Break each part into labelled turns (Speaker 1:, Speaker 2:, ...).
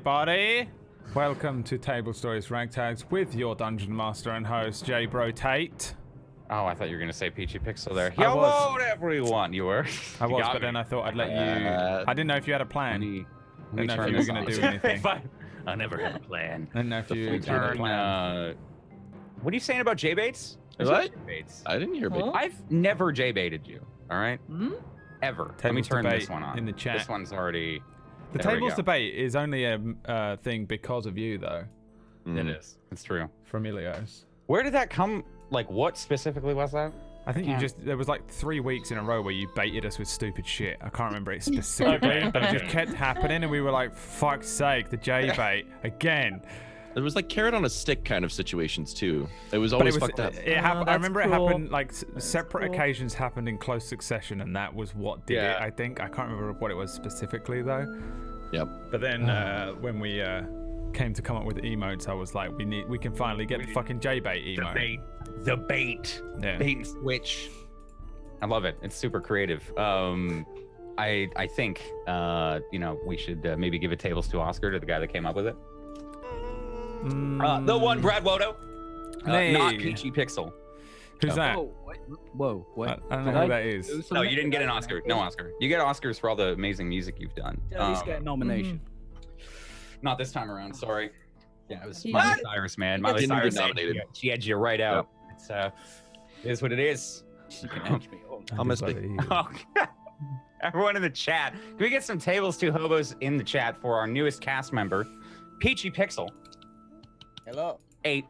Speaker 1: everybody. Welcome to Tablestory's RagTags with your Dungeon Master and host, Brotatoe.
Speaker 2: Oh, I thought you were going to say Peachy Pixel there.
Speaker 1: I was.
Speaker 2: Hello, everyone. You were.
Speaker 1: I was, but then I thought I'd let you... I didn't know if you had a plan.
Speaker 2: Let me
Speaker 1: I didn't know
Speaker 2: turn
Speaker 1: if you
Speaker 2: this
Speaker 1: were going
Speaker 2: on.
Speaker 1: to do anything.
Speaker 2: I never had a plan.
Speaker 1: I didn't know if you had a
Speaker 2: Turn,
Speaker 1: plan.
Speaker 2: what are you saying about J-baits?
Speaker 3: What?
Speaker 2: J-baits.
Speaker 3: I didn't hear bait.
Speaker 2: I've never J-baited you, all right? Ever. Let me
Speaker 1: Tables
Speaker 2: turn
Speaker 1: debate
Speaker 2: this one on.
Speaker 1: in the chat.
Speaker 2: This one's already...
Speaker 1: The
Speaker 2: there we
Speaker 1: tables
Speaker 2: go.
Speaker 1: debate is only a thing because of you, though.
Speaker 2: It is. It's true.
Speaker 1: From Ilios.
Speaker 2: Where did that come? Like, what specifically was that?
Speaker 1: I think you just, there was like 3 weeks in a row where you baited us with stupid shit. I can't remember it specifically, but it just kept happening and we were like, fuck's sake, the J-bait again.
Speaker 3: It was like carrot on a stick kind of situations too. It was
Speaker 1: But
Speaker 3: always
Speaker 1: it was,
Speaker 3: fucked up.
Speaker 1: it happened, I remember it
Speaker 4: cruel.
Speaker 1: happened like separate occasions happened in close succession and that was what did it,
Speaker 3: Yeah.
Speaker 1: I think. I can't remember what it was specifically though.
Speaker 3: Yep.
Speaker 1: But then when we came to come up with emotes, I was like, we can finally get the fucking J-bait emote.
Speaker 2: The bait.
Speaker 1: Yeah.
Speaker 2: Bait and switch. I love it. It's super creative. I think you know, we should maybe give a tables to Oscar, to the guy that came up with it. The one, Brad Wodo.
Speaker 1: Hey.
Speaker 2: Not Peachy Pixel.
Speaker 1: Who's that?
Speaker 5: Whoa, what? Whoa, what?
Speaker 1: I don't know who that is.
Speaker 2: No, you didn't get an Oscar. No Oscar. You get Oscars for all the amazing music you've done.
Speaker 5: At least get a nomination.
Speaker 2: Not this time around. Sorry. Yeah, it was
Speaker 4: What?
Speaker 2: Miley Cyrus, man. Miley
Speaker 3: Didn't get
Speaker 2: Cyrus
Speaker 3: nominated.
Speaker 2: She edged you right out. It's it is what it is.
Speaker 5: You can edge me. Oh,
Speaker 3: I'll miss
Speaker 1: Just
Speaker 3: me.
Speaker 1: like-
Speaker 2: Oh, everyone in the chat. Can we get some tables to hobos in the chat for our newest cast member, Peachy Pixel
Speaker 5: hello.
Speaker 2: 8,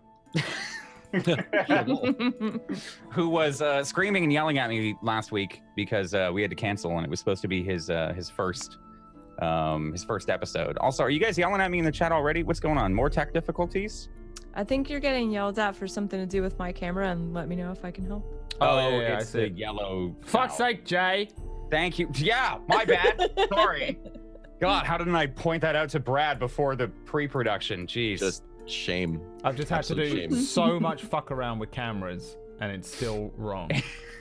Speaker 2: who was screaming and yelling at me last week because we had to cancel and it was supposed to be his first episode. Also, are you guys yelling at me in the chat already? What's going on? More tech difficulties?
Speaker 4: I think you're getting yelled at for something to do with my camera, and let me know if I can help.
Speaker 1: Oh, yeah, I
Speaker 2: it's
Speaker 1: see.
Speaker 2: the yellow.
Speaker 1: Fuck's
Speaker 2: owl.
Speaker 1: sake, Jay.
Speaker 2: Thank you. Yeah, my bad. Sorry. God, how didn't I point that out to Brad before the pre-production? Jeez.
Speaker 3: Just shame.
Speaker 1: I've just had to
Speaker 3: Absolute
Speaker 1: do
Speaker 3: shame.
Speaker 1: so much fuck around with cameras and it's still wrong.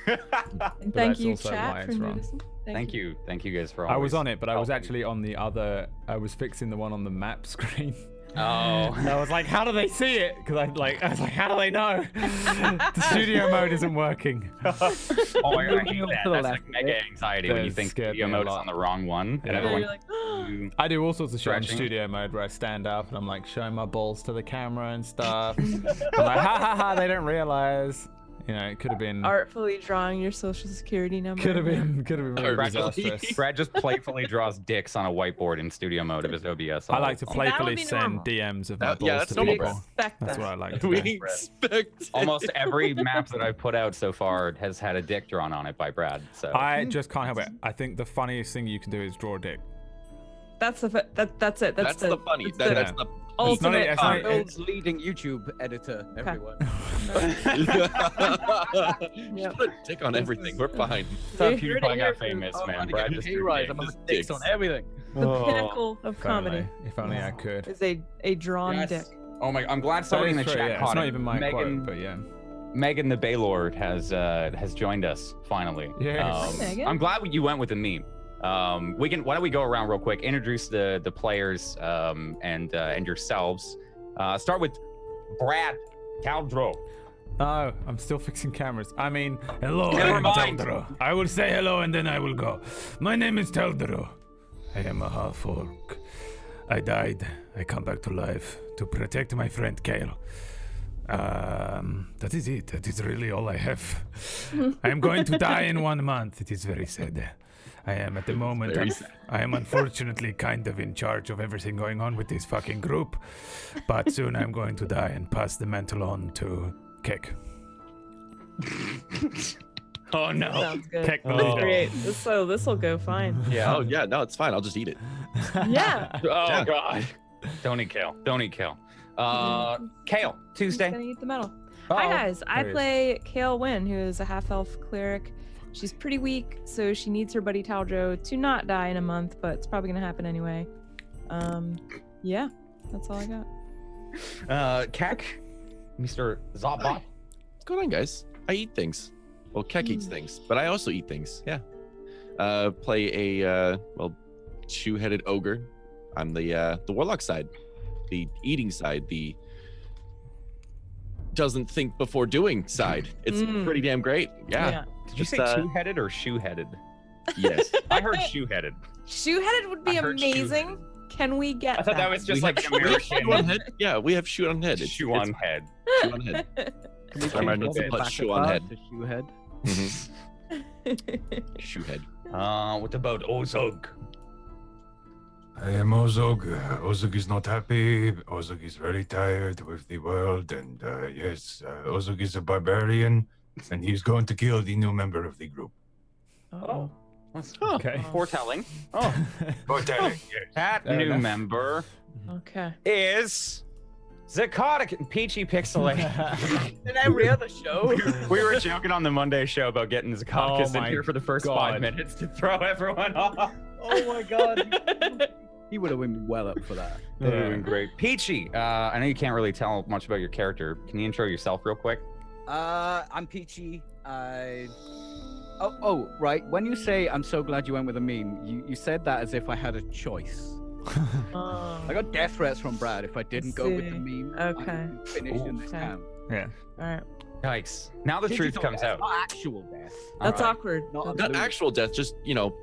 Speaker 4: And
Speaker 1: But
Speaker 4: thank
Speaker 1: that's
Speaker 4: you,
Speaker 1: also why
Speaker 4: chat, for
Speaker 1: it's wrong.
Speaker 4: noticing.
Speaker 2: Thank you guys for.
Speaker 1: I was
Speaker 2: always
Speaker 1: on it, but I was
Speaker 2: helping.
Speaker 1: actually on the other. I was fixing the one on the map screen.
Speaker 2: Oh.
Speaker 1: And I was like, how do they see it? Because I was like, how do they know? The studio mode isn't working.
Speaker 2: Oh my god, I hate
Speaker 5: To
Speaker 2: that.
Speaker 5: the
Speaker 2: That's
Speaker 5: left,
Speaker 2: like mega anxiety when you
Speaker 1: That
Speaker 2: think
Speaker 1: scared
Speaker 2: studio
Speaker 1: me a
Speaker 2: mode is
Speaker 1: lot.
Speaker 2: on the wrong one, and
Speaker 1: Yeah.
Speaker 2: everyone.
Speaker 4: You're like,
Speaker 1: I do all sorts of shit in
Speaker 2: Stretching.
Speaker 1: studio mode where I stand up and I'm like showing my balls to the camera and stuff. I'm like, ha ha ha, they don't realize. You know, it could have been.
Speaker 4: artfully drawing your social security number.
Speaker 1: Could have been very
Speaker 3: Artfully.
Speaker 1: disastrous.
Speaker 2: Brad just playfully draws dicks on a whiteboard in studio mode of his OBS.
Speaker 1: I like to
Speaker 4: that would
Speaker 1: playfully
Speaker 4: be
Speaker 1: send
Speaker 4: normal.
Speaker 1: DMs of my
Speaker 3: That-
Speaker 1: balls
Speaker 3: yeah, that's
Speaker 1: to
Speaker 3: normal,
Speaker 1: people.
Speaker 3: Brad.
Speaker 4: Expect
Speaker 1: That's
Speaker 4: that.
Speaker 1: what I like to
Speaker 3: We
Speaker 1: do.
Speaker 3: expect.
Speaker 2: Almost every map that I've put out so far has had a dick drawn on it by Brad. So
Speaker 1: I just can't help it. I think the funniest thing you can do is draw a dick.
Speaker 4: That's the that's it.
Speaker 3: That's the funny.
Speaker 4: That's
Speaker 3: That,
Speaker 4: the
Speaker 3: that's the.
Speaker 4: ultimate.
Speaker 1: it's not-
Speaker 4: part.
Speaker 5: World's leading YouTube editor, everyone.
Speaker 3: Just put a dick on everything. We're fine.
Speaker 2: that's how
Speaker 4: You heard it
Speaker 2: PewDiePie
Speaker 4: here
Speaker 2: got famous,
Speaker 5: Oh,
Speaker 2: man.
Speaker 5: man,
Speaker 2: Brad
Speaker 5: get
Speaker 2: just
Speaker 5: pay
Speaker 2: drew
Speaker 5: rise.
Speaker 2: dicks.
Speaker 5: I'm gonna
Speaker 3: Just
Speaker 5: dicks on
Speaker 3: dicks.
Speaker 5: everything.
Speaker 4: The
Speaker 1: Oh,
Speaker 4: pinnacle of
Speaker 1: if only-
Speaker 4: comedy
Speaker 1: If only I could.
Speaker 4: is a drawn
Speaker 2: Yes.
Speaker 4: dick.
Speaker 2: Oh my! I'm glad
Speaker 1: That
Speaker 2: somebody in
Speaker 1: is
Speaker 2: the
Speaker 1: true,
Speaker 2: chat
Speaker 1: yeah.
Speaker 2: caught
Speaker 1: It's not
Speaker 2: it.
Speaker 1: even my
Speaker 2: Megan,
Speaker 1: quote, but yeah.
Speaker 2: Megan the Balor has joined us finally.
Speaker 1: Yes.
Speaker 4: Hi, Megan.
Speaker 2: I'm glad you went with the meme. Why don't we go around real quick, introduce the players and yourselves. Start with Brad Caldro.
Speaker 1: Oh, I'm still fixing cameras. I mean, hello,
Speaker 2: Never
Speaker 1: I'm
Speaker 2: mind.
Speaker 1: Teldro. I will say hello and then I will go. My name is Teldro. I am a half-orc. I died. I come back to life to protect my friend Kale. That is it. That is really all I have. I am going to die in 1 month. It is very sad. I am at the moment.
Speaker 3: very sad.
Speaker 1: I am unfortunately kind of in charge of everything going on with this fucking group. But soon I'm going to die and pass the mantle on to Kek.
Speaker 2: Oh no!
Speaker 4: Sounds good.
Speaker 1: Kek the
Speaker 2: Oh.
Speaker 1: leader.
Speaker 4: Great. This will go fine.
Speaker 2: Yeah.
Speaker 3: Oh yeah, no, it's fine. I'll just eat it.
Speaker 4: Yeah.
Speaker 2: Oh
Speaker 3: Yeah.
Speaker 2: god! Don't eat kale. Don't eat kale. Kale
Speaker 4: He's
Speaker 2: Tuesday.
Speaker 4: gonna eat the metal.
Speaker 1: Oh,
Speaker 4: Hi guys, I
Speaker 1: there he is.
Speaker 4: play Kale Wynn, who is a half-elf cleric. She's pretty weak, so she needs her buddy Taldro to not die in a month, but it's probably gonna happen anyway. Yeah, that's all I got.
Speaker 2: Kek, Mr. Zobot.
Speaker 3: What's going on, guys? I eat things. Well, Keck eats things, but I also eat things. Yeah. Play a two-headed ogre. I'm the warlock side, the eating side, the doesn't think before doing side. It's pretty damn great. Yeah.
Speaker 2: Did you say two-headed or shoe-headed?
Speaker 3: Yes.
Speaker 2: I heard shoe-headed.
Speaker 4: Shoe-headed would be
Speaker 2: I heard
Speaker 4: amazing. Can we get
Speaker 2: I thought that was just like an
Speaker 3: we have
Speaker 2: American
Speaker 3: shoe on head. Yeah, we have shoe on head.
Speaker 2: shoe on head.
Speaker 3: Shoe on head.
Speaker 5: Can we
Speaker 3: Sorry, I
Speaker 5: change
Speaker 3: need to
Speaker 5: the
Speaker 3: put
Speaker 5: back
Speaker 3: shoe
Speaker 5: of
Speaker 3: on
Speaker 5: that
Speaker 3: head.
Speaker 5: to shoe head?
Speaker 3: Shoe head.
Speaker 2: What about Ozug?
Speaker 1: I am Ozog. Ozog is not happy. Ozog is very tired with the world. And yes, Ozog is a barbarian. And he's going to kill the new member of the group.
Speaker 4: Oh.
Speaker 2: Okay. Foretelling. Oh,
Speaker 1: Foretelling,
Speaker 2: that
Speaker 1: Fair
Speaker 2: new
Speaker 1: enough.
Speaker 2: member
Speaker 4: Okay.
Speaker 2: is Zacodic and Peachy Pixelate.
Speaker 5: In every other show.
Speaker 2: We were joking on the Monday show about getting Zacodicus in
Speaker 6: my
Speaker 2: here for the first
Speaker 6: God.
Speaker 2: 5 minutes to throw everyone off.
Speaker 5: Oh my god. He would have been well up for that.
Speaker 2: That would have been great. Peachy, I know you can't really tell much about your character. Can you intro yourself real quick?
Speaker 5: I'm Peachy. Oh, right. When you say I'm so glad you went with a meme, you said that as if I had a choice. I got death threats from Brad if I didn't go with the
Speaker 4: see.
Speaker 5: meme.
Speaker 4: Okay.
Speaker 5: I'm finished in this
Speaker 4: Okay.
Speaker 5: town.
Speaker 6: Yeah.
Speaker 4: All right.
Speaker 2: Yikes. Now the truth
Speaker 5: Digital
Speaker 2: comes
Speaker 5: death,
Speaker 2: out.
Speaker 5: Not actual death.
Speaker 4: That's
Speaker 2: Alright.
Speaker 4: awkward.
Speaker 5: Not
Speaker 4: That's-
Speaker 3: Not
Speaker 5: Absolutely.
Speaker 3: actual death, just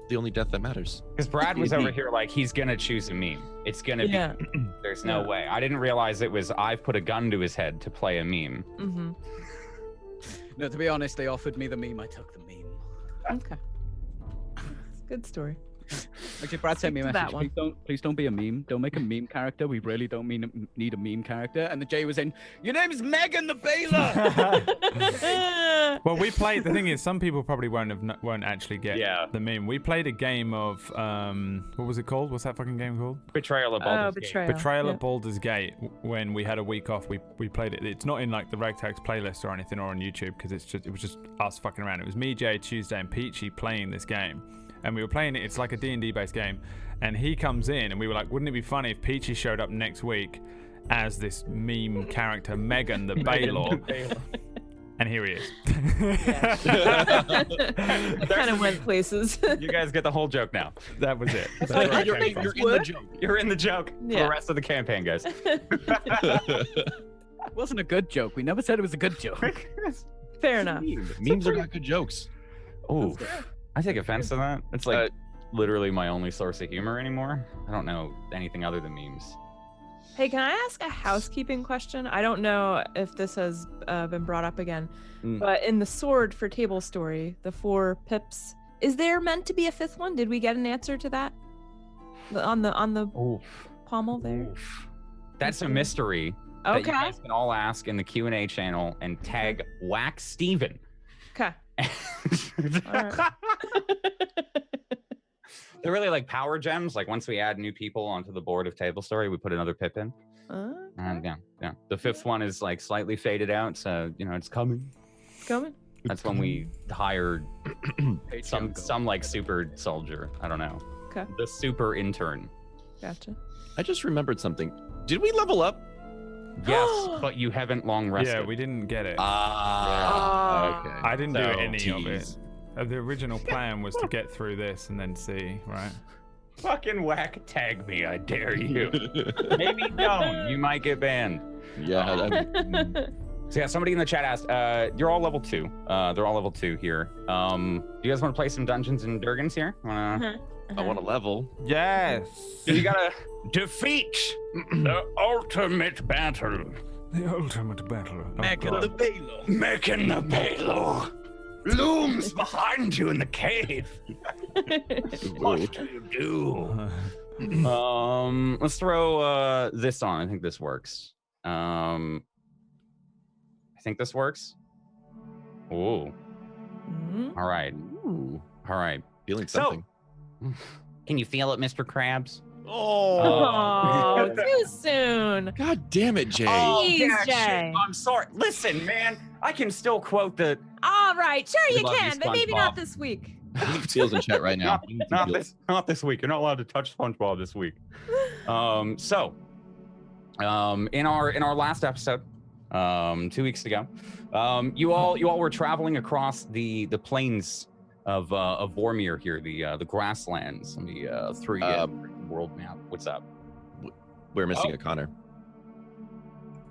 Speaker 3: the only death that matters.
Speaker 2: Because Brad was over here like, he's going to choose a meme. It's going to
Speaker 4: Yeah.
Speaker 2: be. There's no
Speaker 4: Yeah.
Speaker 2: way. I didn't realize it was I've put a gun to his head to play a meme.
Speaker 4: Mm-hmm.
Speaker 5: No, to be honest, they offered me the meme. I took the meme.
Speaker 4: Okay. It's a good story.
Speaker 5: Actually, Brad sent me a
Speaker 4: Stick to that
Speaker 5: message. Please don't be a meme. Don't make a meme character. We really don't need a meme character. And the J was in. Your name is Megan the Baylor.
Speaker 6: Well, we played. The thing is, some people probably won't actually get
Speaker 2: Yeah.
Speaker 6: the meme. We played a game of what was it called? What's that fucking game called?
Speaker 2: Betrayal of Baldur's Gate.
Speaker 4: Betrayal.
Speaker 6: Betrayal
Speaker 4: Yeah.
Speaker 6: at Baldur's Gate. When we had a week off, we played it. It's not in like the RagTags playlist or anything or on YouTube because it was just us fucking around. It was me, Jay, Tuesday, and Peachy playing this game. And we were playing it. It's like a D&D based game. And he comes in, and we were like, wouldn't it be funny if Peachy showed up next week as this meme character, Megan the Balor? And here he is.
Speaker 4: Kind of went places.
Speaker 2: You guys get the whole joke now.
Speaker 6: That was it. That's
Speaker 4: Like,
Speaker 6: where
Speaker 4: I
Speaker 6: it
Speaker 4: can
Speaker 6: came
Speaker 4: make
Speaker 6: from.
Speaker 4: this
Speaker 3: You're in the
Speaker 4: work.
Speaker 3: joke.
Speaker 2: You're in the joke for
Speaker 4: Yeah.
Speaker 2: the rest of the campaign, guys.
Speaker 5: It wasn't a good joke. We never said it was a good joke.
Speaker 4: Fair enough.
Speaker 3: Memes are not good jokes.
Speaker 2: Oh, I take offense to that. It's like literally my only source of humor anymore. I don't know anything other than memes.
Speaker 4: Hey, can I ask a housekeeping question? I don't know if this has been brought up again, but in the sword for Tablestory, the 4 pips, is there meant to be a 5th one? Did we get an answer to that? On the pommel there?
Speaker 2: That's a mystery that
Speaker 4: Okay.
Speaker 2: you guys can all ask in the Q&A channel and tag Whack Steven.
Speaker 4: Okay.
Speaker 2: They're really like power gems. Like once we add new people onto the board of Tablestory, we put another pip in. And yeah. The 5th one is like slightly faded out, so it's coming.
Speaker 4: Coming.
Speaker 2: That's when we hired some like super soldier. I don't know.
Speaker 4: Okay.
Speaker 2: The super intern.
Speaker 4: Gotcha.
Speaker 3: I just remembered something. Did we level up?
Speaker 2: Yes, but you haven't long rested.
Speaker 6: Yeah, we didn't get it.
Speaker 3: Okay.
Speaker 6: I didn't do
Speaker 2: So,
Speaker 6: any of it.
Speaker 3: tease.
Speaker 6: The original plan was to get through this and then see, right?
Speaker 2: Fucking Whack tag me, I dare you. Maybe don't. You might get banned.
Speaker 3: Yeah.
Speaker 2: So yeah, somebody in the chat asked, you're all level 2. They're all level 2 here. Do you guys want to play some Dungeons and Dragons here?
Speaker 3: I want to level.
Speaker 6: Yes.
Speaker 2: You gotta defeat the ultimate battle.
Speaker 6: The ultimate battle. of
Speaker 5: Megan
Speaker 6: God.
Speaker 5: the Baylor.
Speaker 2: Megan the Balor looms behind you in the cave. What do you do? Let's throw this on. I think this works. I think this works. Ooh. All right.
Speaker 3: Ooh,
Speaker 2: All right.
Speaker 3: feeling
Speaker 2: So-
Speaker 3: something.
Speaker 2: Can you feel it, Mr. Krabs?
Speaker 4: Oh, too soon.
Speaker 3: God damn it, Jay.
Speaker 4: Jeez,
Speaker 2: yeah,
Speaker 4: Jay.
Speaker 2: shit. I'm sorry. Listen, man, I can still quote the
Speaker 4: All right, sure
Speaker 2: We
Speaker 4: you
Speaker 2: love you,
Speaker 4: can, but maybe not
Speaker 2: SpongeBob.
Speaker 4: this week.
Speaker 3: We need feels in chat right now. We need some feels.
Speaker 2: not this week. You're not allowed to touch SpongeBob this week. In our last episode, 2 weeks ago, you all were traveling across the plains of Vormir here, the grasslands. Let me throw you a world map. What's up?
Speaker 3: We're missing a Connor.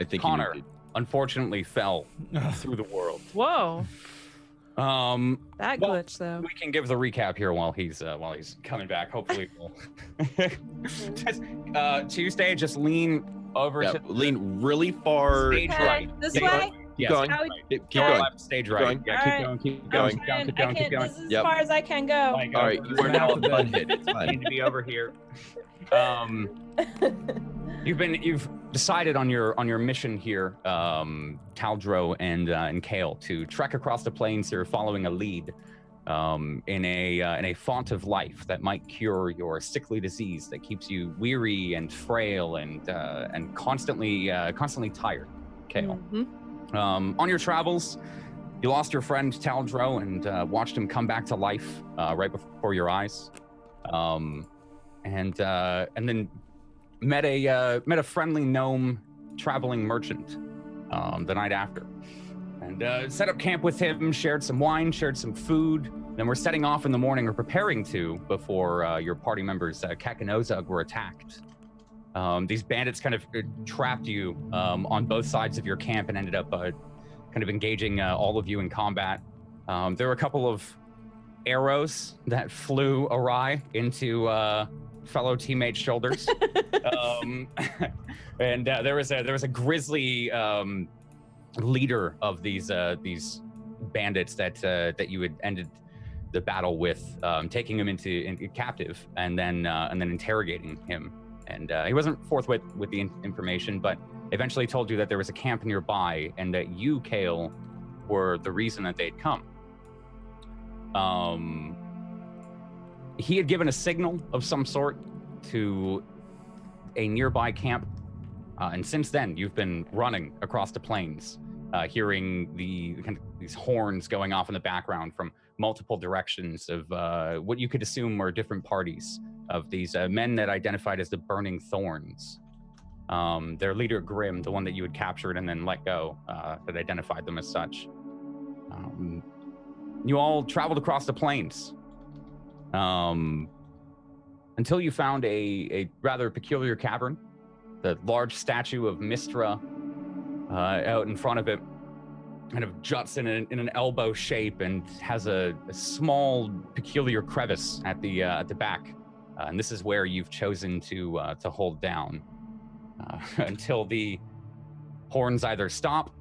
Speaker 3: I think
Speaker 2: Connor unfortunately fell through the world.
Speaker 4: Whoa.
Speaker 2: Well,
Speaker 4: That glitch though.
Speaker 2: We can give the recap here while he's coming back. Hopefully, we'll Tuesday. Just lean over to
Speaker 3: lean really far.
Speaker 2: stage
Speaker 4: Okay,
Speaker 2: right.
Speaker 4: this
Speaker 2: Keep
Speaker 4: way?
Speaker 2: going. Yes.
Speaker 4: How we-
Speaker 3: Keep
Speaker 2: Go
Speaker 3: going.
Speaker 2: left, stage
Speaker 3: Keep
Speaker 2: right.
Speaker 3: going.
Speaker 2: Yeah,
Speaker 4: All
Speaker 2: keep
Speaker 4: right.
Speaker 2: going. Keep
Speaker 3: I'm
Speaker 2: going.
Speaker 3: trying.
Speaker 2: Keep going. Keep going. Keep going.
Speaker 4: This is as far as I can go.
Speaker 2: Like,
Speaker 3: All right, you are now abundant. It's
Speaker 2: You
Speaker 3: fine.
Speaker 2: need to be over here. You've decided on your mission here, Taldro and Kale, to trek across the plains here, following a lead in a font of life that might cure your sickly disease that keeps you weary and frail and constantly tired. Kale. On your travels, you lost your friend Taldro and watched him come back to life right before your eyes, and then met a friendly gnome traveling merchant the night after, and set up camp with him. Shared some wine, shared some food. Then we're setting off in the morning, or preparing to, before your party members Kek and Ozug were attacked. These bandits kind of trapped you on both sides of your camp and ended up kind of engaging all of you in combat. There were a couple of arrows that flew awry into fellow teammates' shoulders, and there was a grisly leader of these bandits that you had ended the battle with, taking him into captive and then interrogating him. And he wasn't forthwith with the information, but eventually told you that there was a camp nearby and that you, Kale, were the reason that they'd come. He had given a signal of some sort to a nearby camp, and since then you've been running across the plains, hearing these horns going off in the background from multiple directions of what you could assume were different parties of these men that identified as the Burning Thorns. Their leader, Grim, the one that you had captured and then let go, that identified them as such. You all traveled across the plains until you found a rather peculiar cavern. The large statue of Mistra out in front of it kind of juts in an elbow shape and has a small peculiar crevice at the back. And this is where you've chosen to hold down until the horns either stop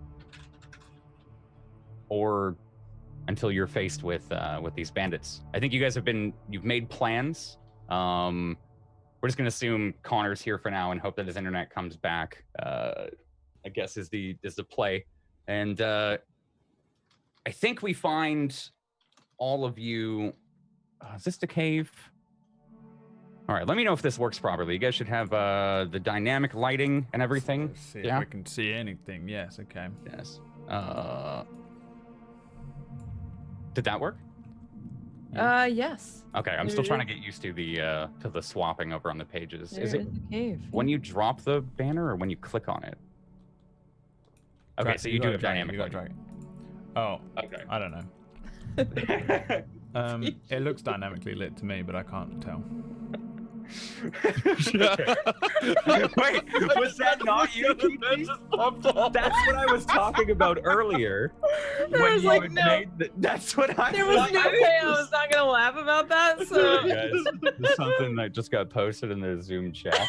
Speaker 2: or until you're faced with these bandits. I think you guys you've made plans. We're just gonna assume Connor's here for now and hope that his internet comes back. I guess is the play. And I think we find all of you. Is this the cave? All right, let me know if this works properly. You guys should have the dynamic lighting and everything.
Speaker 6: Let's see if we can see anything. Yes, okay.
Speaker 2: Yes. Did that work?
Speaker 4: Yes.
Speaker 2: Okay, I'm
Speaker 4: There
Speaker 2: still
Speaker 4: it
Speaker 2: trying
Speaker 4: is.
Speaker 2: to get used to the swapping over on the pages.
Speaker 4: There
Speaker 2: Is it
Speaker 4: the cave.
Speaker 2: when you drop the banner or when you click on it? Okay, so you do
Speaker 6: gotta
Speaker 2: have
Speaker 6: drag it,
Speaker 2: dynamic
Speaker 6: you gotta
Speaker 2: lighting.
Speaker 6: drag it. Oh,
Speaker 2: Okay.
Speaker 6: I don't know. It looks dynamically lit to me, but I can't tell.
Speaker 2: Wait, was that not you? That's what I was talking about earlier.
Speaker 4: I was like, no.
Speaker 2: That's what I.
Speaker 4: There was no way I was not gonna laugh about that. So
Speaker 2: Guys, this is something that just got posted in the Zoom chat.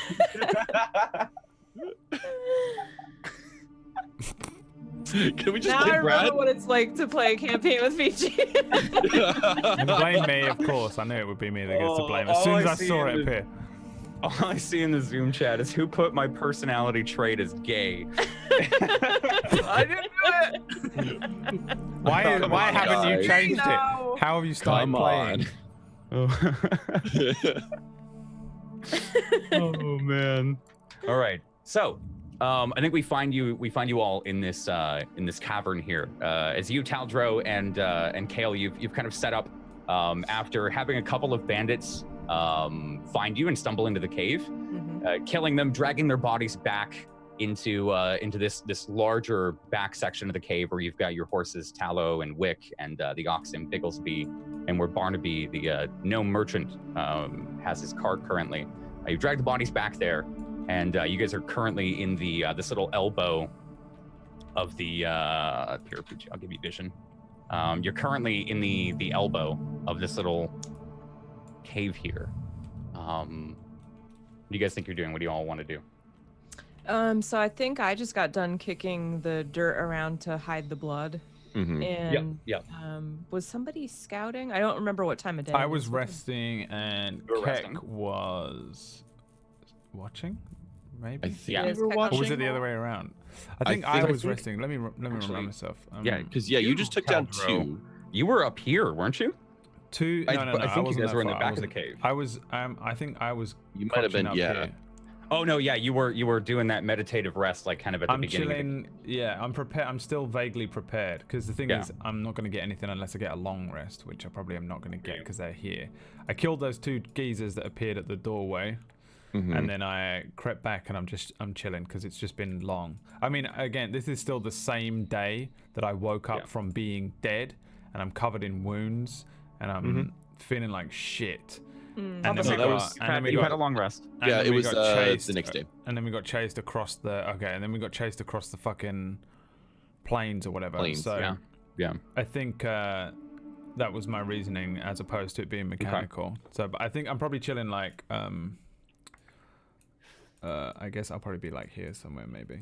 Speaker 3: Can we just
Speaker 4: now I
Speaker 3: take Brad?
Speaker 4: remember what it's like to play a campaign with Fiji.
Speaker 6: And blame me, of course. I knew it would be me that gets to blame. As
Speaker 2: all
Speaker 6: soon as
Speaker 2: I
Speaker 6: I
Speaker 2: see
Speaker 6: saw
Speaker 2: in
Speaker 6: it
Speaker 2: the-
Speaker 6: appear.
Speaker 2: All I see in the Zoom chat is who put my personality trait as gay. I didn't do it.
Speaker 6: Why
Speaker 3: Come
Speaker 6: why
Speaker 3: on,
Speaker 6: haven't you
Speaker 3: guys.
Speaker 6: changed
Speaker 4: No.
Speaker 6: it? How have you started
Speaker 3: Come
Speaker 6: playing?
Speaker 2: Oh man. All right. So, I think we find you all in this cavern here. As you, Taldro, and Kale, you've kind of set up after having a couple of bandits find you and stumble into the cave, killing them, dragging their bodies back into this larger back section of the cave where you've got your horses Tallow and Wick and the oxen Bigglesby, and where Barnaby, the gnome merchant, has his cart currently. You drag the bodies back there, and you guys are currently in the this little elbow of the here, I'll give you vision. You're currently in the elbow of this little cave here. What do you guys think you're doing? What do you all want to do?
Speaker 4: So I think I just got done kicking the dirt around to hide the blood.
Speaker 3: Mm-hmm.
Speaker 4: And
Speaker 2: Yep.
Speaker 4: Was somebody scouting? I don't remember what time of day.
Speaker 6: I
Speaker 4: it
Speaker 6: was
Speaker 4: is.
Speaker 6: resting and
Speaker 2: You were
Speaker 6: Keck
Speaker 2: resting?
Speaker 6: was watching, maybe.
Speaker 3: I think
Speaker 2: Yeah.
Speaker 3: we
Speaker 4: Is
Speaker 3: were
Speaker 4: Keck
Speaker 6: Or was
Speaker 3: watching.
Speaker 6: it the other way around? I
Speaker 3: I
Speaker 6: think I,
Speaker 3: think-
Speaker 6: was resting. Let me
Speaker 2: Actually,
Speaker 6: remind myself.
Speaker 3: Yeah, because you just took down
Speaker 2: Taldro.
Speaker 3: 2.
Speaker 2: You were up here, weren't you?
Speaker 6: two.
Speaker 2: I-
Speaker 6: No, no,
Speaker 2: I
Speaker 6: no.
Speaker 2: think you
Speaker 6: wasn't
Speaker 2: guys
Speaker 6: that
Speaker 2: were in the
Speaker 6: far. I
Speaker 2: back of the
Speaker 6: wasn't-
Speaker 2: cave.
Speaker 6: I was. I think I was.
Speaker 3: You might have
Speaker 6: crouching
Speaker 3: been,
Speaker 6: up
Speaker 3: yeah.
Speaker 6: here.
Speaker 2: Oh no, yeah, you were doing that meditative rest, like kind of at the
Speaker 6: I'm
Speaker 2: beginning.
Speaker 6: chilling. Yeah, I'm prepared. I'm still vaguely prepared because the thing
Speaker 2: Yeah.
Speaker 6: is, I'm not going to get anything unless I get a long rest, which I probably am not going to get because they're here. I killed those 2 geezers that appeared at the doorway,
Speaker 3: Mhm.
Speaker 6: and then I crept back and I'm chilling because it's just been long. I mean, again, this is still the same day that I woke up
Speaker 2: Yeah.
Speaker 6: from being dead, and I'm covered in wounds, and I'm feeling like shit. And then
Speaker 2: So
Speaker 6: we
Speaker 2: that was-
Speaker 6: got, and then we
Speaker 2: you
Speaker 6: got
Speaker 2: had a long rest.
Speaker 6: and
Speaker 3: Yeah,
Speaker 6: then
Speaker 3: it
Speaker 6: we
Speaker 3: was
Speaker 6: got
Speaker 3: the
Speaker 6: chased,
Speaker 3: next day.
Speaker 6: and then we got chased across the and then we got chased across the fucking plains or whatever.
Speaker 3: Plains,
Speaker 6: so
Speaker 2: yeah. Yeah.
Speaker 6: I think that was my reasoning as opposed to it being mechanical. So but I think I'm probably chilling like I guess I'll probably be like here somewhere maybe.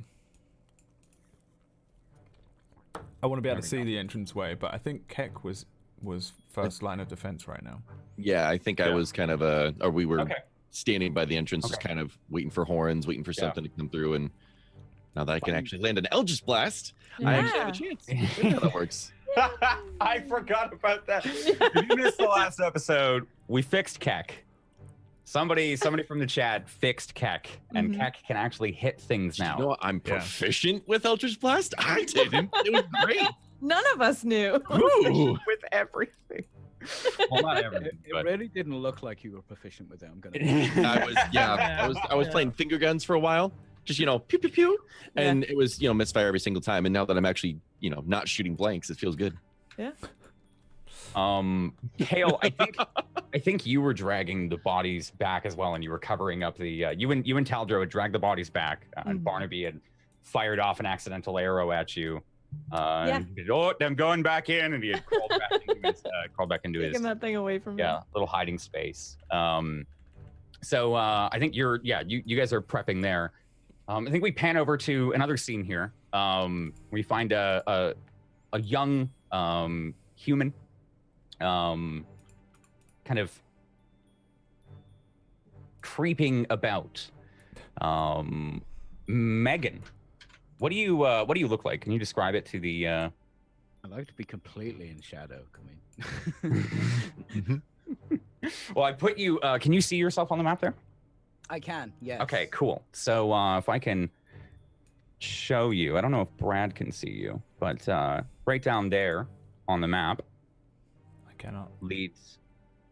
Speaker 6: I want to be able to see the entranceway, but I think Keck was first line of defense right now.
Speaker 3: Yeah, I think I
Speaker 2: Yeah.
Speaker 3: was kind of or we were
Speaker 2: Okay.
Speaker 3: standing by the entrance, just
Speaker 2: Okay.
Speaker 3: kind of waiting for horns, waiting for
Speaker 2: Yeah.
Speaker 3: something to come through. And now that I can actually land an Eldritch Blast, I actually have a chance. That's how that works.
Speaker 2: I forgot about that. If you missed the last episode, we fixed Keck. Somebody from the chat fixed Keck, and
Speaker 4: Mhm.
Speaker 2: Keck can actually hit things now.
Speaker 3: You know what? I'm
Speaker 6: Yeah.
Speaker 3: proficient with Eldritch Blast. I didn't. It was great.
Speaker 4: None of us knew.
Speaker 3: Ooh.
Speaker 2: With everything. Well, not everything,
Speaker 5: It
Speaker 2: but
Speaker 5: really didn't look like you were proficient with it. I'm gonna.
Speaker 3: I was playing finger guns for a while, just pew pew pew, and it was misfire every single time. And now that I'm actually not shooting blanks, it feels good.
Speaker 4: Yeah.
Speaker 2: Kale, I think you were dragging the bodies back as well, and you were covering up the you and Taldro had dragged the bodies back, and Barnaby had fired off an accidental arrow at you. And he did, oh, I'm going back in, and he had crawled back into his
Speaker 4: Taking that thing away from me.
Speaker 2: little hiding space. So I think you guys are prepping there. I think we pan over to another scene here. We find a young human, kind of creeping about. Megan, what do you look like? Can you describe it to the?
Speaker 5: I like to be completely in shadow.
Speaker 2: Well, I put you. Can you see yourself on the map there?
Speaker 5: I can. Yes.
Speaker 2: Okay, cool. So if I can show you, I don't know if Brad can see you, but right down there on the map
Speaker 6: I cannot.
Speaker 2: leads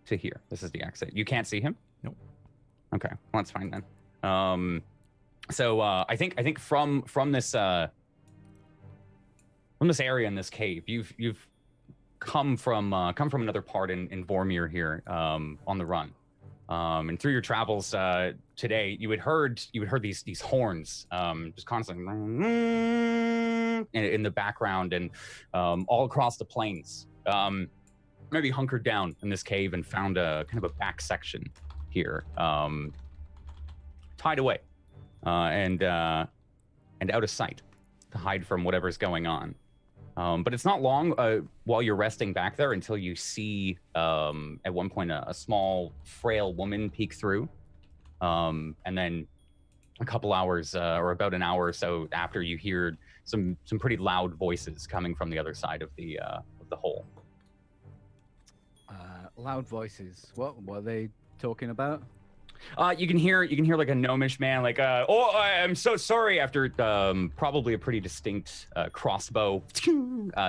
Speaker 2: to here. This is the exit. You can't see him?
Speaker 6: Nope.
Speaker 2: Okay, well, that's fine then. So I think from this area in this cave, you've come from another part in Vormir here, on the run. And through your travels today, you had heard these horns just constantly in the background and all across the plains. Maybe hunkered down in this cave and found a kind of a back section here, tied away and out of sight to hide from whatever's going on. But it's not long while you're resting back there until you see at one point a small, frail woman peek through. And then a couple hours or about an hour or so after, you hear some pretty loud voices coming from the other side of the hole.
Speaker 5: Loud voices. What are they talking about?
Speaker 2: You can hear like a gnomish man, like, oh, I'm so sorry, after probably a pretty distinct crossbow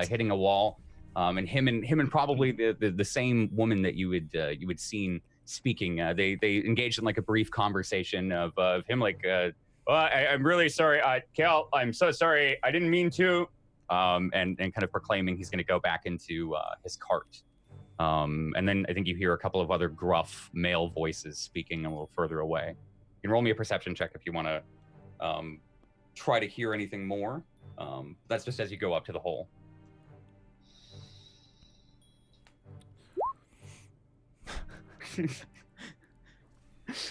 Speaker 2: hitting a wall, and him and probably the same woman that you had seen speaking. They engaged in like a brief conversation of him like, I'm really sorry, Cal, I'm so sorry, I didn't mean to, and kind of proclaiming he's going to go back into his cart. And then I think you hear a couple of other gruff male voices speaking a little further away. can roll me a perception check if you want to try to hear anything more. That's just as you go up to the hole.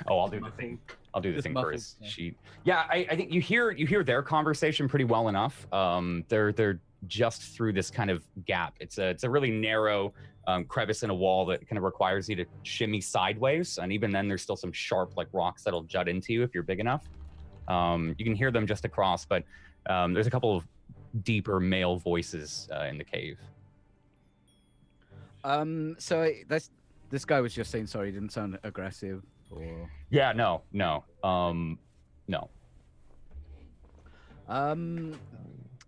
Speaker 2: Oh, I'll do the thing. I'll do the
Speaker 5: Just
Speaker 2: thing
Speaker 5: muffled,
Speaker 2: first.
Speaker 5: yeah.
Speaker 2: Sheet. Yeah, I think you hear their conversation pretty well enough. They're just through this kind of gap. It's a really narrow crevice in a wall that kind of requires you to shimmy sideways, and even then, there's still some sharp like rocks that'll jut into you if you're big enough. You can hear them just across, but there's a couple of deeper male voices in the cave.
Speaker 5: So this guy was just saying sorry. He didn't sound aggressive or.
Speaker 2: Yeah, no.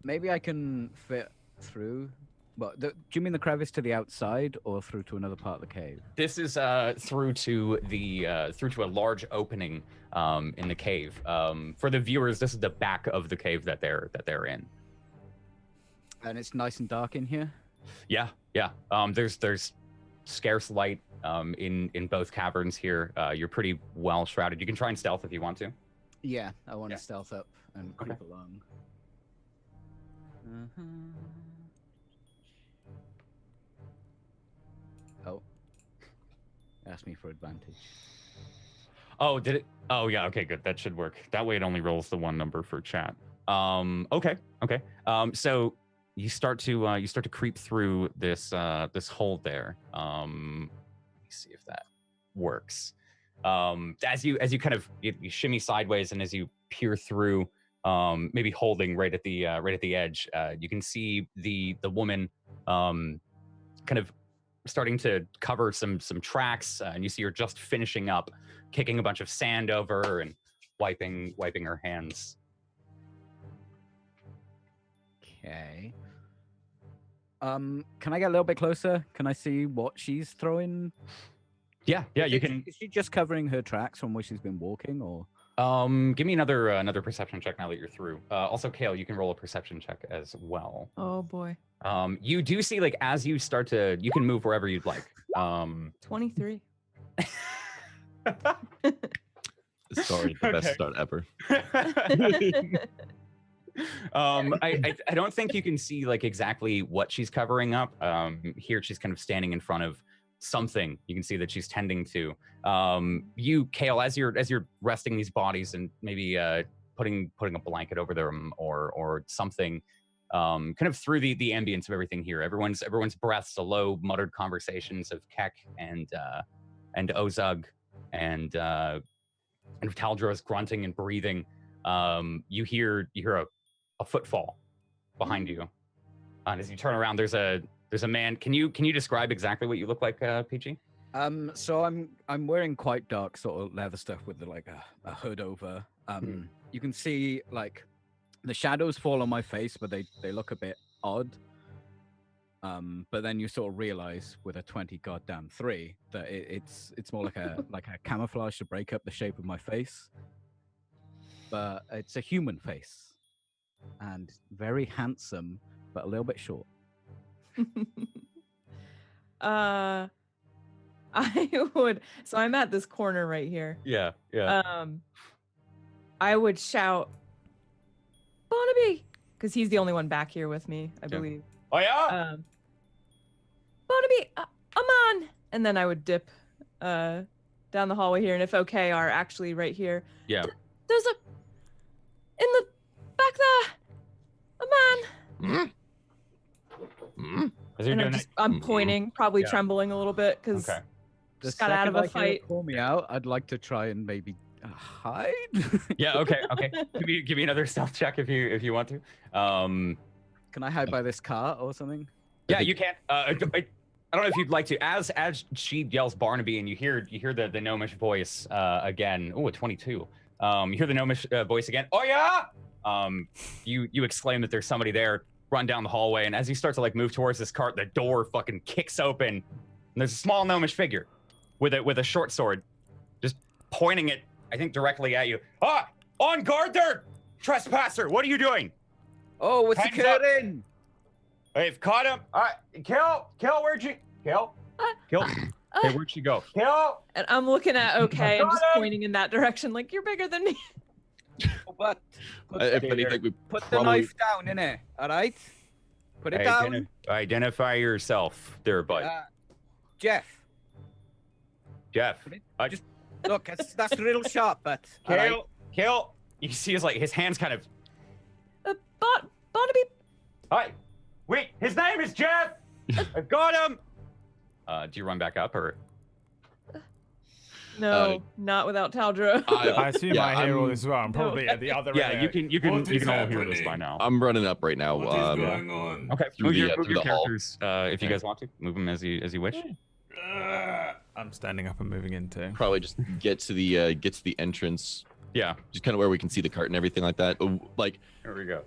Speaker 5: Maybe I can fit through. But do you mean the crevice to the outside or through to another part of the cave?
Speaker 2: This is through to a large opening in the cave. For the viewers, this is the back of the cave that they're in.
Speaker 5: And it's nice and dark in here.
Speaker 2: Yeah. There's scarce light in both caverns here. You're pretty well shrouded. You can try and stealth if you want to.
Speaker 5: Yeah, I want
Speaker 2: Yeah.
Speaker 5: to stealth up and creep along. Oh. Ask me for advantage.
Speaker 2: Oh, did it? Oh, yeah. Okay, good. That should work. That way, it only rolls the one number for chat. Okay. So you start to creep through this hole there. Let me see if that works. As you kind of you shimmy sideways, and as you peer through, maybe holding right at the edge, you can see the woman kind of starting to cover some tracks, and you see her just finishing up, kicking a bunch of sand over her and wiping her hands.
Speaker 5: Okay. Can I get a little bit closer? Can I see what she's throwing?
Speaker 2: Yeah, you can.
Speaker 5: Is she just covering her tracks from where she's been walking, or?
Speaker 2: Give me another perception check now that you're through. Also, Kale, you can roll a perception check as well.
Speaker 4: Oh boy.
Speaker 2: You do see, like, as you start to, you can move wherever you'd like.
Speaker 4: 23.
Speaker 3: Sorry, the best
Speaker 2: Okay.
Speaker 3: start ever.
Speaker 2: I don't think you can see like exactly what she's covering up. Here she's kind of standing in front of something. You can see that she's tending to. You, Kale, as you're resting these bodies and maybe putting a blanket over them or something, kind of through the ambience of everything here. Everyone's breaths, the low muttered conversations of Keck and Ozug and Taldro's grunting and breathing. You hear a footfall behind you, and as you turn around, there's a man. Can you describe exactly what you look like, Peachy?
Speaker 5: So I'm wearing quite dark sort of leather stuff with like a hood over. You can see like the shadows fall on my face, but they look a bit odd. But then you sort of realize with a 20 goddamn 3 that it's more like a camouflage to break up the shape of my face. But it's a human face. And very handsome, but a little bit short.
Speaker 4: I would. So I'm at this corner right here.
Speaker 2: Yeah.
Speaker 4: I would shout, Barnaby, because he's the only one back here with me, I believe.
Speaker 2: Oh yeah.
Speaker 4: Barnaby, I'm on. And then I would dip down the hallway here, and if okay, are actually right here.
Speaker 2: Yeah.
Speaker 4: There's in the back there, a man.
Speaker 2: As you're
Speaker 4: And
Speaker 2: doing it,
Speaker 4: I'm pointing, probably
Speaker 2: Yeah.
Speaker 4: trembling a little bit because
Speaker 2: okay.
Speaker 4: just got out of a fight.
Speaker 5: Call me out. I'd like to try and maybe hide.
Speaker 2: Yeah. Okay. Give me another stealth check if you want to.
Speaker 5: Can I hide by this car or something?
Speaker 2: Yeah, you can. I don't know if you'd like to. As she yells Barnaby, and you hear the gnomish voice again. Oh, a 22. You hear the gnomish voice again. Oh yeah. You exclaim that there's somebody there. Run down the hallway, and as you start to like move towards this cart, the door fucking kicks open, and there's a small gnomish figure with a short sword, just pointing it, I think, directly at you. Ah, on guard there, trespasser! What are you doing?
Speaker 5: Oh, what's the
Speaker 2: Hands up.
Speaker 5: curtain?
Speaker 2: I've caught him. Kill, where'd you? Kill. Hey, where'd she go? Kill!
Speaker 4: And I'm looking at okay and just
Speaker 2: Got him!
Speaker 4: pointing in that direction, like you're bigger than me.
Speaker 5: But
Speaker 3: If anything, we
Speaker 5: put the
Speaker 3: probably
Speaker 5: knife down, innit? All right. Put it
Speaker 2: Identi-
Speaker 5: down.
Speaker 2: Identify yourself, there, bud.
Speaker 5: Jeff.
Speaker 2: Jeff.
Speaker 5: Just look. That's a little sharp, but all right.
Speaker 2: Kill. You see his hands kind of.
Speaker 4: Barnaby.
Speaker 2: Hi. Wait, his name is Jeff. I've got him. Do you run back up or?
Speaker 4: No, not without Taldro.
Speaker 6: I assume
Speaker 3: Yeah,
Speaker 6: I hear all
Speaker 3: I'm-
Speaker 6: this as well. I'm probably at the other
Speaker 2: Yeah,
Speaker 6: end.
Speaker 2: you can
Speaker 1: What is
Speaker 2: all hear this
Speaker 1: happening?
Speaker 2: by now.
Speaker 3: I'm running up right now.
Speaker 1: What is going on?
Speaker 2: Okay,
Speaker 3: through
Speaker 2: move
Speaker 3: the,
Speaker 2: your,
Speaker 3: through
Speaker 2: move your
Speaker 3: the hall.
Speaker 2: characters if you guys want to. Move them as you wish.
Speaker 6: I'm standing up and moving into.
Speaker 3: Probably just get to the entrance,
Speaker 2: Yeah.
Speaker 3: just kind of where we can see the cart and everything like that. Oh, like,
Speaker 2: Here we go.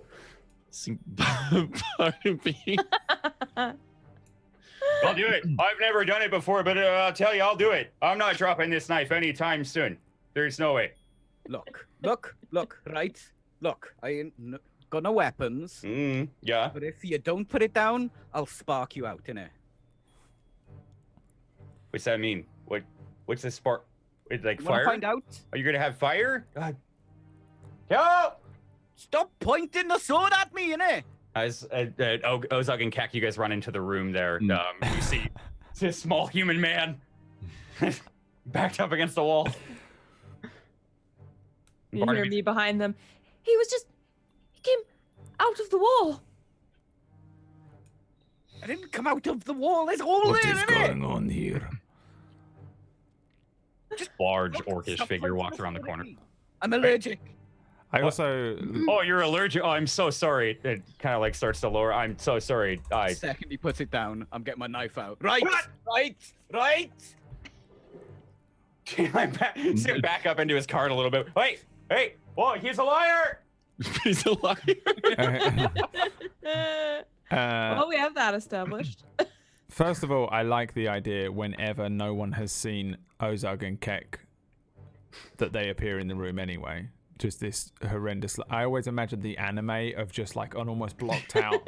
Speaker 3: pardon me.
Speaker 2: I'll do it. I've never done it before, but I'll tell you, I'll do it. I'm not dropping this knife anytime soon. There's no way.
Speaker 5: Look. Right. Look. I ain't got no weapons.
Speaker 2: Yeah.
Speaker 5: But if you don't put it down, I'll spark you out, innit?
Speaker 2: What's that mean? What's this spark? It's like
Speaker 5: You wanna
Speaker 2: fire?
Speaker 5: find out?
Speaker 2: Are you gonna have fire? Kill!
Speaker 5: Stop pointing the sword at me, innit?
Speaker 2: As Ozug and Kek, you guys run into the room there.
Speaker 3: Mm.
Speaker 2: You see this small human man backed up against the wall.
Speaker 4: You hear
Speaker 2: Barnaby-
Speaker 4: me behind them. He came out of the wall.
Speaker 5: I didn't come out of the wall. There's a hole
Speaker 1: What
Speaker 5: there,
Speaker 1: is
Speaker 5: innit?
Speaker 1: going on here?
Speaker 2: Large
Speaker 5: Look,
Speaker 2: orcish
Speaker 5: stop
Speaker 2: figure
Speaker 5: pointing
Speaker 2: walks
Speaker 5: the
Speaker 2: around the
Speaker 5: sword at
Speaker 2: corner.
Speaker 5: me. I'm allergic.
Speaker 6: I also.
Speaker 2: Oh, you're allergic. Oh, I'm so sorry. It kind of like starts to lower. I'm so sorry.
Speaker 5: The second he puts it down, I'm getting my knife out. Right.
Speaker 2: Sit back up into his cart a little bit. Hey, whoa, he's a liar.
Speaker 3: He's a liar.
Speaker 4: Well, we have that established.
Speaker 6: First of all, I like the idea whenever no one has seen Ozug and Kek that they appear in the room anyway. Just this horrendous. I always imagine the anime of just like an almost blocked out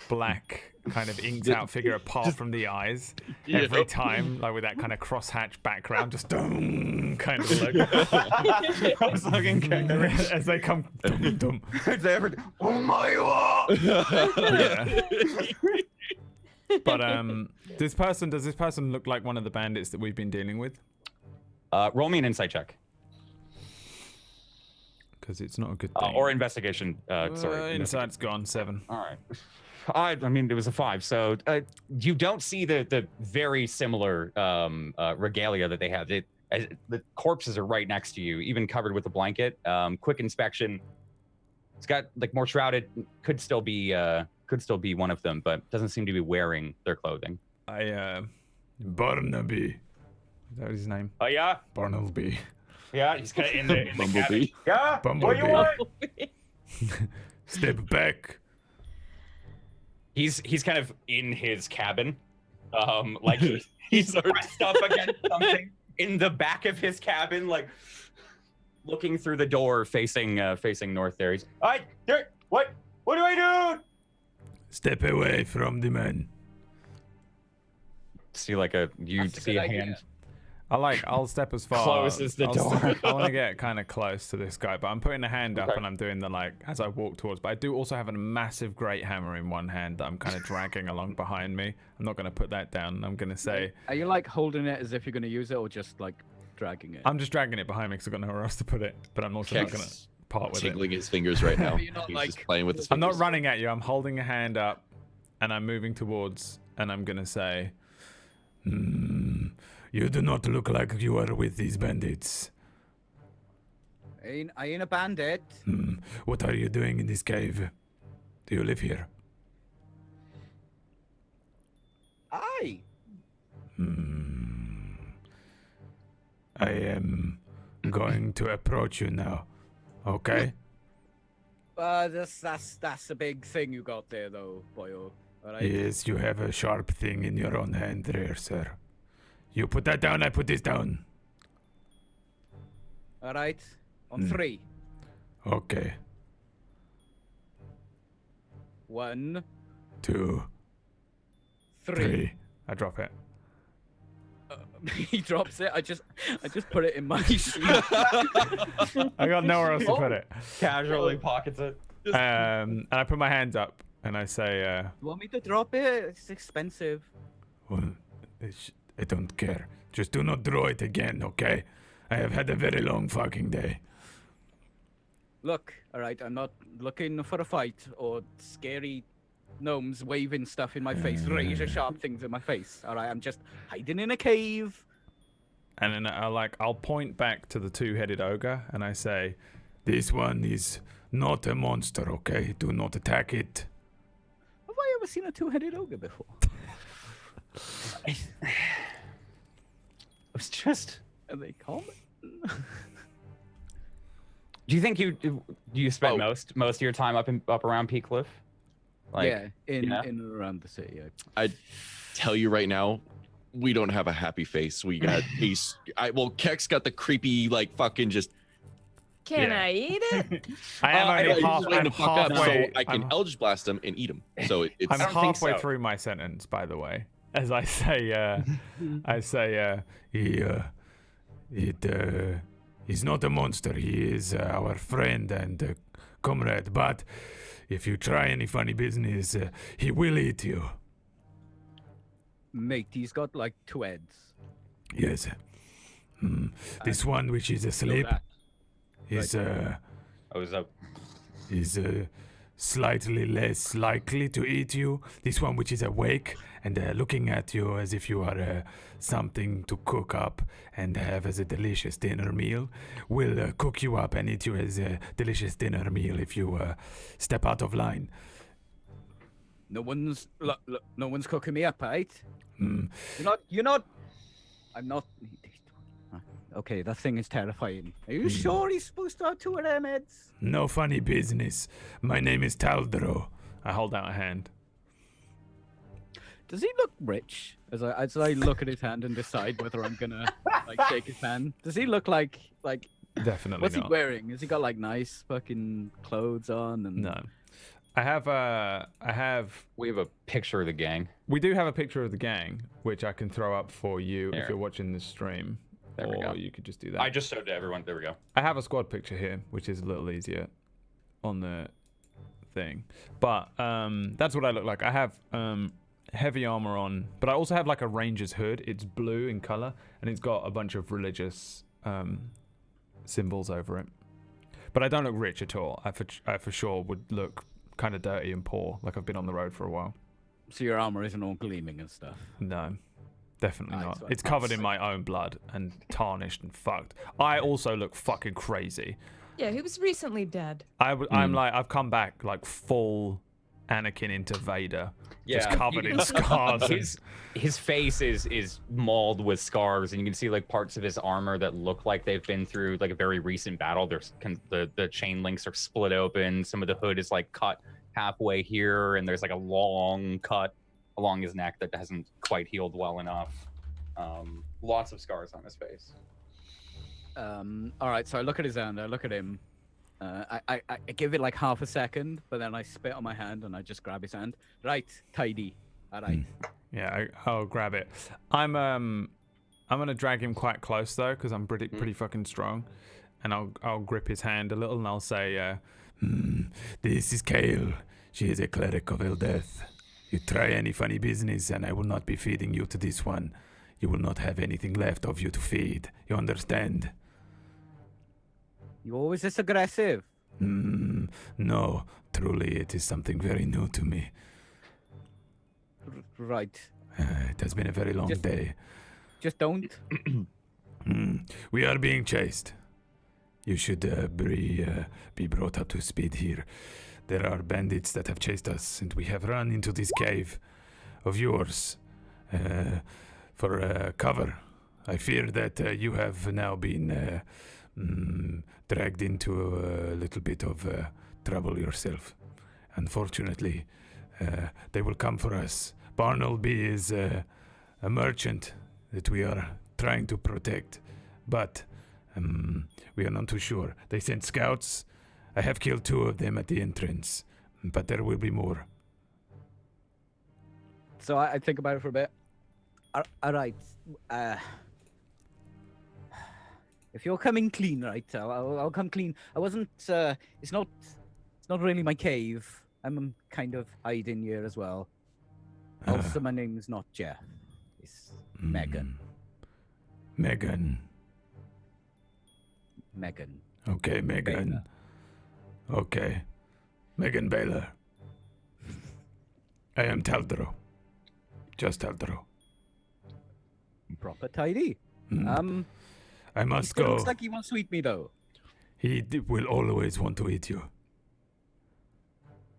Speaker 6: black kind of inked out figure apart from the eyes every time, like with that kind of crosshatch background, just dum kind of look.
Speaker 2: Ozug and Kek.
Speaker 6: As they come dum dum.
Speaker 2: Oh my god.
Speaker 6: Yeah. But does this person look like one of the bandits that we've been dealing with?
Speaker 2: Roll me an insight check.
Speaker 6: Because it's not a good thing.
Speaker 2: Or investigation. Sorry.
Speaker 6: Insight's gone 7.
Speaker 2: All right. I mean, it was a 5. So you don't see the very similar regalia that they have. The corpses are right next to you, even covered with a blanket. Quick inspection. It's got like more shrouded. Could still be one of them, but doesn't seem to be wearing their clothing.
Speaker 6: Barnaby. Is that his name?
Speaker 2: Oh yeah.
Speaker 6: Barnaby.
Speaker 2: Yeah, he's kind of in the
Speaker 3: Bumblebee.
Speaker 2: Yeah.
Speaker 6: Bumblebee.
Speaker 2: What do you want?
Speaker 6: Step back.
Speaker 2: He's kind of in his cabin, like he's pressed up against something in the back of his cabin, like looking through the door, facing north. There, he's. All right, there. What do I do?
Speaker 6: Step away from the man.
Speaker 2: See you
Speaker 5: That's a
Speaker 2: see
Speaker 5: good
Speaker 2: a
Speaker 5: idea.
Speaker 2: hand.
Speaker 6: I'll step as far.
Speaker 2: Closes the door.
Speaker 6: I want to get kind of close to this guy, but I'm putting a hand up
Speaker 2: Okay.
Speaker 6: and I'm doing the like as I walk towards. But I do also have a massive great hammer in one hand that I'm kind of dragging along behind me. I'm not going to put that down. I'm going to say
Speaker 5: Are you like holding it as if you're going to use it, or just like dragging it?
Speaker 6: I'm just dragging it behind me because I've got nowhere else to put it. But I'm also not going to
Speaker 3: Kek's
Speaker 6: part with it.
Speaker 3: tickling his fingers right now.
Speaker 5: You're not
Speaker 3: He's
Speaker 5: like-
Speaker 3: just playing with his
Speaker 6: I'm not
Speaker 3: fingers.
Speaker 6: running at you. I'm holding a hand up, and I'm moving towards, and I'm gonna say, "You do not look like you are with these bandits.
Speaker 5: I ain't a bandit.
Speaker 6: What are you doing in this cave? Do you live here?"
Speaker 5: Aye.
Speaker 6: I am going to approach you now. Okay?
Speaker 5: That's a big thing you got there, though, boyo. All right.
Speaker 6: Yes, you have a sharp thing in your own hand there, sir. You put that down, I put this down.
Speaker 5: All right. On 3.
Speaker 6: Okay.
Speaker 5: 1,
Speaker 6: 2,
Speaker 5: 3.
Speaker 6: 3. I drop it.
Speaker 5: he drops it. I just put it in my sheet.
Speaker 6: I got nowhere else to put it.
Speaker 2: Casually pockets it.
Speaker 6: And I put my hands up and I say,
Speaker 5: You want me to drop it? It's expensive.
Speaker 1: Well, I don't care. Just do not draw it again, okay? I have had a very long fucking day.
Speaker 5: Look, all right, I'm not looking for a fight or scary gnomes waving stuff in my face, razor sharp things in my face. All right, I'm just hiding in a cave.
Speaker 6: and then I'll point back to the two-headed ogre and I say,
Speaker 1: This one is not a monster, okay? Do not attack it.
Speaker 5: Have I ever seen a two-headed ogre before?
Speaker 2: It was just.
Speaker 5: Are they common?
Speaker 2: Do you think you spend
Speaker 3: Oh.
Speaker 2: most of your time up around Peak Cliff?
Speaker 5: Yeah, in
Speaker 2: yeah.
Speaker 5: and around the city.
Speaker 3: I tell you right now, we don't have a happy face. We got Kex got the creepy, like fucking just.
Speaker 4: Can
Speaker 6: Yeah.
Speaker 4: I eat it?
Speaker 6: I am
Speaker 3: I
Speaker 6: only
Speaker 3: just wanted
Speaker 6: I'm
Speaker 3: to fuck up
Speaker 6: halfway.
Speaker 3: so I can
Speaker 6: I'm,
Speaker 3: Eldritch Blast him and eat him. So it's.
Speaker 6: I'm
Speaker 2: don't think
Speaker 6: halfway
Speaker 2: so.
Speaker 6: through my sentence, by the way. As I say,
Speaker 1: He's not a monster. He is our friend and comrade. But if you try any funny business, he will eat you.
Speaker 5: Mate, he's got like two heads.
Speaker 1: Yes. This one, which is
Speaker 5: Know
Speaker 1: asleep,
Speaker 5: that.
Speaker 1: is
Speaker 2: is
Speaker 1: slightly less likely to eat you. This one, which is awake and looking at you as if you are something to cook up and have as a delicious dinner meal, will cook you up and eat you as a delicious dinner meal if you step out of line.
Speaker 5: No one's no one's cooking me up, right?
Speaker 1: Mm.
Speaker 5: You're not. I'm not. Okay, that thing is terrifying. Are you sure he's supposed to have two of them heads?
Speaker 1: No funny business. My name is Taldro.
Speaker 6: I hold out a hand.
Speaker 5: Does he look rich? As I look at his hand and decide whether I'm gonna like shake his hand. Does he look like
Speaker 6: Definitely
Speaker 5: what's
Speaker 6: not.
Speaker 5: he wearing? Has he got like nice fucking clothes on? And
Speaker 6: No. I have.
Speaker 2: we have a picture of the gang.
Speaker 6: We do have a picture of the gang, which I can throw up for you
Speaker 2: Here.
Speaker 6: if you're watching the stream.
Speaker 2: There we
Speaker 6: or
Speaker 2: go.
Speaker 6: you could just do that.
Speaker 2: I just showed to everyone. There we go.
Speaker 6: I have a squad picture here, which is a little easier on the thing. But that's what I look like. I have heavy armor on, but I also have like a ranger's hood. It's blue in color, and it's got a bunch of religious symbols over it. But I don't look rich at all. I for sure would look kind of dirty and poor, like I've been on the road for a while.
Speaker 5: So your armor isn't all gleaming and stuff.
Speaker 6: No, definitely
Speaker 5: Nice
Speaker 6: not.
Speaker 5: one.
Speaker 6: It's covered in my own blood and tarnished and fucked. I also look fucking crazy.
Speaker 4: Yeah, he was recently dead.
Speaker 6: I'm like, I've come back like full Anakin into Vader, just
Speaker 2: Yeah.
Speaker 6: covered in scars. and-
Speaker 2: His face is mauled with scars, and you can see like parts of his armor that look like they've been through like a very recent battle. There's the chain links are split open. Some of the hood is like cut halfway here, and there's like a long cut along his neck that hasn't quite healed well enough. Lots of scars on his face.
Speaker 5: All right, so I look at his hand. I look at him. I give it like half a second, but then I spit on my hand and I just grab his hand. Right, tidy. All right.
Speaker 6: Yeah, I'll grab it. I'm gonna drag him quite close though, because I'm pretty fucking strong, and I'll grip his hand a little and I'll say,
Speaker 1: This is Kale. She is a cleric of ill death. You try any funny business, and I will not be feeding you to this one. You will not have anything left of you to feed. You understand?
Speaker 5: You always this aggressive.
Speaker 1: No, truly, it is something very new to me.
Speaker 5: Right.
Speaker 1: It has been a very long
Speaker 5: Just-
Speaker 1: day.
Speaker 5: Just don't.
Speaker 1: We are being chased. You should be brought up to speed here. There are bandits that have chased us, and we have run into this cave of yours for cover. I fear that you have now been dragged into a little bit of trouble yourself. Unfortunately, they will come for us. Barnaby is a merchant that we are trying to protect, but we are not too sure. They sent scouts. I have killed 2 of them at the entrance, but there will be more.
Speaker 5: So I think about it for a bit. All right. If you're coming clean, right, I'll come clean. I wasn't. It's not really my cave. I'm kind of hiding here as well. Also, my name's not Jeff. It's Megan.
Speaker 6: Megan.
Speaker 5: Megan.
Speaker 6: Okay, Megan.
Speaker 5: Baylor.
Speaker 6: Okay. Megan Balor. I am Taldro. Just Taldro.
Speaker 5: Proper tidy.
Speaker 6: I
Speaker 5: He
Speaker 6: must
Speaker 5: still
Speaker 6: go.
Speaker 5: looks like he wants to eat me though.
Speaker 6: Will always want to eat you.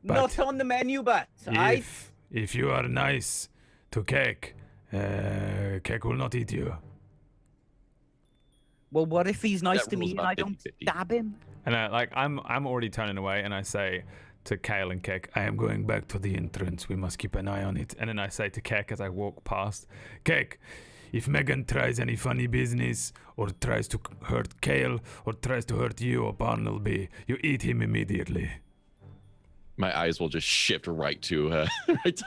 Speaker 5: Not on the menu, but I.
Speaker 6: If you are nice to Kek, Kek will not eat you.
Speaker 5: Well, what if he's nice
Speaker 3: That
Speaker 5: to me
Speaker 3: rule's
Speaker 5: and
Speaker 3: about
Speaker 5: I don't
Speaker 3: 50-50.
Speaker 5: stab him?
Speaker 6: And I'm already turning away, and I say to Kale and Kek, I am going back to the entrance. We must keep an eye on it. And then I say to Kek as I walk past, Kek, if Megan tries any funny business, or tries to hurt Kale, or tries to hurt you or Barnaby, you eat him immediately.
Speaker 3: My eyes will just shift right to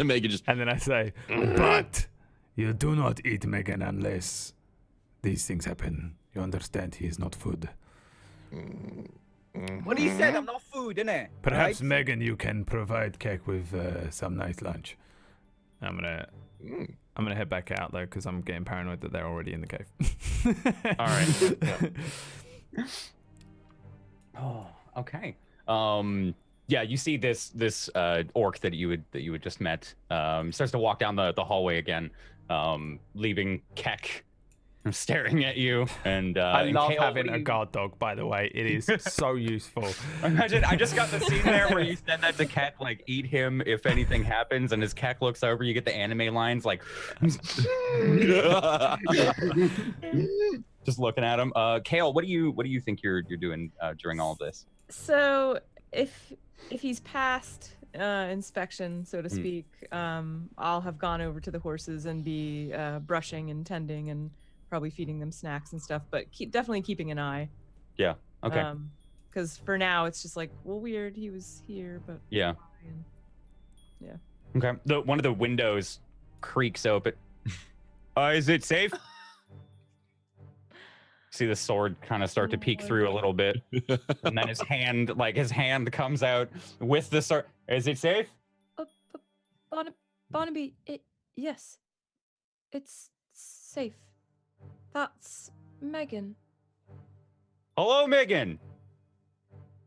Speaker 3: Megan. Just
Speaker 6: And then I say, but you do not eat Megan unless these things happen. You understand? He is not food.
Speaker 5: What he said, I'm not food, innit?
Speaker 6: Perhaps
Speaker 5: Right?
Speaker 6: Megan, you can provide Kek with some nice lunch. I'm gonna head back out though, because I'm getting paranoid that they're already in the cave.
Speaker 2: All right. Oh, okay. Yeah, you see this orc that you had just met starts to walk down the hallway again, leaving Kek staring at you. And
Speaker 6: I
Speaker 2: and
Speaker 6: love
Speaker 2: Kale,
Speaker 6: having
Speaker 2: what do
Speaker 6: a
Speaker 2: you-
Speaker 6: guard dog, by the way. It is so useful.
Speaker 2: Imagine, I just got the scene there where you said that to Kek, like, eat him if anything happens, and as Kek looks over, you get the anime lines, like, just looking at him. Kale, what do you think you're doing during all of this?
Speaker 4: So if he's passed inspection, so to speak, I'll have gone over to the horses and be brushing and tending and probably feeding them snacks and stuff, but definitely keeping an eye.
Speaker 2: Yeah. Okay.
Speaker 4: Because for now it's just like, well, weird, he was here, but
Speaker 2: Yeah.
Speaker 4: fine. Yeah.
Speaker 2: Okay. One of the windows creaks open. Is it safe? See the sword kind of start to peek through a little bit, and then his hand comes out with the sword. Is it safe?
Speaker 4: Barnaby, yes, it's safe. That's Megan.
Speaker 2: Hello, Megan.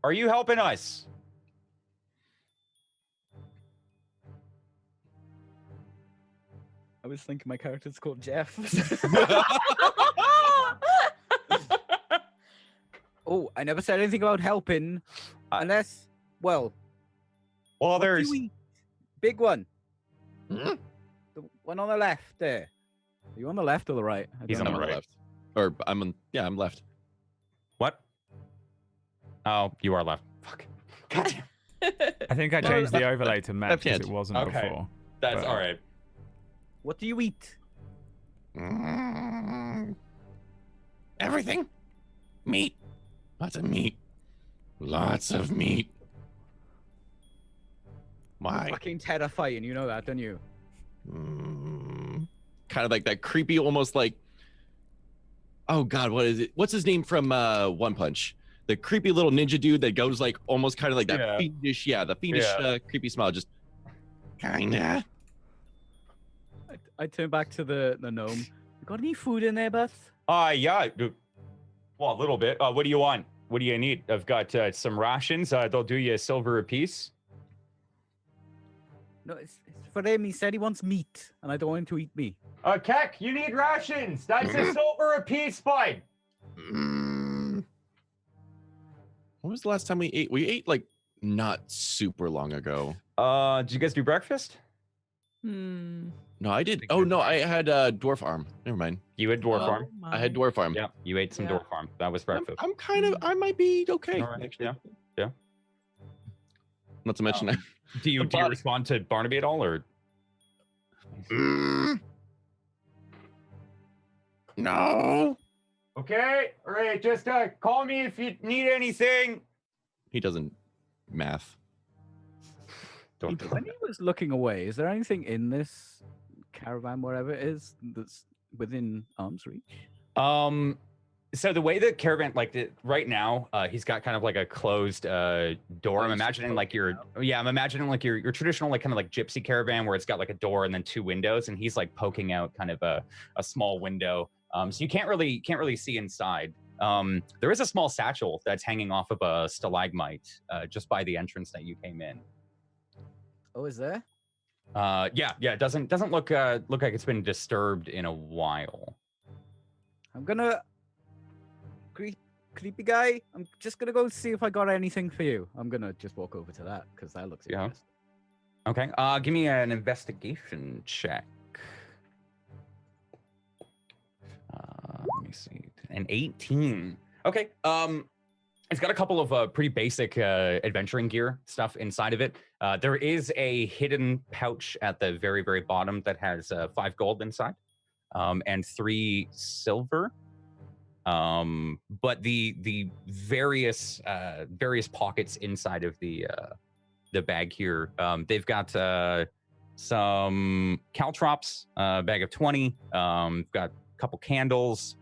Speaker 2: Are you helping us?
Speaker 5: I was thinking my character's called Jeff. Oh, I never said anything about helping, unless, well,
Speaker 2: Well,
Speaker 5: what do
Speaker 2: there's.
Speaker 5: you eat? Big one.
Speaker 3: Hmm?
Speaker 5: The one on the left there. Are you on the left or the right? I
Speaker 2: He's
Speaker 5: don't
Speaker 2: on
Speaker 3: I'm
Speaker 2: the
Speaker 5: know.
Speaker 2: right.
Speaker 3: left. Or I'm left.
Speaker 2: What? Oh, you are left. Fuck. God damn.
Speaker 6: I think I changed the overlay to map
Speaker 3: Left
Speaker 6: because
Speaker 3: hand.
Speaker 6: it wasn't
Speaker 2: Okay.
Speaker 6: before.
Speaker 2: That's
Speaker 6: But-
Speaker 2: all right.
Speaker 5: What do you eat?
Speaker 3: Everything. Meat. Lots of meat. Lots of meat. Why?
Speaker 5: Fucking terrifying, you know that, don't you?
Speaker 3: Kind of like that creepy, almost like. Oh God, what is it? What's his name from One Punch? The creepy little ninja dude that goes like almost kind of like that
Speaker 2: Yeah.
Speaker 3: fiendish, the fiendish creepy smile, just kinda.
Speaker 5: I turn back to the gnome. You got any food in there, Beth?
Speaker 2: Yeah. Well, a little bit. What do you want? What do you need? I've got some rations. They'll do you a silver apiece.
Speaker 5: No, it's for him. He said he wants meat, and I don't want him to eat me.
Speaker 2: Kek, you need rations. That's a silver apiece, bud.
Speaker 3: When was the last time we ate? We ate like not super long ago.
Speaker 2: Did you guys do breakfast?
Speaker 3: No, I did. Oh no, I had dwarf arm. Never mind.
Speaker 2: You had dwarf farm.
Speaker 3: I had dwarf arm.
Speaker 2: Yeah, you ate some
Speaker 4: Yeah.
Speaker 2: dwarf farm. That was breakfast.
Speaker 3: I'm kind of. I might be okay.
Speaker 2: All right,
Speaker 3: Actually.
Speaker 2: yeah.
Speaker 3: Not to mention that.
Speaker 2: Do you
Speaker 3: But-
Speaker 2: respond to Barnaby at all, or?
Speaker 3: No.
Speaker 2: Okay, all right. Just call me if you need anything.
Speaker 3: He doesn't math.
Speaker 2: Don't do
Speaker 5: When he was looking away, is there anything in this caravan, wherever it is, that's within arm's reach?
Speaker 2: So the way the caravan, right now, he's got kind of like a closed door. I'm imagining like your traditional like kind of like gypsy caravan where it's got like a door and then 2 windows, and he's like poking out kind of a small window. So you can't really see inside. There is a small satchel that's hanging off of a stalagmite just by the entrance that you came in.
Speaker 5: Oh, is there?
Speaker 2: Yeah. It doesn't look like it's been disturbed in a while.
Speaker 5: I'm gonna creepy guy. I'm just gonna go see if I got anything for you. I'm gonna just walk over to that because that looks interesting.
Speaker 2: Okay. Give me an investigation check. Let me see. An 18. Okay. It's got a couple of pretty basic adventuring gear stuff inside of it. There is a hidden pouch at the very, very bottom that has 5 gold inside, and 3 silver. But the various pockets inside of the bag here, they've got some caltrops, bag of 20, got a couple candles,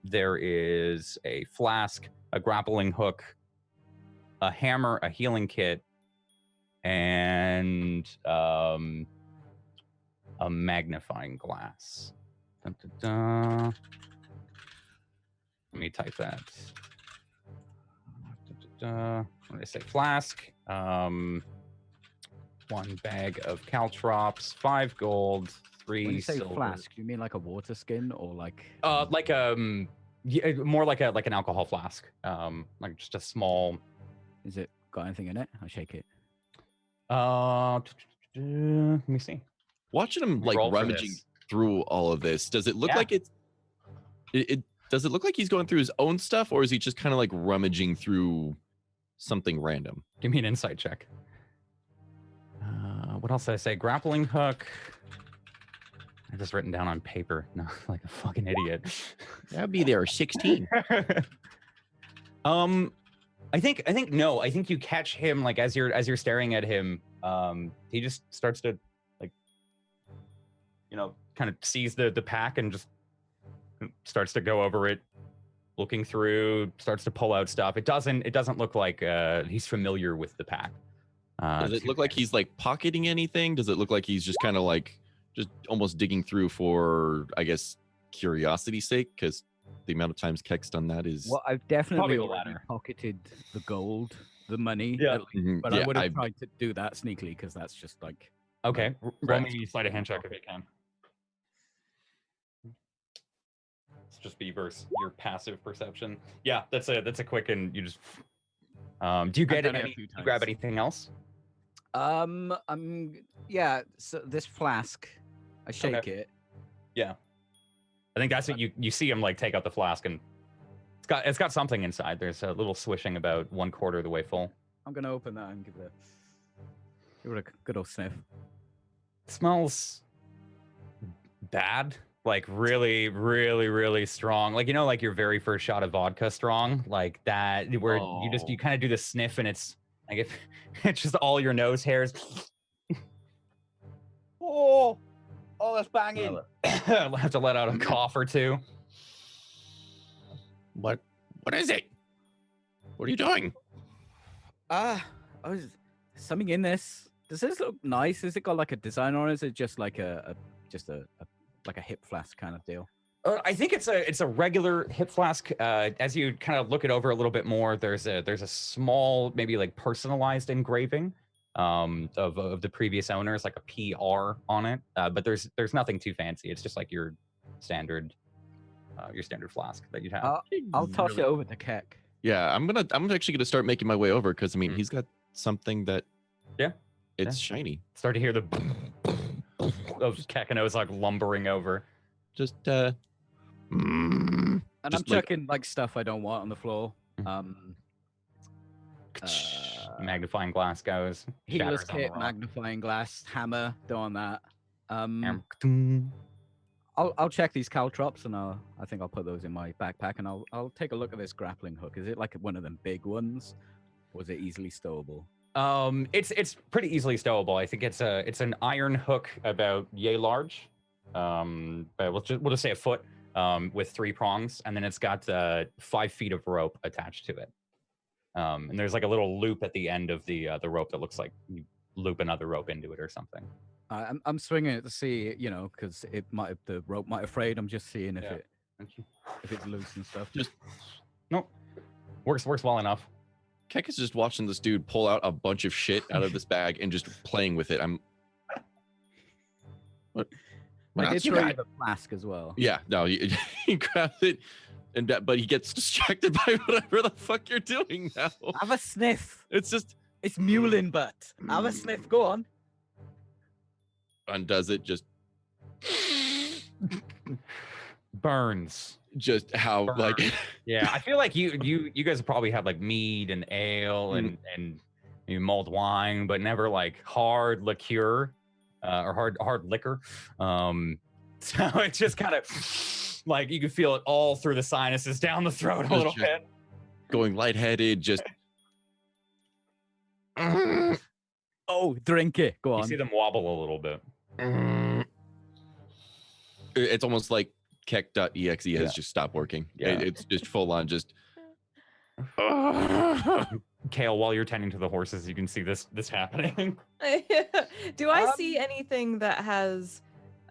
Speaker 2: there is a flask, a grappling hook, a hammer, a healing kit, and a magnifying glass. Dun, dun, dun. Let me type that. What did I say? Flask. 1 bag of caltrops, 5 gold, 3
Speaker 5: When you say
Speaker 2: silver.
Speaker 5: flask, you mean like a water skin or like?
Speaker 2: Yeah, more like an alcohol flask. Like just a small.
Speaker 5: Is it got anything in it? I'll shake it.
Speaker 2: Let me see.
Speaker 3: Watching him like
Speaker 2: Roll for
Speaker 3: rummaging
Speaker 2: this.
Speaker 3: through all of this, does it look
Speaker 2: Yeah.
Speaker 3: like it does it look like he's going through his own stuff, or is he just kind of like rummaging through something random?
Speaker 2: Give me an insight check. What else did I say? Grappling hook. I just written down on paper. No, like a fucking idiot.
Speaker 3: That'd be there 16.
Speaker 2: I think no. I think you catch him like as you're staring at him. He just starts to like, kind of sees the pack and just starts to go over it, looking through. Starts to pull out stuff. It doesn't look like he's familiar with the pack.
Speaker 3: Does it look like he's like pocketing anything? Does it look like he's just kind of like just almost digging through for, I guess, curiosity's sake? Because the amount of times Keck's done that is.
Speaker 5: Well, I've definitely
Speaker 2: the
Speaker 5: already
Speaker 2: latter.
Speaker 5: pocketed the gold, the money.
Speaker 2: Yeah.
Speaker 5: at least,
Speaker 3: Mhm,
Speaker 5: But
Speaker 3: yeah,
Speaker 5: I would have tried to do that sneakily because that's just like.
Speaker 2: Okay. Roll
Speaker 3: Right.
Speaker 2: me sleight of hand check if you can. It's just Beaver's your passive perception. Yeah, that's a quick and you just. Do you get
Speaker 5: done it a
Speaker 2: any?
Speaker 5: few
Speaker 2: You grab
Speaker 5: times.
Speaker 2: anything else?
Speaker 5: Yeah. So this flask, I shake it.
Speaker 2: I think that's what you see him like take out the flask and it's got something inside. There's a little swishing about 1/4 of the way full.
Speaker 5: I'm gonna open that and give it a good old sniff.
Speaker 2: It smells bad, like really, really, really strong. Like like your very first shot of vodka strong, like that, where you kind of do the sniff and it's like if it's just all your nose hairs. Oh, that's banging. I'll have to let out a cough or two.
Speaker 3: What is it? What are you doing?
Speaker 5: I was something in this. Does this look nice? Has it got like a design on it? Is it just like a hip flask kind of deal?
Speaker 2: I think it's a regular hip flask. As you kind of look it over a little bit more, there's a small, maybe like personalized engraving of the previous owners, like a PR on it. But there's nothing too fancy. It's just like your standard flask that you'd have.
Speaker 5: I'll toss it over to Keck.
Speaker 3: Yeah, I'm actually gonna start making my way over because I mean he's got something that it's shiny.
Speaker 2: Start to hear the of Kekano's like lumbering over.
Speaker 3: Just
Speaker 5: And I'm
Speaker 3: Just like-
Speaker 5: chucking like stuff I don't want on the floor.
Speaker 2: Magnifying glass goes.
Speaker 5: Healer's
Speaker 2: shatters on the
Speaker 5: kit,
Speaker 2: rock.
Speaker 5: magnifying glass, hammer, don't want that.
Speaker 2: Hammer.
Speaker 5: I'll check these caltrops and I think I'll put those in my backpack and I'll take a look at this grappling hook. Is it like one of them big ones? Or is it easily stowable?
Speaker 2: It's pretty easily stowable. I think it's an iron hook about yay large. But we'll just say a foot. with 3 prongs, and then it's got 5 feet of rope attached to it. And there's like a little loop at the end of the rope that looks like you loop another rope into it or something.
Speaker 5: I'm swinging it to see, because the rope might have frayed. I'm just seeing if it's loose and stuff.
Speaker 3: Just
Speaker 2: nope, works well enough.
Speaker 3: Keck is just watching this dude pull out a bunch of shit out of this bag and just playing with it. What?
Speaker 5: I did throw you the flask as well.
Speaker 3: Yeah, no, he grabs it, but he gets distracted by whatever the fuck you're doing now.
Speaker 5: Have a sniff.
Speaker 3: It's
Speaker 5: mulin butt. Have a sniff. Go on.
Speaker 3: Undoes it, just
Speaker 2: burns.
Speaker 3: Just how
Speaker 2: Burn.
Speaker 3: like
Speaker 2: yeah, I feel like you guys probably had like mead and ale and maybe mulled wine, but never like hard liqueur or hard liquor. So it's just kind of like you can feel it all through the sinuses down the throat a little bit.
Speaker 3: Going lightheaded, just
Speaker 5: oh, drink it. Go on.
Speaker 2: You see them wobble a little bit.
Speaker 3: It's almost like Keck.exe has just stopped working.
Speaker 2: Yeah.
Speaker 3: It's just full on just
Speaker 2: Kale, while you're tending to the horses, you can see this happening.
Speaker 4: Do I see anything that has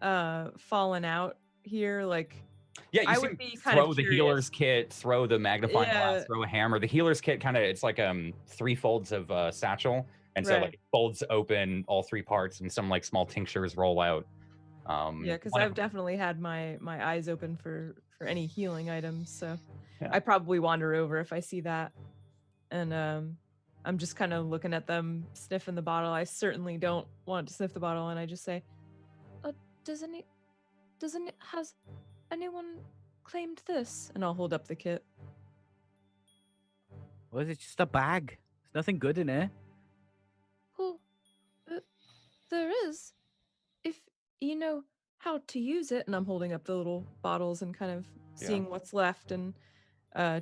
Speaker 4: fallen out here? Like,
Speaker 2: yeah, you
Speaker 4: I
Speaker 2: see
Speaker 4: would be kind
Speaker 2: throw
Speaker 4: of
Speaker 2: the
Speaker 4: curious.
Speaker 2: healer's kit, throw the magnifying glass, throw a hammer. The healer's kit kind of, it's like 3 folds of satchel, and so
Speaker 4: Right.
Speaker 2: like it folds open all 3 parts, and some like small tinctures roll out.
Speaker 4: Yeah, because I've definitely had my eyes open for any healing items, so
Speaker 2: Yeah.
Speaker 4: I probably wander over if I see that, and I'm just kind of looking at them sniffing the bottle. I certainly don't want to sniff the bottle, and I just say, has anyone claimed this? And I'll hold up the kit.
Speaker 5: Or is it just a bag? There's nothing good in it.
Speaker 4: Well, there is, if you know how to use it. And I'm holding up the little bottles and kind of seeing what's left and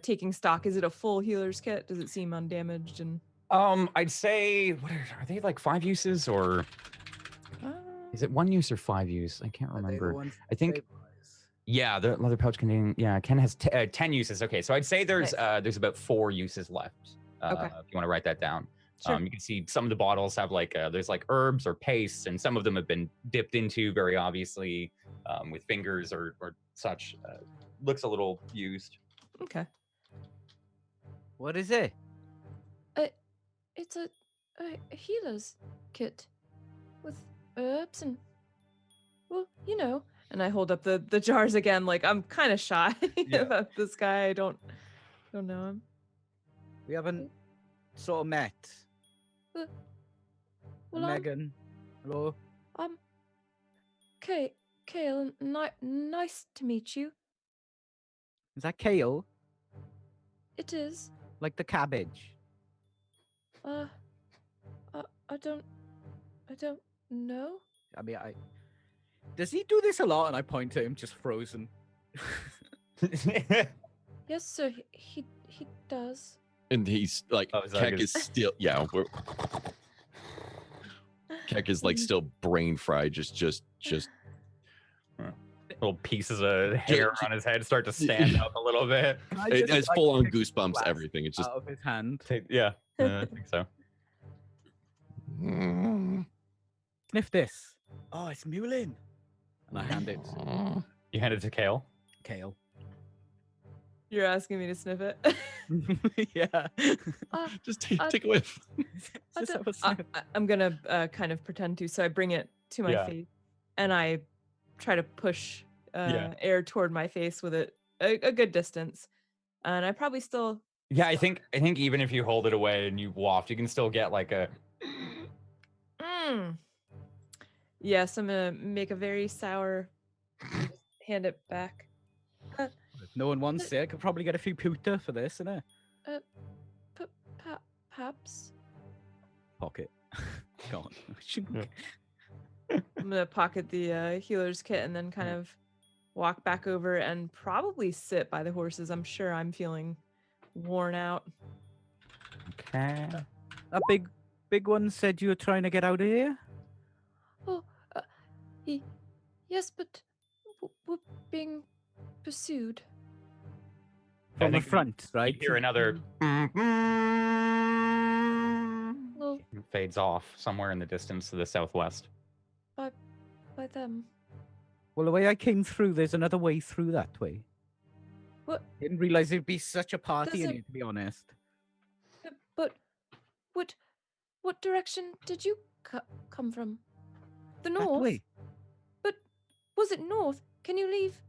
Speaker 4: taking stock. Is it a full healer's kit? Does it seem undamaged? And
Speaker 2: I'd say, what are they, like 5 uses, or is it 1 use or 5 use? I can't remember. I think yeah, the leather pouch containing Ken has 10 uses. Okay, so I'd say there's about 4 uses left.
Speaker 4: Okay.
Speaker 2: If you want to write that down.
Speaker 4: Sure.
Speaker 2: You can see some of the bottles have like there's like herbs or pastes, and some of them have been dipped into very obviously with fingers or such. Looks a little used.
Speaker 4: Okay.
Speaker 5: What is it?
Speaker 4: It's a healer's kit with herbs and, well, you know. And I hold up the jars again, like I'm kind of shy about this guy. I don't know him.
Speaker 5: We haven't sort of met.
Speaker 4: Well,
Speaker 5: Megan, hello.
Speaker 4: Kale, nice to meet you.
Speaker 5: Is that kale?
Speaker 4: It is.
Speaker 5: Like the cabbage?
Speaker 4: I don't know.
Speaker 5: I mean, does he do this a lot? And I point to him, just frozen.
Speaker 4: Yes, sir. He does.
Speaker 3: and he's like Keck is still Keck is like still brain fried, just
Speaker 2: little pieces of hair on his head start to stand up a little bit.
Speaker 3: It's full on goosebumps, everything. It's just
Speaker 5: out of his hand.
Speaker 2: Yeah, I think so.
Speaker 5: Sniff this. Oh, it's mulin. And I hand it.
Speaker 2: You hand it to Kale.
Speaker 5: Kale.
Speaker 4: You're asking me to sniff it?
Speaker 5: Yeah.
Speaker 3: Just take a whiff.
Speaker 4: I'm gonna kind of pretend to. So I bring it to my face, and I try to push air toward my face with it a good distance, and I probably still.
Speaker 2: Yeah, I think even if you hold it away and you waft, you can still get like a.
Speaker 4: Yes, I'm gonna make a very sour. Hand it back.
Speaker 5: If no one wants it, I could probably get a few pewter for this, innit?
Speaker 4: Perhaps.
Speaker 5: Pocket. Go on.
Speaker 4: I'm gonna pocket the healer's kit and then kind of walk back over and probably sit by the horses. I'm sure I'm feeling worn out.
Speaker 2: Okay.
Speaker 5: That big one said you were trying to get out of here?
Speaker 4: Oh, yes, but we're being pursued.
Speaker 2: I
Speaker 5: From the
Speaker 2: think
Speaker 5: front,
Speaker 2: You
Speaker 5: right?
Speaker 2: hear another
Speaker 4: Well,
Speaker 2: fades off somewhere in the distance to the southwest.
Speaker 4: by them.
Speaker 5: Well, the way I came through, there's another way through that way.
Speaker 4: What?
Speaker 5: Didn't realize it'd be such a party
Speaker 4: There's
Speaker 5: in
Speaker 4: a-
Speaker 5: here, to be honest.
Speaker 4: But what direction did you come from? The
Speaker 5: That
Speaker 4: north?
Speaker 5: way.
Speaker 4: But was it north? Can you leave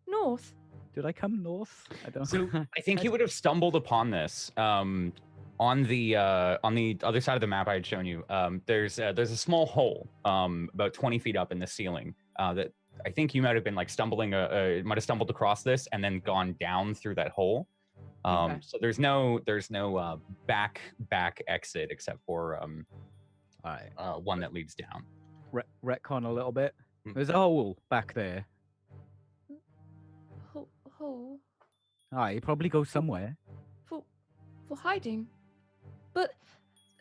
Speaker 4: north?
Speaker 5: Did I come north? I don't.
Speaker 2: So I think you would have stumbled upon this on the other side of the map I had shown you. There's a small hole about 20 feet up in the ceiling that I think you might have been like might have stumbled across this and then gone down through that hole.
Speaker 4: Okay.
Speaker 2: So there's no back exit except for
Speaker 5: All right.
Speaker 2: one that leads down.
Speaker 5: Retcon a little bit.
Speaker 2: Mm.
Speaker 5: There's a hole back there.
Speaker 4: Hole
Speaker 5: You probably go somewhere.
Speaker 4: for hiding. But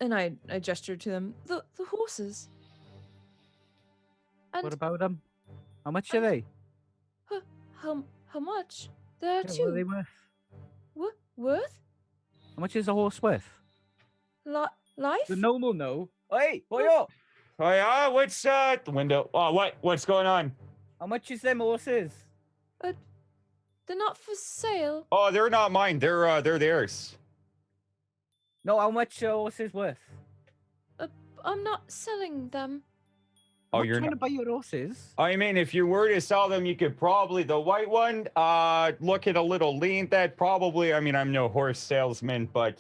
Speaker 4: and I gestured to them. The horses. And
Speaker 5: What about them? How much are they?
Speaker 4: how much? There are
Speaker 5: Yeah, what are
Speaker 4: two.
Speaker 5: they worth?
Speaker 4: Worth?
Speaker 5: How much is a horse worth?
Speaker 4: Life?
Speaker 5: The gnome will know. Hey, boy up!
Speaker 2: Oh yeah, what's the window? Oh, what's going on?
Speaker 5: How much is them horses?
Speaker 4: They're not for sale.
Speaker 2: Oh, they're not mine. They're theirs.
Speaker 5: No, how much are horses worth?
Speaker 4: I'm not selling them.
Speaker 2: Oh,
Speaker 5: I'm
Speaker 2: you're
Speaker 5: trying
Speaker 2: not.
Speaker 5: to buy your horses.
Speaker 2: I mean, if you were to sell them, you could probably the white one. Looking a little lean. That probably. I mean, I'm no horse salesman, but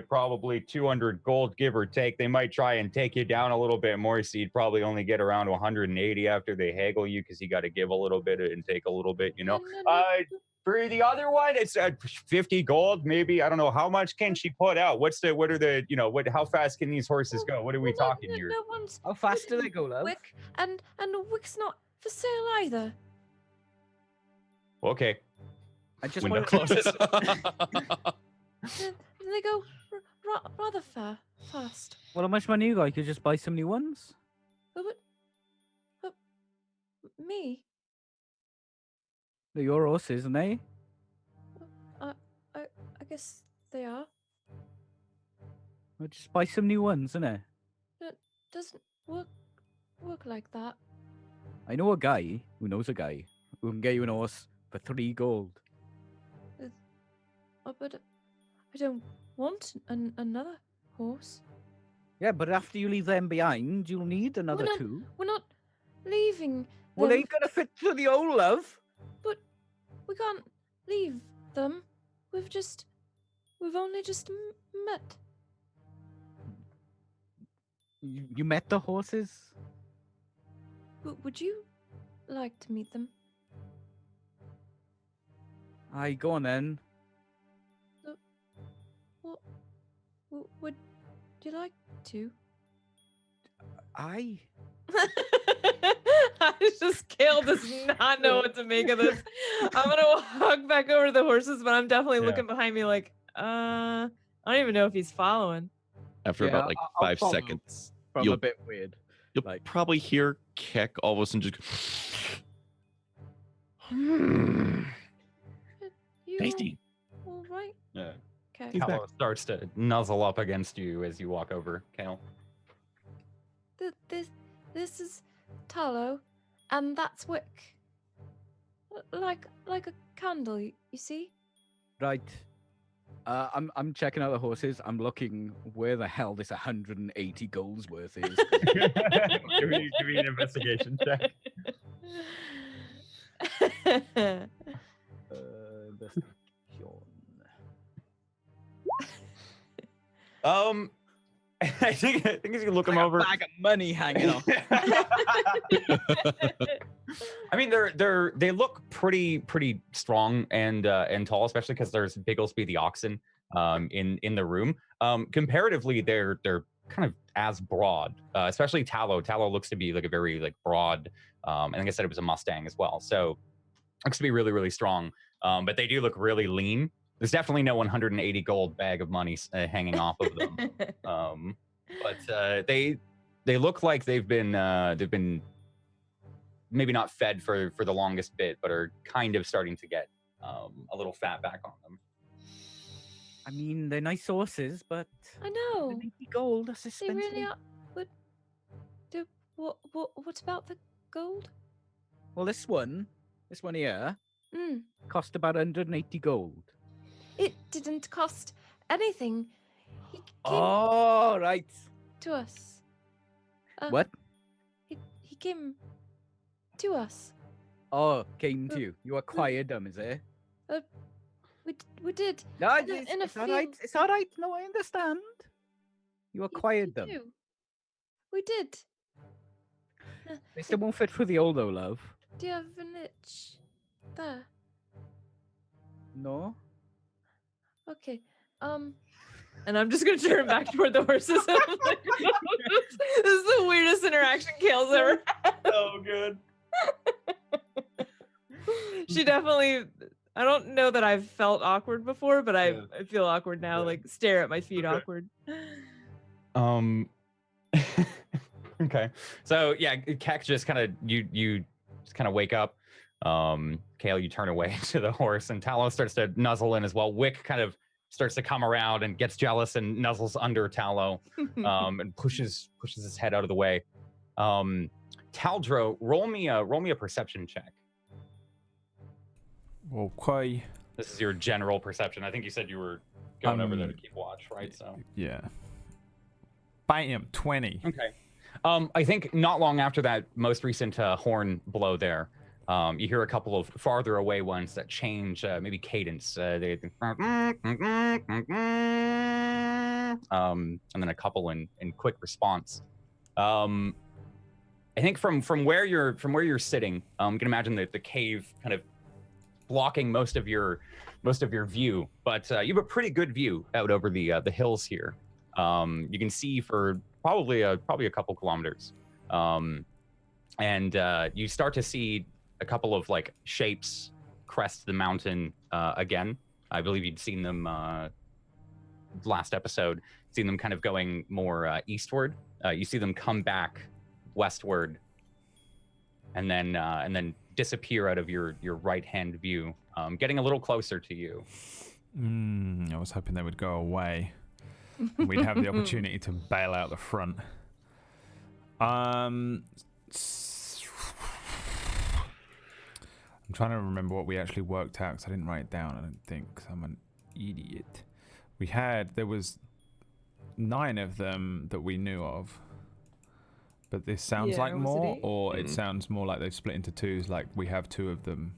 Speaker 2: probably 200 gold, give or take. They might try and take you down a little bit more, so you'd probably only get around 180 after they haggle you, because you got to give a little bit and take a little bit. You know.
Speaker 4: No.
Speaker 2: For the other one, it's 50 gold, maybe. I don't know how much can she put out. What are the how fast can these horses go? What are we talking here?
Speaker 4: No one's
Speaker 5: How fast do they go, love?
Speaker 4: Wick, and the Wick's not for sale either.
Speaker 2: Okay.
Speaker 5: I just
Speaker 2: Window
Speaker 5: want
Speaker 2: closes.
Speaker 4: They go rather fast.
Speaker 5: Well, how much money you got? You could just buy some new ones.
Speaker 4: But me?
Speaker 5: They're your horses, aren't they?
Speaker 4: I guess they are.
Speaker 5: Well, just buy some new ones, innit?
Speaker 4: Doesn't work like that.
Speaker 5: I know a guy who knows a guy who can get you an horse for 3 gold.
Speaker 4: But I don't want another horse.
Speaker 5: Yeah, but after you leave them behind, you'll need another
Speaker 4: not-
Speaker 5: 2.
Speaker 4: We're not leaving.
Speaker 5: Well, they
Speaker 4: them,
Speaker 5: ain't gonna fit to the old love.
Speaker 4: But we can't leave them. We've only just met.
Speaker 5: You met the horses?
Speaker 4: Would you like to meet them?
Speaker 5: Aye, go on then.
Speaker 4: What? Would you like to?
Speaker 5: Aye.
Speaker 4: I just Kale does not know what to make of this. I'm gonna walk back over to the horses, but I'm definitely
Speaker 2: Yeah.
Speaker 4: looking behind me like, I don't even know if he's following.
Speaker 3: After
Speaker 5: Yeah,
Speaker 3: about like
Speaker 5: I'll
Speaker 3: 5
Speaker 5: follow.
Speaker 3: seconds,
Speaker 5: From
Speaker 3: You'll-
Speaker 5: a bit weird.
Speaker 3: you'll
Speaker 5: like-
Speaker 3: probably hear Keck all of a sudden just.
Speaker 4: You
Speaker 3: Tasty.
Speaker 4: all right?
Speaker 2: Yeah.
Speaker 4: Okay.
Speaker 3: He's back.
Speaker 2: Kalo starts to nuzzle up against you as you walk over, Kale.
Speaker 4: This is Talo, and that's Wick. Like a candle, you see?
Speaker 5: Right. I'm checking out the horses. I'm looking where the hell this 180 golds worth is.
Speaker 2: give me an investigation check.
Speaker 5: Investigation.
Speaker 2: I think you can look him
Speaker 5: Like a
Speaker 2: over.
Speaker 5: bag of money hanging off.
Speaker 2: I mean, they look pretty strong and tall, especially because there's Bigglesby the oxen in the room. Comparatively, they're kind of as broad, especially Tallow. Tallow looks to be like a very like broad, and like I said, it was a Mustang as well, so looks to be really strong. But they do look really lean. There's definitely no 180 gold bag of money hanging off of them. But they look like they've been maybe not fed for the longest bit, but are kind of starting to get a little fat back on them.
Speaker 5: I mean, they're nice horses, but
Speaker 4: I know.
Speaker 5: 90 gold. That's
Speaker 4: They
Speaker 5: expensive.
Speaker 4: really are. But what about the gold?
Speaker 5: Well, this one here,
Speaker 4: Mm.
Speaker 5: cost about 180 gold.
Speaker 4: It didn't cost anything. He came
Speaker 5: Oh, right.
Speaker 4: to us.
Speaker 5: What?
Speaker 4: He came to us.
Speaker 5: Oh, came to you. You acquired them, is it?
Speaker 4: We did.
Speaker 5: No,
Speaker 4: In a-
Speaker 5: it's,
Speaker 4: in a
Speaker 5: it's all right.
Speaker 4: field.
Speaker 5: It's all right. No, I understand. You acquired them.
Speaker 4: do. We did.
Speaker 5: They still won't fit through the old though, love.
Speaker 4: Do you have an itch? There.
Speaker 5: No.
Speaker 4: Okay. And I'm just gonna turn back toward the horses. This is the weirdest interaction Kale's ever had.
Speaker 2: Oh, good.
Speaker 4: She definitely. I don't know that I've felt awkward before, but I feel awkward now.
Speaker 2: Yeah.
Speaker 4: Like stare at my feet awkward.
Speaker 2: Okay. So yeah, Keck just kind of you just kind of wake up. Kale, you turn away to the horse, and Tallow starts to nuzzle in as well. Wick kind of starts to come around and gets jealous and nuzzles under Tallow, and pushes his head out of the way. Taldro, roll me a perception check.
Speaker 6: Okay.
Speaker 2: This is your general perception. I think you said you were going over there to keep watch, right? So
Speaker 6: Yeah. Bam, 20.
Speaker 2: okay. I think not long after that most recent horn blow there, you hear a couple of farther away ones that change maybe cadence. And then a couple in quick response. I think from where you're sitting, you can imagine the cave kind of blocking most of your view, but you have a pretty good view out over the hills here. You can see for probably a couple kilometers, and you start to see a couple of like shapes crest the mountain again. I believe you'd seen them last episode. Seen them kind of going more eastward. You see them come back westward, and then disappear out of your right hand view, getting a little closer to you.
Speaker 6: I was hoping they would go away. We'd have the opportunity to bail out the front. I'm trying to remember what we actually worked out because I didn't write it down. I don't think 'cause I'm an idiot. There was 9 of them that we knew of. But this sounds
Speaker 4: Yeah,
Speaker 6: like
Speaker 4: was it
Speaker 6: more,
Speaker 4: 8?
Speaker 6: or it sounds more like they've split into twos, like we have 2 of them.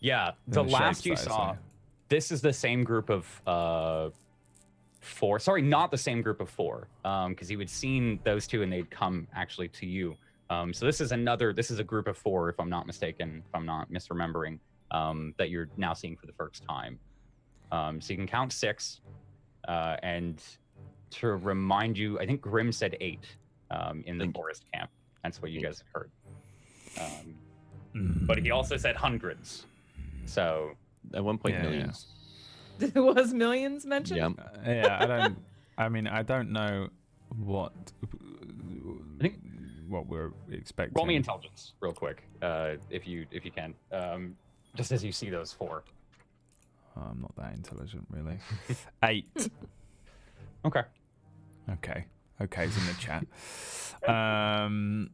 Speaker 2: Yeah, the last
Speaker 6: shapes
Speaker 2: you
Speaker 6: that I
Speaker 2: saw,
Speaker 6: say.
Speaker 2: this is the same group of 4. Sorry, not the same group of 4, because you had seen those 2 and they'd come actually to you. So this is a group of 4, if I'm not mistaken, if I'm not misremembering, that you're now seeing for the first time. So you can count 6, and to remind you, I think Grim said 8 in the forest camp. That's what you guys have heard. But he also said hundreds. So
Speaker 3: At one point,
Speaker 6: Yeah,
Speaker 3: millions.
Speaker 4: There was millions mentioned.
Speaker 3: Yeah.
Speaker 6: I don't know what
Speaker 2: I think
Speaker 6: what we're expecting.
Speaker 2: roll me intelligence real quick, if you can, just as you see those 4.
Speaker 6: I'm not that intelligent, really. 8.
Speaker 2: Okay.
Speaker 6: Okay's in the chat. I'm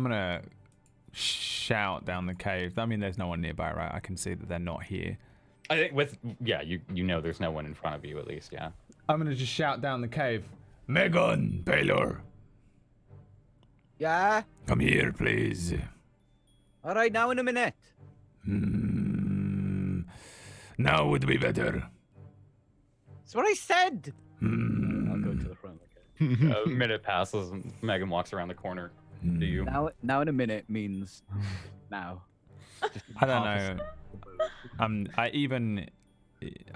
Speaker 6: gonna shout down the cave. I mean, there's no one nearby, right? I can see that they're not here.
Speaker 2: I think you know there's no one in front of you at least, yeah.
Speaker 6: I'm gonna just shout down the cave. Megan, Balor,
Speaker 5: Yeah.
Speaker 6: come here, please.
Speaker 5: All right, now in a minute.
Speaker 6: Now would be better.
Speaker 5: That's what I said. I'll go to the front. Okay.
Speaker 2: A minute passes and Megan walks around the corner to you.
Speaker 5: Now in a minute means now.
Speaker 6: I don't know.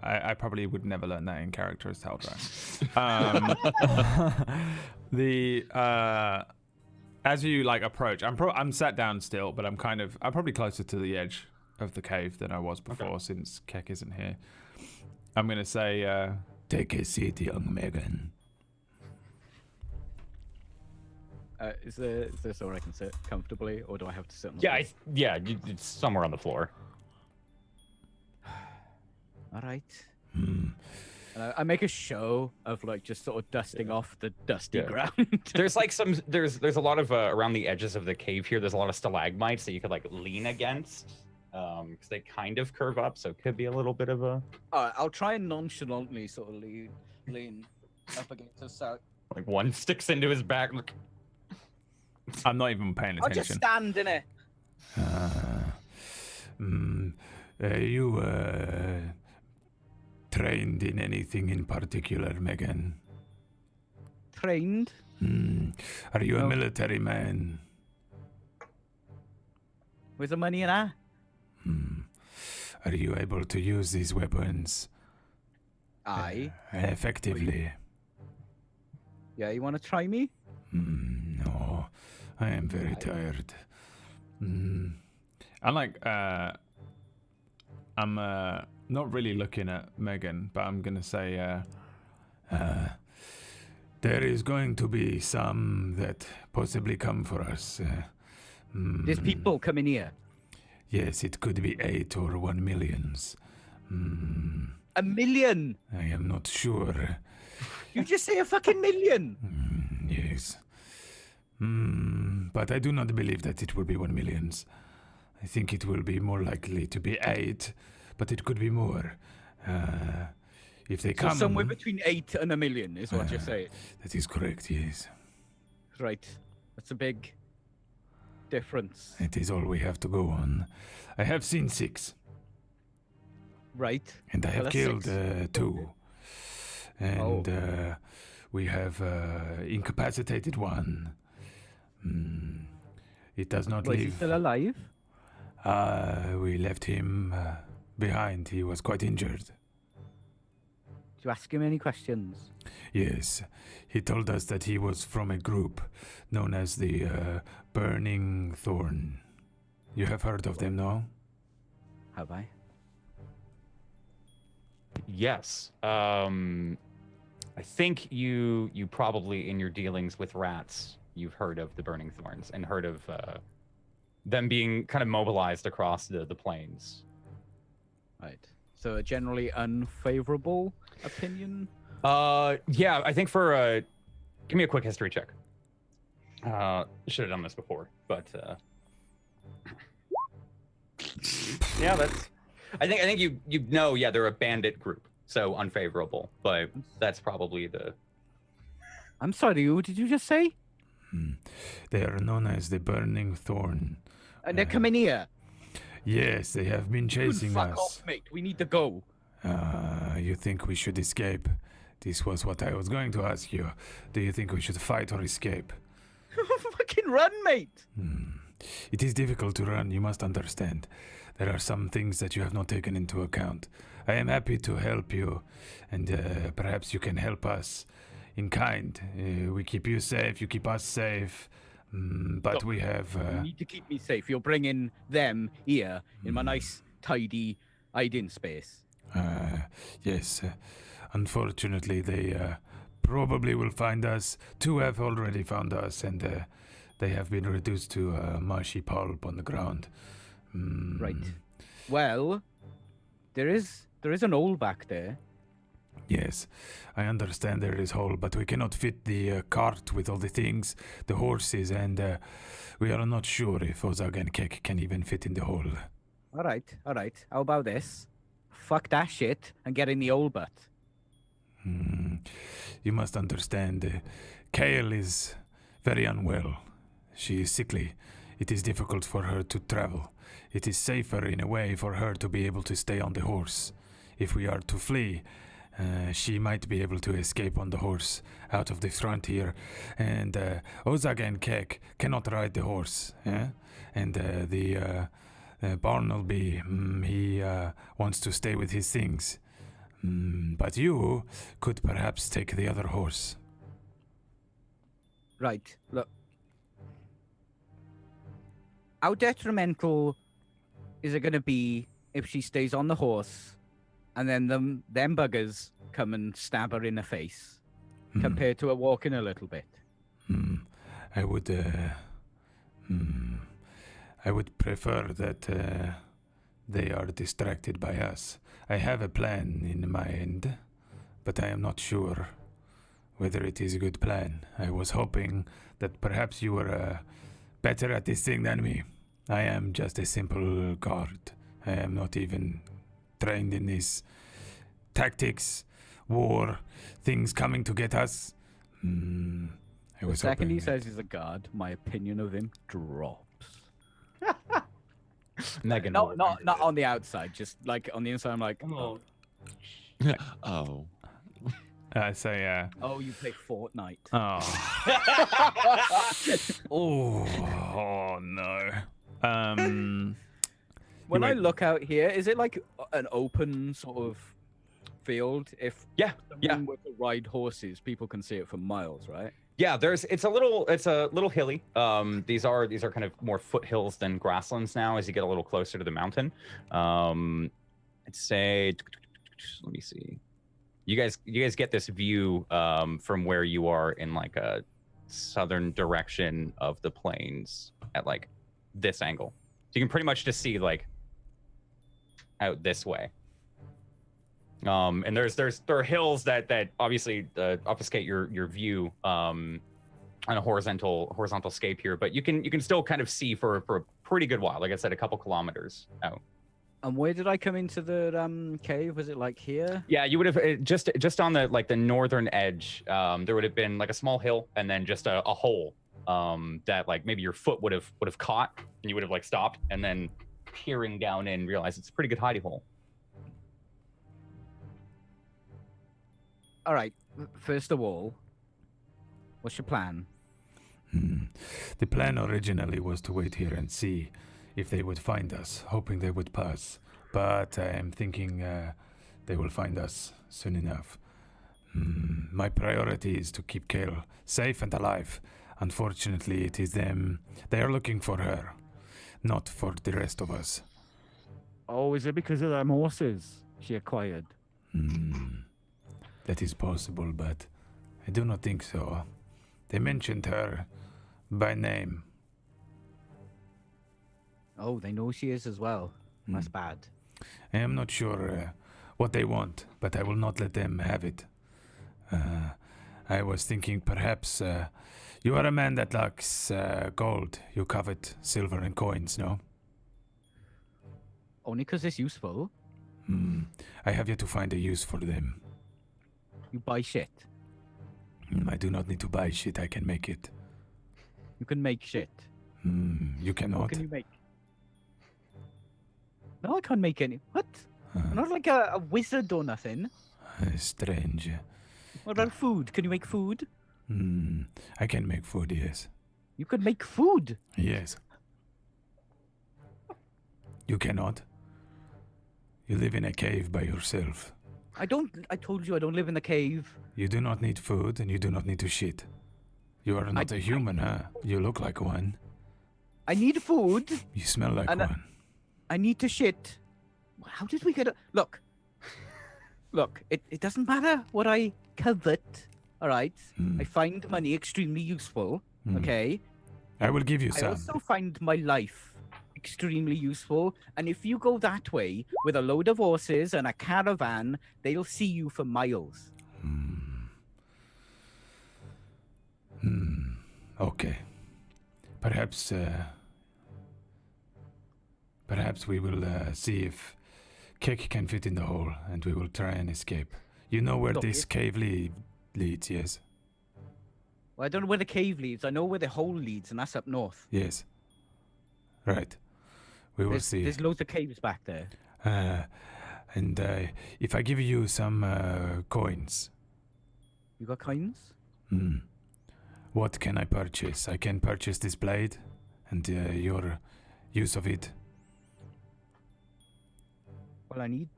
Speaker 6: I probably would never learn that in character as Taldra. As you like approach, I'm sat down still, but I'm probably closer to the edge of the cave than I was before since Keck isn't here. I'm gonna say, take a seat, young Megan.
Speaker 5: Is there somewhere I can sit comfortably, or do I have to sit on the
Speaker 2: Yeah,
Speaker 5: floor?
Speaker 2: it's somewhere on the floor.
Speaker 5: All right.
Speaker 6: Hmm.
Speaker 5: And I make a show of like just sort of dusting off the dusty
Speaker 2: Yeah.
Speaker 5: ground.
Speaker 2: There's like there's a lot of around the edges of the cave here. There's a lot of stalagmites that you could like lean against, because they kind of curve up, so it could be a little bit of a
Speaker 5: All right, I'll try and nonchalantly sort of lean up against the side.
Speaker 2: like one sticks into his back.
Speaker 6: I'm not even paying
Speaker 5: I'll just
Speaker 6: attention.
Speaker 5: stand in it.
Speaker 6: You trained in anything in particular, Megan?
Speaker 5: Trained?
Speaker 6: Are you a
Speaker 5: No.
Speaker 6: military man?
Speaker 5: Where's the money in that?
Speaker 6: Are you able to use these weapons
Speaker 5: Aye.
Speaker 6: effectively?
Speaker 5: Yeah, you want to try me?
Speaker 6: No, I am very tired. I'm not really looking at Megan, but I'm gonna say there is going to be some that possibly come for us.
Speaker 5: There's people coming here.
Speaker 6: Yes, it could be 8 or 1 millions.
Speaker 5: 1 million?
Speaker 6: I am not sure.
Speaker 5: You just say a fucking million.
Speaker 6: Yes. But I do not believe that it will be 1 millions. I think it will be more likely to be 8, but it could be more. If they
Speaker 5: So
Speaker 6: come...
Speaker 5: somewhere between 8 and 1 million is what you're saying.
Speaker 6: That is correct, yes.
Speaker 5: Right. That's a big difference.
Speaker 6: It is all we have to go on. I have seen 6,
Speaker 5: Right.
Speaker 6: and I have
Speaker 5: that's
Speaker 6: killed
Speaker 5: 6.
Speaker 6: 2. And we have incapacitated 1. It does not
Speaker 5: Was he
Speaker 6: leave.
Speaker 5: still alive?
Speaker 6: We left him behind. He was quite injured.
Speaker 5: Did you ask him any questions?
Speaker 6: Yes, he told us that he was from a group known as the Burning Thorn. You have heard of them, no?
Speaker 5: Have I?
Speaker 2: Yes. I think you probably in your dealings with rats, you've heard of the Burning Thorns and heard of them being kind of mobilized across the plains.
Speaker 5: Right. So a generally unfavorable opinion?
Speaker 2: Yeah, I think for give me a quick history check. Should have done this before, but yeah, that's I think you know, yeah, they're a bandit group, so unfavorable, but that's probably the
Speaker 5: I'm sorry, who did you just say?
Speaker 6: They are known as the Burning Thorn.
Speaker 5: And they're coming here.
Speaker 6: Yes, they have been chasing
Speaker 5: Fuck
Speaker 6: us.
Speaker 5: off, mate. We need to go.
Speaker 6: You think we should escape? This was what I was going to ask you. Do you think we should fight or escape?
Speaker 5: Fucking run, mate.
Speaker 6: It is difficult to run, you must understand. There are some things that you have not taken into account. I am happy to help you, and perhaps you can help us in kind. We keep you safe, you keep us safe, but
Speaker 5: Look,
Speaker 6: we have...
Speaker 5: You need to keep me safe. You're bringing them here in my nice, tidy hiding space.
Speaker 6: Yes, unfortunately they probably will find us. 2 have already found us, and they have been reduced to marshy pulp on the ground.
Speaker 5: Right. Well, there is an hole back there.
Speaker 6: Yes, I understand there is hole, but we cannot fit the cart with all the things, the horses, and we are not sure if Ozag and Kek can even fit in the hole.
Speaker 5: All right. How about this? Fuck that shit and get in the old butt.
Speaker 6: You must understand, Kale is very unwell. She is sickly. It is difficult for her to travel. It is safer in a way for her to be able to stay on the horse. If we are to flee, she might be able to escape on the horse out of the front here. And Ozag and Kek cannot ride the horse. And the Barnaby, he wants to stay with his things. But you could perhaps take the other horse.
Speaker 5: Right. Look. How detrimental is it going to be if she stays on the horse and then them buggers come and stab her in the face compared to her walking a little bit?
Speaker 6: I would prefer that they are distracted by us. I have a plan in mind, but I am not sure whether it is a good plan. I was hoping that perhaps you were better at this thing than me. I am just a simple guard. I am not even trained in these tactics, war, things coming to get us. I
Speaker 5: The
Speaker 6: was
Speaker 5: second he
Speaker 6: hoping
Speaker 5: says he's a guard, my opinion of him drops.
Speaker 2: Megan.
Speaker 5: Not on the outside, just like on the inside. I'm like,
Speaker 3: Oh.
Speaker 6: so
Speaker 5: oh, you play Fortnite.
Speaker 6: oh no.
Speaker 5: When I
Speaker 6: went-
Speaker 5: look out here, is it like an open sort of field? If
Speaker 2: Yeah,
Speaker 5: someone were to ride horses, people can see it for miles, right?
Speaker 2: Yeah, it's a little hilly. These are kind of more foothills than grasslands now as you get a little closer to the mountain. I'd say, let me see. You guys get this view from where you are in like a southern direction of the plains at like this angle. So you can pretty much just see like out this way. And there are hills that obviously obfuscate your view on a horizontal scape here, but you can still kind of see for a pretty good while. Like I said, a couple kilometers out.
Speaker 5: And where did I come into the cave? Was it like here?
Speaker 2: Yeah, you would have just on the northern edge. There would have been like a small hill and then just a hole that like maybe your foot would have caught and you would have like stopped and then peering down in realize it's a pretty good hidey hole.
Speaker 5: All right. First of all, what's your plan?
Speaker 6: The plan originally was to wait here and see if they would find us, hoping they would pass. But I am thinking they will find us soon enough. My priority is to keep Kale safe and alive. Unfortunately, it is them. They are looking for her, not for the rest of us.
Speaker 5: Oh, is it because of them horses she acquired?
Speaker 6: That is possible, but I do not think so. They mentioned her by name.
Speaker 5: Oh, they know she is as well. That's bad.
Speaker 6: I am not sure what they want, but I will not let them have it. I was thinking perhaps you are a man that lacks gold. You covet silver and coins, no?
Speaker 5: Only because it's useful.
Speaker 6: I have yet to find a use for them.
Speaker 5: You buy shit.
Speaker 6: I do not need to buy shit. I can make it.
Speaker 5: You can make shit.
Speaker 6: You
Speaker 5: What
Speaker 6: cannot.
Speaker 5: can you make? No, I can't make any. What? I'm not like a wizard or nothing.
Speaker 6: Strange.
Speaker 5: What about food? Can you make food?
Speaker 6: I can make food, yes.
Speaker 5: You can make food.
Speaker 6: Yes. You cannot. You live in a cave by yourself.
Speaker 5: I told you I don't live in the cave.
Speaker 6: You do not need food and you do not need to shit. You are not a human, huh? You look like one.
Speaker 5: I need food.
Speaker 6: You smell like
Speaker 5: And,
Speaker 6: one.
Speaker 5: I need to shit. How did we get a... Look. Look, it doesn't matter what I covet. All right? I find money extremely useful. Okay?
Speaker 6: I will give you
Speaker 5: I
Speaker 6: some.
Speaker 5: also find my life extremely useful. And if you go that way with a load of horses and a caravan, they'll see you for miles.
Speaker 6: Okay. Perhaps we will see if Kek can fit in the hole, and we will try and escape. You know where
Speaker 5: Look,
Speaker 6: this cave leads, yes?
Speaker 5: Well, I don't know where the cave leads. I know where the hole leads, and that's up north.
Speaker 6: Yes. Right. We will see.
Speaker 5: There's loads of caves back there.
Speaker 6: And if I give you some coins,
Speaker 5: You got coins?
Speaker 6: what can I purchase? I can purchase this blade and your use of it.
Speaker 5: Well, I need...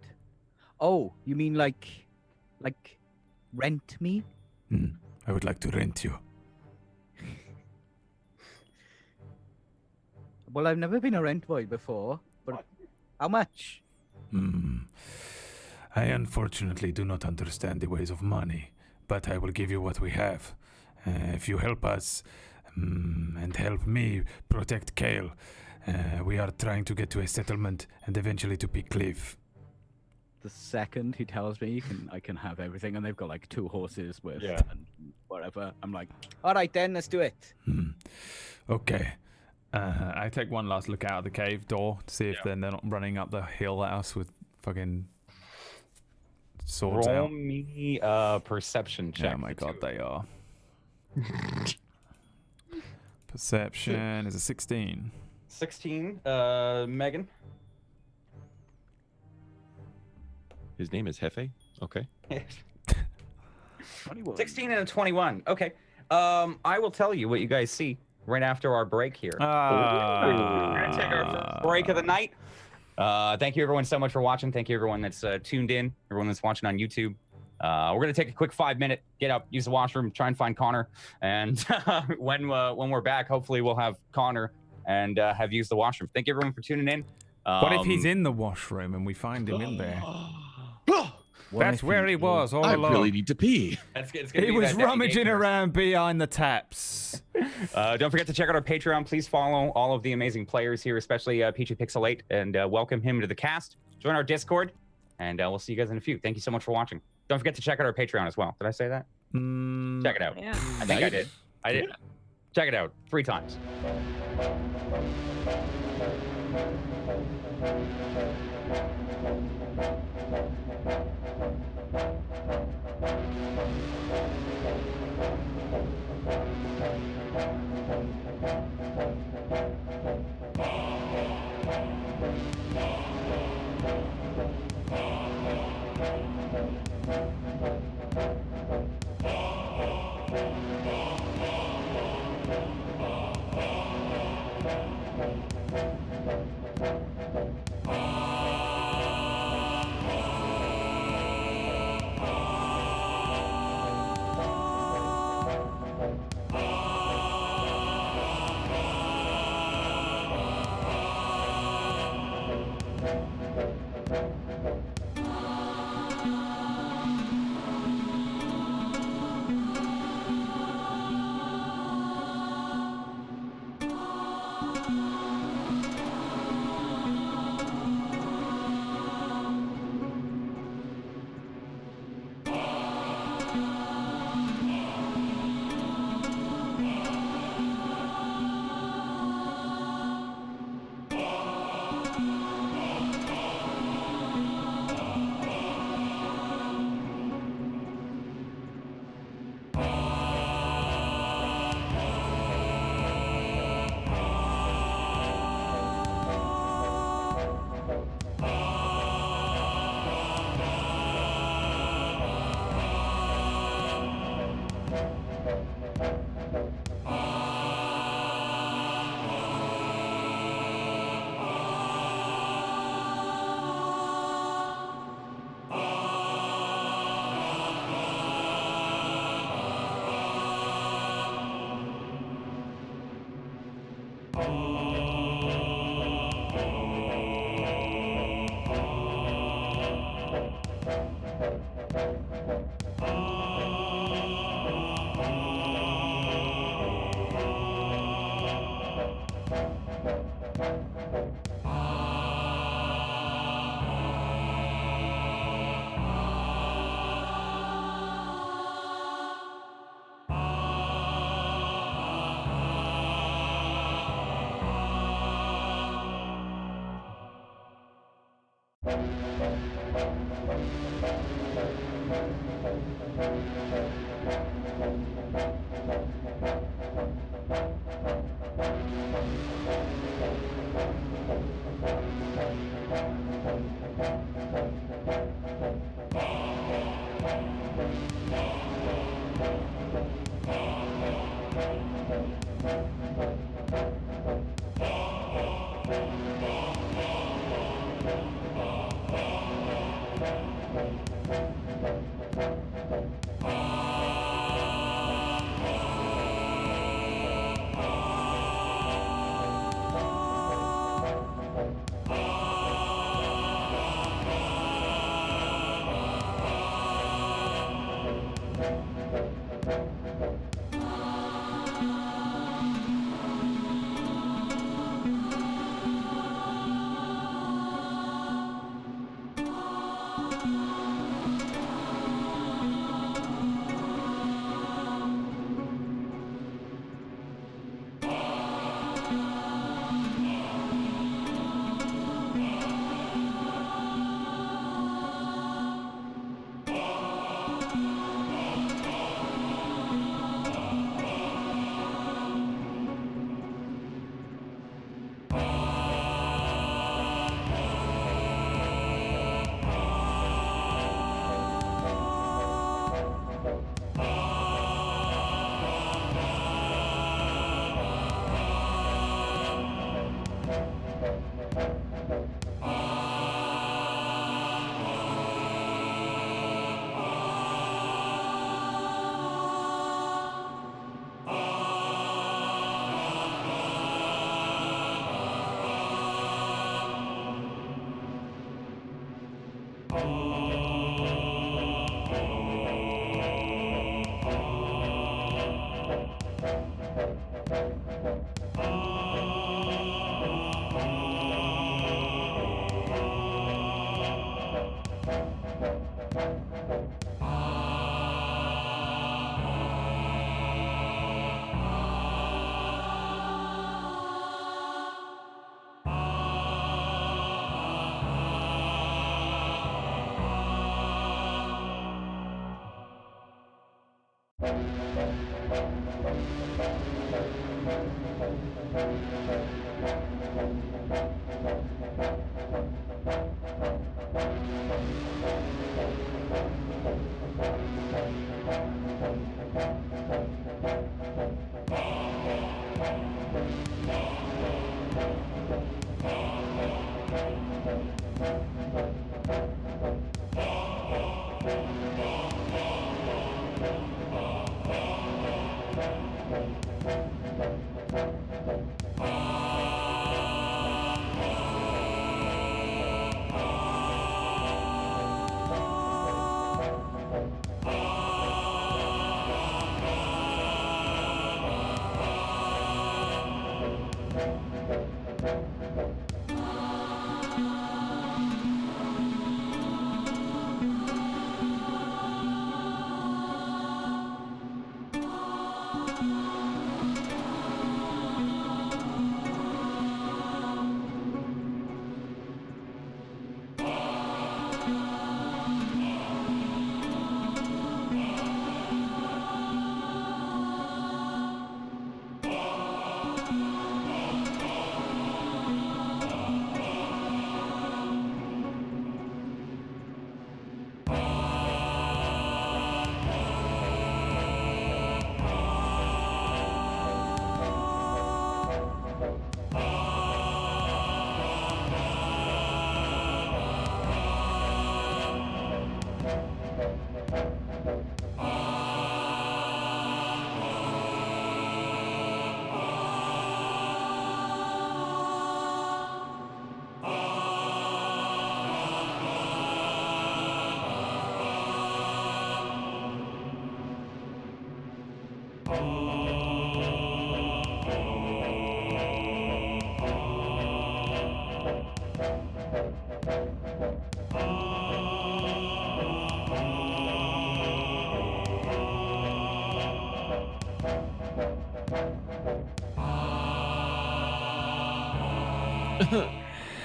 Speaker 5: Oh, you mean like rent me?
Speaker 6: I would like to rent you.
Speaker 5: Well, I've never been a rent boy before, but how much?
Speaker 6: I unfortunately do not understand the ways of money, but I will give you what we have. If you help us and help me protect Kale. We are trying to get to a settlement and eventually to Peak Cliff.
Speaker 5: The second he tells me I can have everything, and they've got like 2 horses with
Speaker 2: Yeah.
Speaker 5: and whatever, I'm like, all right then, let's do it.
Speaker 6: Okay. I take one last look out of the cave door to see if they're not running up the hill at us with fucking swords
Speaker 2: Roll
Speaker 6: out.
Speaker 2: me a perception check.
Speaker 6: Oh my
Speaker 2: the
Speaker 6: god,
Speaker 2: two.
Speaker 6: they are. Perception is a 16.
Speaker 2: 16. Megan.
Speaker 3: His name is Hefe. Okay.
Speaker 5: 21.
Speaker 2: 16 and a 21. Okay. I will tell you what you guys see right after our break here. We're gonna take our first break of the night. Thank you everyone so much for watching. Thank you everyone that's tuned in, everyone that's watching on YouTube. We're gonna take a quick 5-minute, get up, use the washroom, try and find Connor, and when we're back, hopefully we'll have Connor and have used the washroom. Thank you everyone for tuning in.
Speaker 6: What if he's in the washroom and we find him in there? That's where he was all
Speaker 3: I
Speaker 6: along.
Speaker 3: really need to pee.
Speaker 6: He was rummaging around behind the taps.
Speaker 2: Don't forget to check out our Patreon. Please follow all of the amazing players here, especially Peachy Pixel 8, and welcome him to the cast. Join our Discord, and we'll see you guys in a few. Thank you so much for watching. Don't forget to check out our Patreon as well. Did I say that? Check it out.
Speaker 4: Yeah.
Speaker 2: I think I did. I did. Check it out 3 times.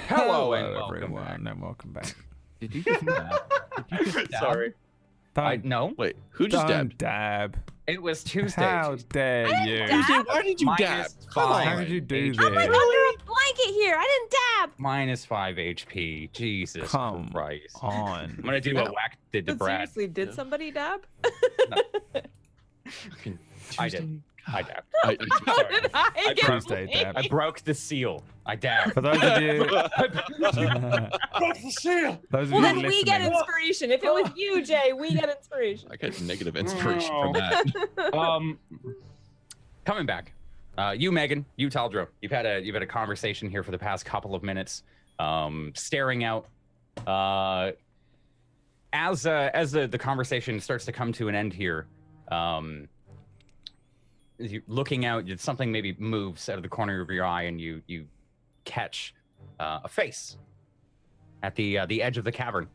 Speaker 2: Hello and welcome
Speaker 6: everyone,
Speaker 2: back.
Speaker 6: and welcome back.
Speaker 5: Did you just dab? Did you just dab?
Speaker 2: Sorry.
Speaker 6: Don't,
Speaker 2: No,
Speaker 3: Wait, who just
Speaker 6: don't
Speaker 3: dabbed?
Speaker 6: dab.
Speaker 2: it was Tuesday.
Speaker 6: How dare you?
Speaker 4: dab.
Speaker 3: Why did you dab?
Speaker 2: Minus
Speaker 3: Come on.
Speaker 6: How did you do
Speaker 2: HP.
Speaker 6: this?
Speaker 4: I'm like under a blanket here. I didn't dab.
Speaker 2: Minus 5 HP. Jesus
Speaker 6: Come
Speaker 2: Christ.
Speaker 6: on.
Speaker 2: I'm gonna do what Whack did to
Speaker 4: But
Speaker 2: Brad.
Speaker 4: seriously, did somebody dab?
Speaker 3: Fucking
Speaker 2: I
Speaker 3: Tuesday.
Speaker 2: did. I dabbed.
Speaker 3: I-
Speaker 4: How
Speaker 2: Sorry.
Speaker 4: did I
Speaker 2: I
Speaker 4: get
Speaker 6: Tuesday
Speaker 4: blamed?
Speaker 6: dab.
Speaker 2: I broke the seal. I dabbed.
Speaker 6: For those of you,
Speaker 2: Broke the seal.
Speaker 6: those of
Speaker 4: Well,
Speaker 6: you
Speaker 4: then we get
Speaker 6: listening,
Speaker 4: inspiration. If it was you, Jay, we get inspiration.
Speaker 3: I got negative inspiration from
Speaker 2: No.
Speaker 3: that.
Speaker 2: Coming back, you Megan, you Taldro, you've had a conversation here for the past couple of minutes, staring out. As the conversation starts to come to an end here, you looking out, something maybe moves out of the corner of your eye, and you catch a face at the edge of the cavern.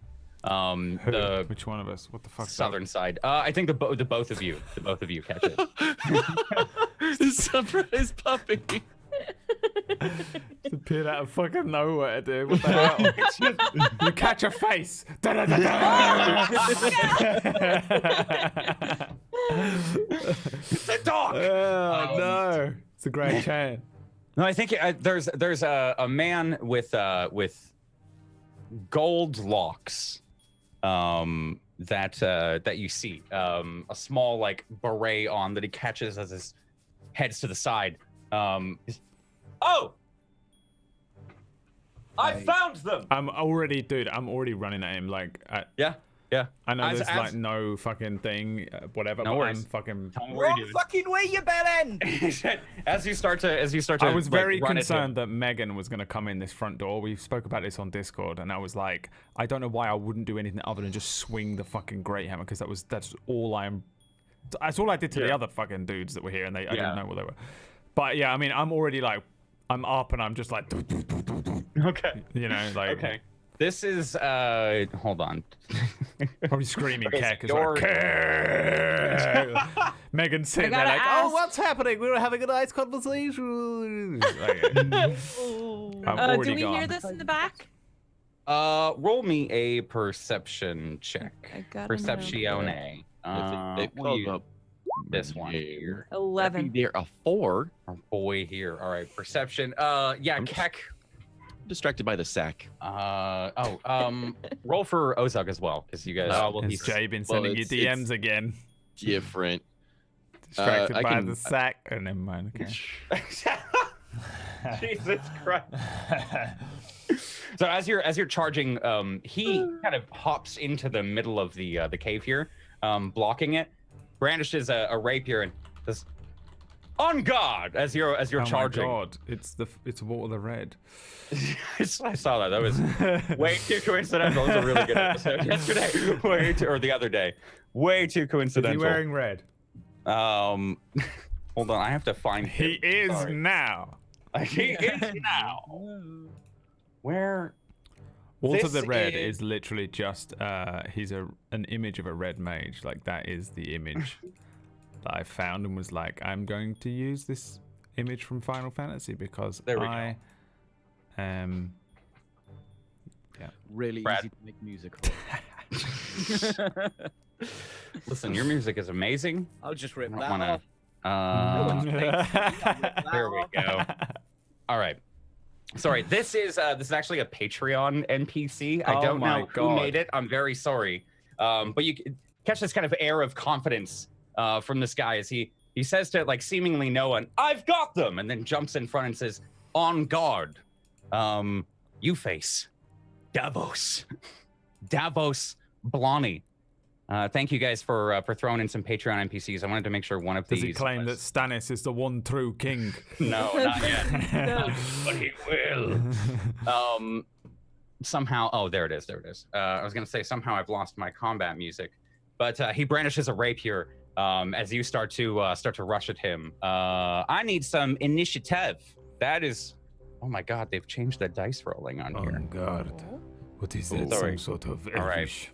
Speaker 2: The
Speaker 6: which one of us? What the fuck?
Speaker 2: southern side. I think the both of you catch it.
Speaker 3: Surprise puppy.
Speaker 6: It's appeared out of fucking nowhere, dude. What the hell? You catch a face.
Speaker 2: It's a dog.
Speaker 6: Oh no! It's a great chant.
Speaker 2: No, I think there's a man with gold locks that you see, a small like beret on that he catches as his heads to the side. Oh, I found them.
Speaker 6: I'm already running at him like.
Speaker 2: Yeah.
Speaker 6: I know
Speaker 2: As-
Speaker 6: there's
Speaker 2: as-
Speaker 6: like no fucking thing, whatever.
Speaker 2: No
Speaker 6: but
Speaker 2: worries.
Speaker 6: I'm fucking.
Speaker 2: Tell me where
Speaker 7: Wrong
Speaker 2: he is.
Speaker 7: fucking way, you bellend!
Speaker 2: As you start to
Speaker 6: I was very
Speaker 2: run at him.
Speaker 6: concerned that Megan was going to come in this front door. We spoke about this on Discord, and I was like, I don't know why I wouldn't do anything other than just swing the fucking great hammer, because that's all I did to the other fucking dudes that were here, and I didn't know what they were. But yeah, I mean, I'm already like, I'm up, and I'm just like,
Speaker 2: Okay.
Speaker 6: you know, like
Speaker 2: Okay. This is hold on.
Speaker 6: probably screaming
Speaker 2: Okay, so
Speaker 6: Keck.
Speaker 2: you're-
Speaker 6: Megan's sitting there
Speaker 4: gotta
Speaker 6: like,
Speaker 4: ask-
Speaker 6: oh, what's happening? We were having a nice conversation. Like, I'm
Speaker 4: Do
Speaker 6: already
Speaker 4: we
Speaker 6: gone.
Speaker 4: hear this in the back?
Speaker 2: Roll me a perception check.
Speaker 4: I got
Speaker 2: Perceptione.
Speaker 3: They
Speaker 2: Will
Speaker 3: called
Speaker 2: you-
Speaker 3: up
Speaker 2: this one here.
Speaker 4: 11.
Speaker 3: There a 4.
Speaker 2: Our boy here. All right, perception. Yeah,
Speaker 3: I'm
Speaker 2: Keck.
Speaker 3: Distracted by the sack.
Speaker 2: Roll for Ozug as well, because you guys.
Speaker 6: Has Jay been sending you
Speaker 3: it's
Speaker 6: DMs again?
Speaker 3: Different.
Speaker 6: Distracted
Speaker 3: I
Speaker 6: by
Speaker 3: can-
Speaker 6: the sack. Oh, never mind. Okay.
Speaker 2: Jesus Christ. So as you're charging, he kind of hops into the middle of the cave here, blocking it, brandishes a rapier and says, "On guard!" as you're
Speaker 6: Oh
Speaker 2: charging.
Speaker 6: my god! It's Water the Red.
Speaker 2: I saw that. That was way too coincidental. It was a really good episode yesterday, or the other day. Way too
Speaker 6: Is
Speaker 2: coincidental.
Speaker 6: he wearing red?
Speaker 2: Hold on, I have to find him.
Speaker 6: He is
Speaker 2: Sorry.
Speaker 6: now.
Speaker 2: He is now. Where?
Speaker 6: Walter
Speaker 2: This
Speaker 6: the Red
Speaker 2: is-
Speaker 6: is literally just he's an image of a red mage. Like that is the image that I found and was like, I'm going to use this image from Final Fantasy because
Speaker 2: There we
Speaker 6: I
Speaker 5: Really
Speaker 2: Brad.
Speaker 5: easy to make music for.
Speaker 2: Listen, your music is amazing.
Speaker 5: I'll just rip
Speaker 2: I
Speaker 5: that
Speaker 2: don't wanna.
Speaker 5: off.
Speaker 2: There we go. All right. Sorry, this is actually a Patreon NPC. I
Speaker 6: Oh
Speaker 2: don't
Speaker 6: my
Speaker 2: know who
Speaker 6: God.
Speaker 2: made it. I'm very sorry. But you catch this kind of air of confidence from this guy as he says to like seemingly no one, "I've got them," and then jumps in front and says, "On guard. You face Davos. Davos Blani." Thank you guys for throwing in some Patreon NPCs. I wanted to make sure one of
Speaker 6: Does
Speaker 2: these.
Speaker 6: he claim that
Speaker 2: was-
Speaker 6: Stannis is the one true king?
Speaker 2: No, not yet.
Speaker 4: No.
Speaker 2: But he will. Somehow. Oh, there it is. There it is. I was gonna say somehow I've lost my combat music, but he brandishes a rapier as you start to rush at him. I need some initiative. That is. Oh my God, they've changed the dice rolling on here.
Speaker 6: On guard. What is
Speaker 2: Oh,
Speaker 6: that?
Speaker 2: sorry.
Speaker 6: Some sort of
Speaker 2: All right.
Speaker 6: elvish.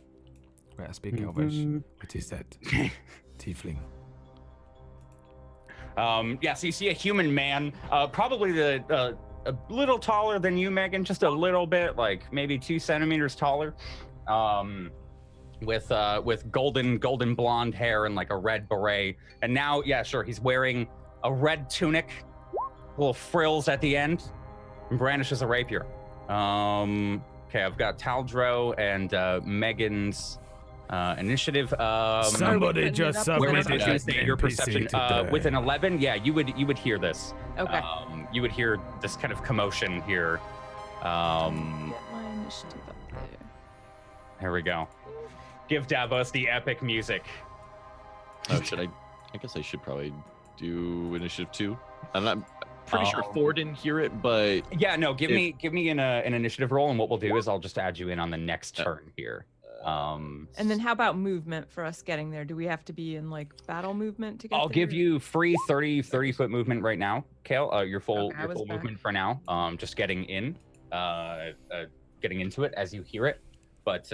Speaker 6: Wait, I speak elvish. What is that? Tiefling.
Speaker 2: Yeah, so you see a human man, probably a little taller than you, Megan, just a little bit, like maybe 2 centimeters taller, with golden blonde hair and like a red beret. And now, yeah, sure, he's wearing a red tunic, little frills at the end, and brandishes a rapier. Okay, I've got Taldro and Megan's initiative.
Speaker 6: Somebody
Speaker 4: putting
Speaker 6: just
Speaker 4: it up
Speaker 2: Where
Speaker 4: with
Speaker 2: was I
Speaker 6: submitted
Speaker 2: going
Speaker 6: an
Speaker 2: to say your
Speaker 6: NPC
Speaker 2: perception?
Speaker 6: today.
Speaker 2: With an 11, yeah, you would hear this.
Speaker 4: Okay.
Speaker 2: You would hear this kind of commotion here.
Speaker 4: Get my initiative up there.
Speaker 2: Here we go. Give Davos the epic music.
Speaker 3: Oh, should I? I guess I should probably do initiative 2. I'm not pretty sure
Speaker 2: Oh.
Speaker 3: 4 didn't hear it, but
Speaker 2: Yeah, no, give me an initiative roll, and what we'll do is I'll just add you in on the next turn here.
Speaker 4: And then how about movement for us getting there? Do we have to be in like battle movement to get
Speaker 2: I'll
Speaker 4: there?
Speaker 2: give you free 30 foot movement right now, Kale. Your full
Speaker 4: Okay, I
Speaker 2: your
Speaker 4: was
Speaker 2: full
Speaker 4: back.
Speaker 2: movement for now. Just getting in, getting into it as you hear it. But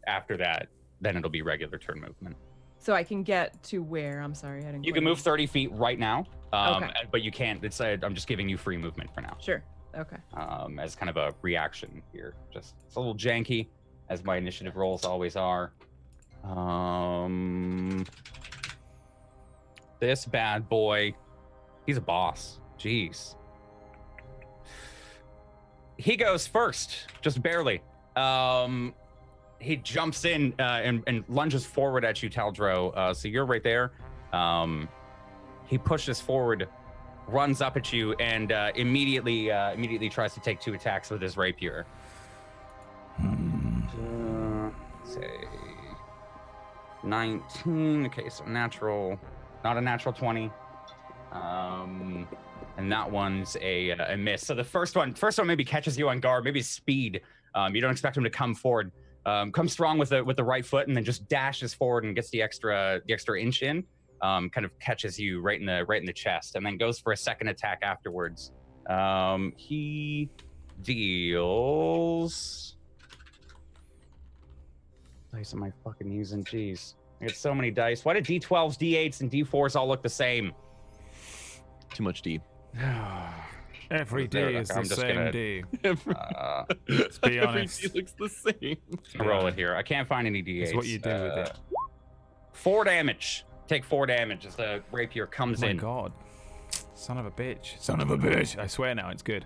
Speaker 2: after that, then it'll be regular turn movement.
Speaker 4: So I can get to where? I'm sorry, I didn't.
Speaker 2: You
Speaker 4: quite
Speaker 2: can move 30 feet right now,
Speaker 4: Okay.
Speaker 2: but you can't. It's I'm just giving you free movement for now,
Speaker 4: Sure. Okay.
Speaker 2: as kind of a reaction here. Just it's a little janky, as my initiative rolls always are. This bad boy, he's a boss. Jeez. He goes first, just barely. He jumps in and lunges forward at you, Taldro. So you're right there. He pushes forward, runs up at you, and immediately tries to take 2 attacks with his rapier. Say 19. Okay, so natural, not a natural 20. And that one's a miss. So the first one maybe catches you on guard, maybe speed. You don't expect him to come forward. Comes strong with the right foot and then just dashes forward and gets the extra inch in. Kind of catches you right in the chest and then goes for a second attack afterwards. He deals. Dice am I fucking using? Jeez, I got so many dice. Why do D12s, D8s, and D4s all look the same?
Speaker 3: too much D.
Speaker 6: Every
Speaker 2: There,
Speaker 6: day is
Speaker 2: I'm
Speaker 6: the
Speaker 2: just
Speaker 6: same
Speaker 2: gonna-
Speaker 6: day.
Speaker 2: Uh,
Speaker 6: Let's be
Speaker 3: Every
Speaker 6: honest.
Speaker 3: D looks the same.
Speaker 2: roll it here. I can't find any D8s.
Speaker 6: It's what you do with it.
Speaker 2: 4 damage. Take 4 damage as the rapier comes
Speaker 6: Oh my
Speaker 2: in.
Speaker 6: god. Son of a bitch. Son of a bitch. I swear now it's good.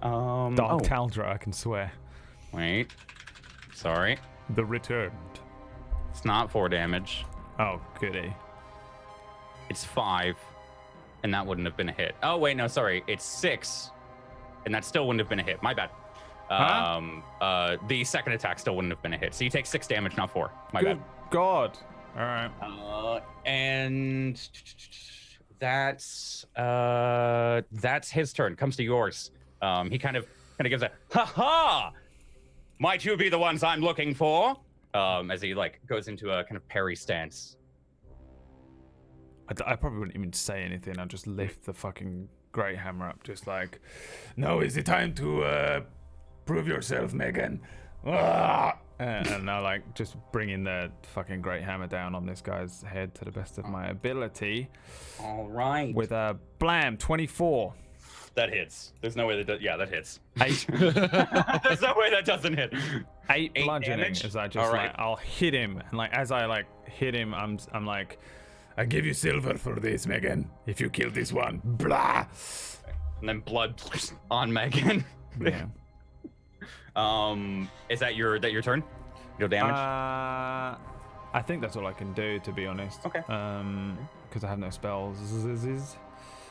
Speaker 6: Dark Taldra, I can swear.
Speaker 2: Wait. Sorry.
Speaker 6: The Returned.
Speaker 2: It's not 4 damage.
Speaker 6: Oh, goody.
Speaker 2: It's 5. And that wouldn't have been a hit. Oh, wait, no, sorry. It's 6. And that still wouldn't have been a hit. My bad. The second attack still wouldn't have been a hit. So you take 6 damage, not 4. My
Speaker 6: Good
Speaker 2: bad.
Speaker 6: God. All right.
Speaker 2: And that's his turn. Comes to yours. He kind of gives a ha. Might you be the ones I'm looking for? As he like goes into a kind of parry stance.
Speaker 6: I probably wouldn't even say anything. I'd just lift the fucking great hammer up, just like, now is the time to prove yourself, Megan. And I like just bringing the fucking great hammer down on this guy's head to the best of my ability.
Speaker 2: All right.
Speaker 6: With a blam 24.
Speaker 2: That hits. There's no way that. Yeah, that hits.
Speaker 6: 8.
Speaker 2: There's no way that doesn't hit.
Speaker 6: 8
Speaker 2: 8
Speaker 6: bludgeoning
Speaker 2: damage?
Speaker 6: as I just
Speaker 2: All right.
Speaker 6: like I'll hit him, and like as I like hit him, I'm like, I give you silver for this, Megan. If you kill this one, blah.
Speaker 2: And then blood on Megan.
Speaker 6: Yeah.
Speaker 2: Is that your turn? No damage.
Speaker 6: I think that's all I can do, to be honest.
Speaker 2: Okay.
Speaker 6: Because I have no spells.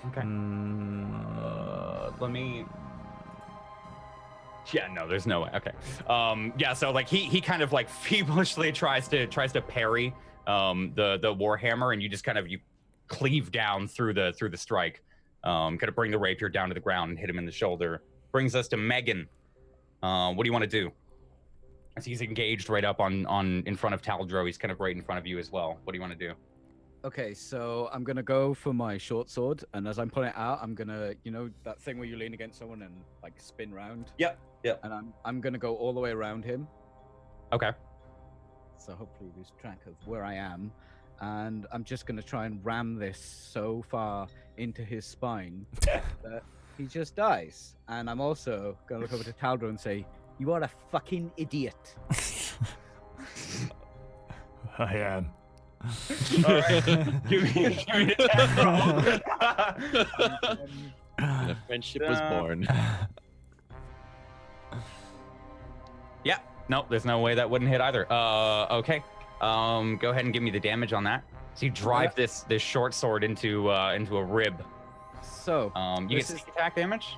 Speaker 2: Okay. Let me. Yeah, no, there's no way. Okay. Yeah, so like he kind of like feebly tries to parry the warhammer, and you just kind of you cleave down through the strike. Kind of bring the rapier down to the ground and hit him in the shoulder. Brings us to Megan. What do you want to do? As he's engaged right up on in front of Taldro, he's kind of right in front of you as well. What do you want to do?
Speaker 5: Okay, so I'm gonna go for my short sword, and as I'm pulling it out, I'm gonna, you know, that thing where you lean against someone and like spin round.
Speaker 2: Yep.
Speaker 5: And I'm gonna go all the way around him.
Speaker 2: Okay.
Speaker 5: So hopefully lose track of where I am, and I'm just gonna try and ram this so far into his spine that he just dies. And I'm also gonna look over to Taldro and say, "You are a fucking idiot."
Speaker 6: I am.
Speaker 2: All right. give me an attack roll.
Speaker 3: And a friendship was born.
Speaker 2: Yeah. No, there's no way that wouldn't hit either. Okay. Go ahead and give me the damage on that. So you drive this short sword into a rib.
Speaker 5: So
Speaker 2: You get sneak attack damage.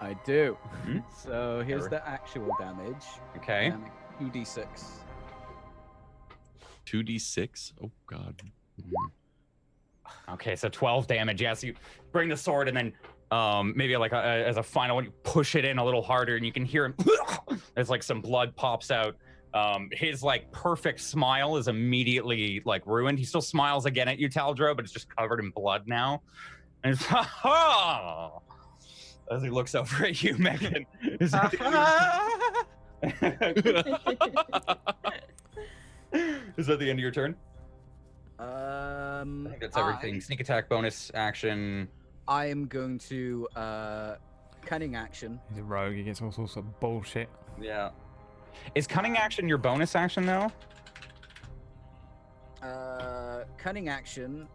Speaker 5: I do.
Speaker 2: Mhm.
Speaker 5: So here's the actual damage.
Speaker 2: Okay.
Speaker 5: And 2d6.
Speaker 3: 2d6. Oh god.
Speaker 2: Okay, so 12 damage. Yeah, so you bring the sword and then maybe like as a final one, you push it in a little harder and you can hear him as like some blood pops out. His like perfect smile is immediately like ruined. He still smiles again at you, Taldro, but it's just covered in blood now. And it's as he looks over at you, Megan. Is that Is that the end of your turn? I think that's everything. Sneak attack, bonus action.
Speaker 5: I am going to cunning action.
Speaker 6: He's a rogue. He gets all sorts of bullshit.
Speaker 2: Yeah. Is cunning action your bonus action though?
Speaker 5: Cunning action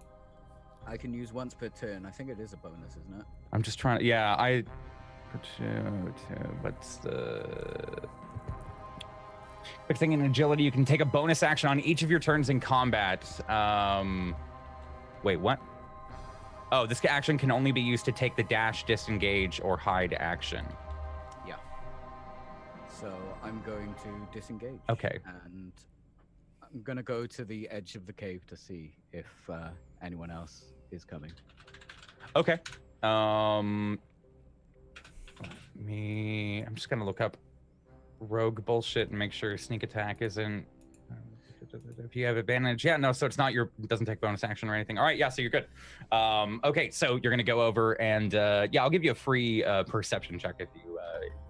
Speaker 5: I can use once per turn. I think it is a bonus, isn't it?
Speaker 2: I'm just trying to. Yeah, what's the quick thing in agility? You can take a bonus action on each of your turns in combat. Wait, what? Oh, this action can only be used to take the dash, disengage, or hide action.
Speaker 5: Yeah. So I'm going to disengage.
Speaker 2: Okay.
Speaker 5: And I'm going to go to the edge of the cave to see if anyone else is coming.
Speaker 2: Okay. I'm just gonna look up rogue bullshit and make sure sneak attack isn't. If you have advantage, yeah, no. So it's not your. It doesn't take bonus action or anything. All right, yeah. So you're good. Okay, so you're gonna go over and yeah, I'll give you a free perception check if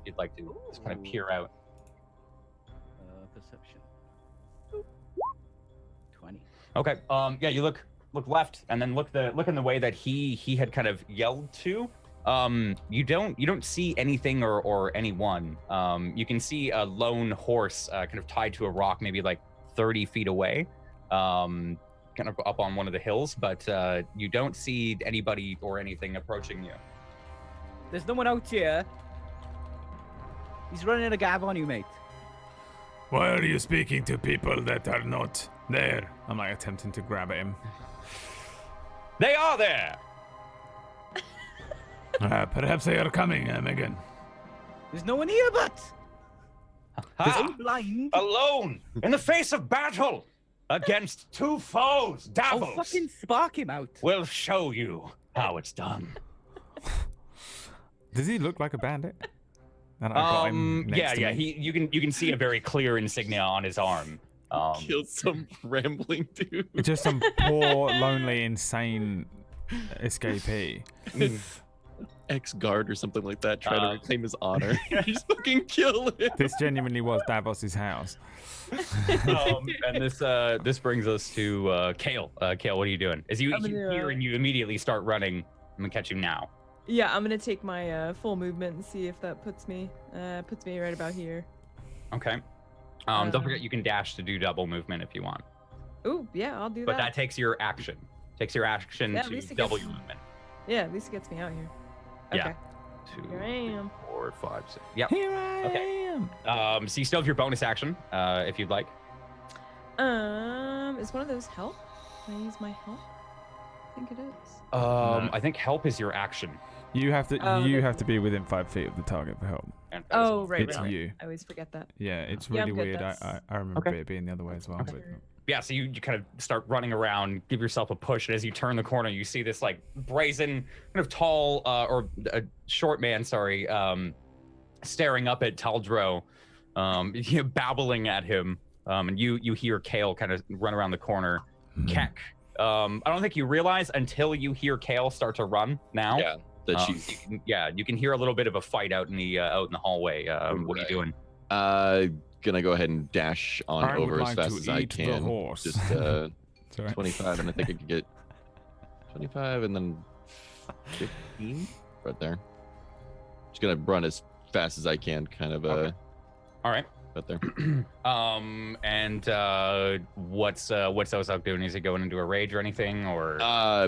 Speaker 2: you'd like to just kind of peer out.
Speaker 5: Perception. 20.
Speaker 2: Okay. Yeah, you look left and then look in the way that he had kind of yelled to. You don't see anything or anyone. You can see a lone horse kind of tied to a rock, maybe like 30 feet away, kind of up on one of the hills, but you don't see anybody or anything approaching you.
Speaker 5: There's no one out here. He's running a gab on you, mate.
Speaker 6: Why are you speaking to people that are not there? I'm like attempting to grab at him.
Speaker 2: They are there!
Speaker 6: Perhaps they are coming, Megan.
Speaker 5: There's no one here, but
Speaker 2: Ha!
Speaker 5: I'm blind.
Speaker 2: Alone in the face of battle against two foes,
Speaker 5: I'll
Speaker 2: Davos.
Speaker 5: fucking spark him out.
Speaker 2: We'll show you how it's done.
Speaker 6: Does he look like a bandit? And I got him next to me.
Speaker 2: You can see a very clear insignia on his arm.
Speaker 3: Killed some rambling dude.
Speaker 6: Just some poor, lonely, insane escapee.
Speaker 3: Ex-guard or something like that, trying to reclaim his honor. Just fucking kill him.
Speaker 6: This genuinely was Davos's house.
Speaker 2: And this brings us to Kale. Kale, what are you doing? As you hear and you immediately start running, I'm gonna catch you now.
Speaker 4: Yeah, I'm gonna take my full movement and see if that puts me right about here.
Speaker 2: Okay. Don't forget you can dash to do double movement if you want.
Speaker 4: Ooh, yeah, I'll do
Speaker 2: But
Speaker 4: that.
Speaker 2: that takes your action. Takes your action
Speaker 4: Yeah, at least
Speaker 2: to
Speaker 4: it
Speaker 2: double
Speaker 4: gets-
Speaker 2: your movement.
Speaker 4: Yeah, at least it gets me out here.
Speaker 2: Yeah.
Speaker 4: Okay.
Speaker 2: 2,
Speaker 4: Here I am.
Speaker 2: 4, 5, 6. Yep.
Speaker 6: Here I am.
Speaker 2: So you still have your bonus action, if you'd like.
Speaker 4: Is one of those help? Can I use my help? I think it is.
Speaker 2: I think help is your action.
Speaker 6: You have to.
Speaker 4: Oh,
Speaker 6: you
Speaker 4: okay.
Speaker 6: have to be within 5 feet of the target for help.
Speaker 2: And that is-
Speaker 4: Oh, right,
Speaker 6: It's
Speaker 4: right.
Speaker 6: you.
Speaker 4: I always forget that.
Speaker 6: Yeah, it's
Speaker 4: Yeah,
Speaker 6: really
Speaker 4: I'm good,
Speaker 6: weird.
Speaker 4: that's-
Speaker 6: I remember
Speaker 2: Okay.
Speaker 6: it being the other way as well.
Speaker 2: Okay.
Speaker 6: But
Speaker 2: Yeah, so you kind of start running around, give yourself a push, and as you turn the corner, you see this like brazen, kind of tall or a short man, sorry, staring up at Taldro, babbling at him, and you hear Kale kind of run around the corner. Keck. I don't think you realize until you hear Kale start to run now.
Speaker 3: Yeah, that she's
Speaker 2: You can hear a little bit of a fight out in the hallway. What are you doing?
Speaker 3: gonna go ahead and dash on
Speaker 6: I would
Speaker 3: over
Speaker 6: like
Speaker 3: as
Speaker 6: to
Speaker 3: fast as I
Speaker 6: eat the
Speaker 3: can.
Speaker 6: horse.
Speaker 3: Just
Speaker 6: Sorry.
Speaker 3: 25, and I think I could get 25 and then 15 right there. Just gonna run as fast as I can, kind of
Speaker 2: Okay. All right.
Speaker 3: right there.
Speaker 2: And what's Ozok doing? Is he going into a rage or anything, or?
Speaker 3: I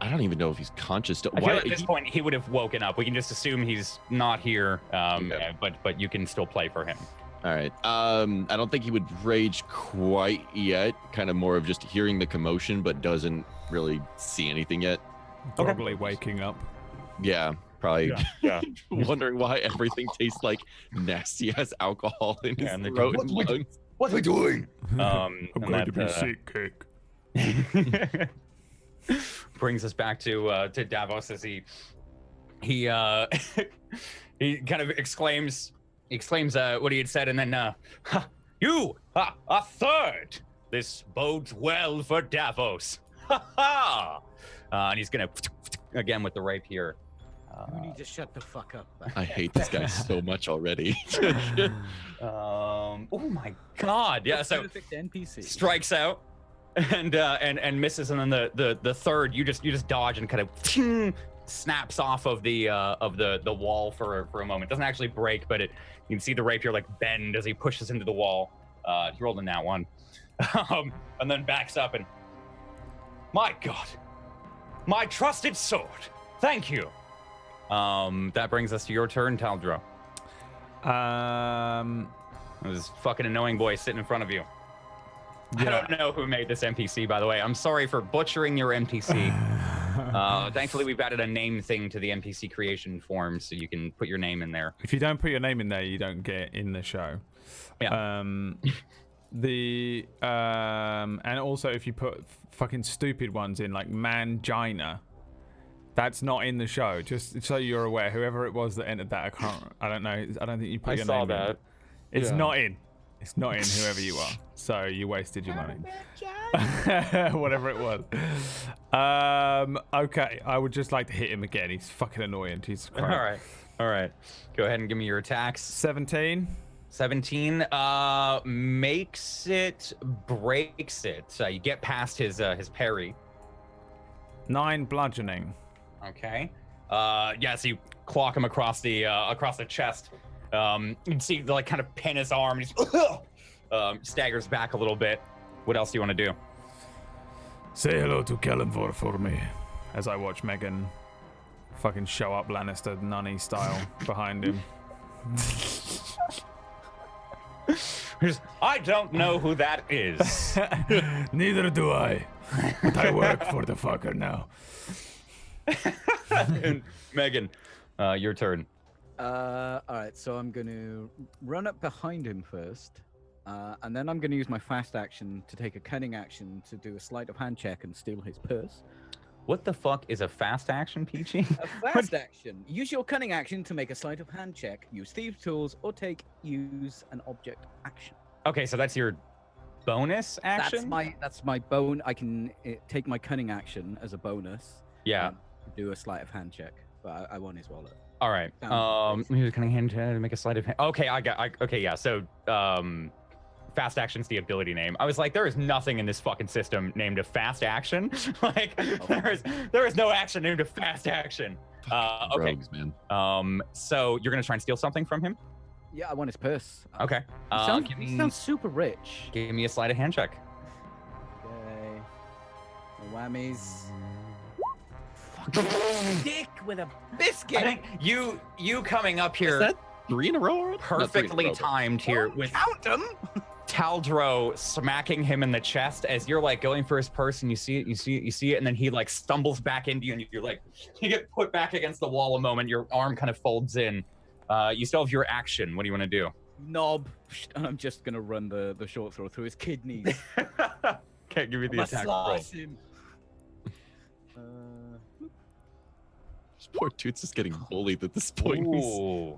Speaker 3: don't even know if he's conscious.
Speaker 2: I feel like at this point he would have woken up. We can just assume he's not here.
Speaker 3: Okay.
Speaker 2: But you can still play for him.
Speaker 3: All right. I don't think he would rage quite yet. Kind of more of just hearing the commotion, but doesn't really see anything yet.
Speaker 6: Probably waking up.
Speaker 3: Yeah, probably
Speaker 2: Yeah.
Speaker 3: wondering why everything tastes like nasty ass alcohol in his
Speaker 2: and they
Speaker 3: throat
Speaker 2: go,
Speaker 3: and lungs.
Speaker 2: What are we doing?
Speaker 6: I'm
Speaker 2: And
Speaker 6: going to be
Speaker 2: that,
Speaker 6: sick, cake.
Speaker 2: brings us back to Davos as he he kind of exclaims what he had said, and then "Ha, you a third. This bodes well for Davos. Ha ha! And he's gonna again with the rapier.
Speaker 5: You need to shut the fuck up.
Speaker 3: I hate this guy so much already.
Speaker 2: Oh my god! Yeah, so
Speaker 5: Perfect NPC.
Speaker 2: strikes out and misses, and then the third you just dodge and kind of snaps off of the wall for a moment. Doesn't actually break, but you can see the rapier like bend as he pushes into the wall. He rolled in that one, and then backs up and my god, my trusted sword. Thank you. That brings us to your turn, Taldro. This fucking annoying boy sitting in front of you. I don't know who made this NPC, by the way. I'm sorry for butchering your NPC. Thankfully, we've added a name thing to the NPC creation form, so you can put your name in there.
Speaker 6: If you don't put your name in there, you don't get in the show.
Speaker 2: Yeah.
Speaker 6: And also if you put fucking stupid ones in like mangina, that's not in the show. Just so you're aware, whoever it was that entered that, I don't know. I don't think you put
Speaker 2: I
Speaker 6: your
Speaker 2: saw
Speaker 6: name
Speaker 2: that.
Speaker 6: in. It's
Speaker 2: Yeah.
Speaker 6: not in. It's not in, whoever you are. So you wasted your money. Whatever it was. Okay, I would just like to hit him again. He's fucking annoying. Jesus Christ.
Speaker 2: All right. Go ahead and give me your attacks.
Speaker 6: 17.
Speaker 2: 17 makes it, breaks it. You get past his parry.
Speaker 6: 9 bludgeoning.
Speaker 2: Okay. Yeah, so you clock him across the chest. You can see like kind of pin his arm. And he's staggers back a little bit. What else do you want to do?
Speaker 6: Say hello to Kellenvor for me, as I watch Megan fucking show up Lannister Nunny style behind him.
Speaker 2: I don't know who that is.
Speaker 6: Neither do I. But I work for the fucker now.
Speaker 2: And Megan, your turn.
Speaker 5: All right, so I'm going to run up behind him first, and then I'm going to use my fast action to take a cunning action to do a sleight of hand check and steal his purse.
Speaker 2: What the fuck is a fast action, Peachy?
Speaker 5: A fast action. Use your cunning action to make a sleight of hand check, use thieves' tools, or use an object action.
Speaker 2: Okay, so that's your bonus action?
Speaker 5: That's my bone. I can take my cunning action as a bonus.
Speaker 2: Yeah.
Speaker 5: Do a sleight of hand check, but I want his wallet.
Speaker 2: All right. Maybe can I hand to make a sleight of hand? Okay, okay, yeah. So, fast action's the ability name. I was like, there is nothing in this fucking system named a fast action. Like, there is no action named a fast action. Okay.
Speaker 3: Rogues, man.
Speaker 2: So you're gonna try and steal something from him?
Speaker 5: Yeah, I want his purse.
Speaker 2: Okay.
Speaker 5: He sounds super rich.
Speaker 2: Give me a sleight of hand check.
Speaker 5: Okay. No whammies. Dick with a biscuit.
Speaker 2: I think you coming up here.
Speaker 3: Is that 3 in a row already?
Speaker 2: Perfectly timed here with
Speaker 5: count them.
Speaker 2: Taldro smacking him in the chest as you're like going for his purse, and you see it, and then he like stumbles back into you, and you're like, you get put back against the wall a moment. Your arm kind of folds in. You still have your action. What do you want to do?
Speaker 5: Knob. I'm just gonna run the short throw through his kidneys.
Speaker 2: Can't give me the attack roll.
Speaker 5: Him.
Speaker 3: This poor Toots is getting bullied at this point.
Speaker 2: Ooh.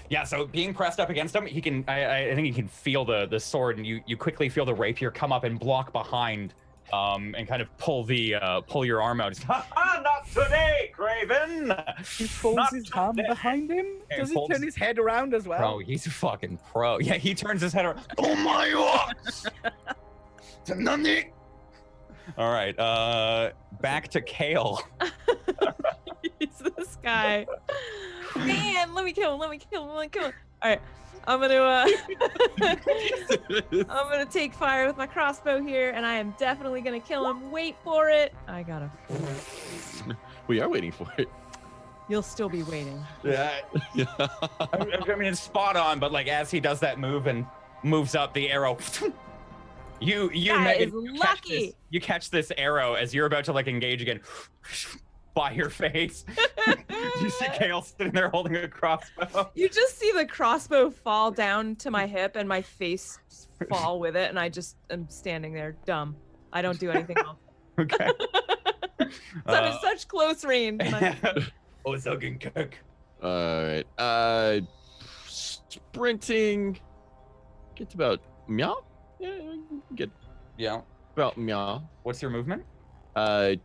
Speaker 2: Yeah, so being pressed up against him, he can. I think he can feel the sword, and you quickly feel the rapier come up and block behind, and kind of pull your arm out. Not today, Craven.
Speaker 5: He folds his arm behind him. Does he turn his head around as well?
Speaker 2: Bro, he's a fucking pro. Yeah, he turns his head around. Oh my god! All right, back to Kale.
Speaker 4: It's this guy. Man, let me kill him. All right, I'm gonna I'm gonna take fire with my crossbow here, and I am definitely gonna kill him. Wait for it. I gotta.
Speaker 3: We are waiting for it.
Speaker 4: You'll still be waiting.
Speaker 2: Yeah. I mean, it's spot on, but like as he does that move and moves up, the arrow. You Megan, you catch this arrow as you're about to like engage again. By your face. You see Kale sitting there holding a crossbow.
Speaker 4: You just see the crossbow fall down to my hip and my face fall with it, and I just am standing there dumb. I don't do anything else.
Speaker 2: Okay.
Speaker 4: Such close range.
Speaker 2: Oh, it's hugging cook.
Speaker 3: All right. Sprinting. Get to about meow. Yeah, get about meow.
Speaker 2: What's your movement?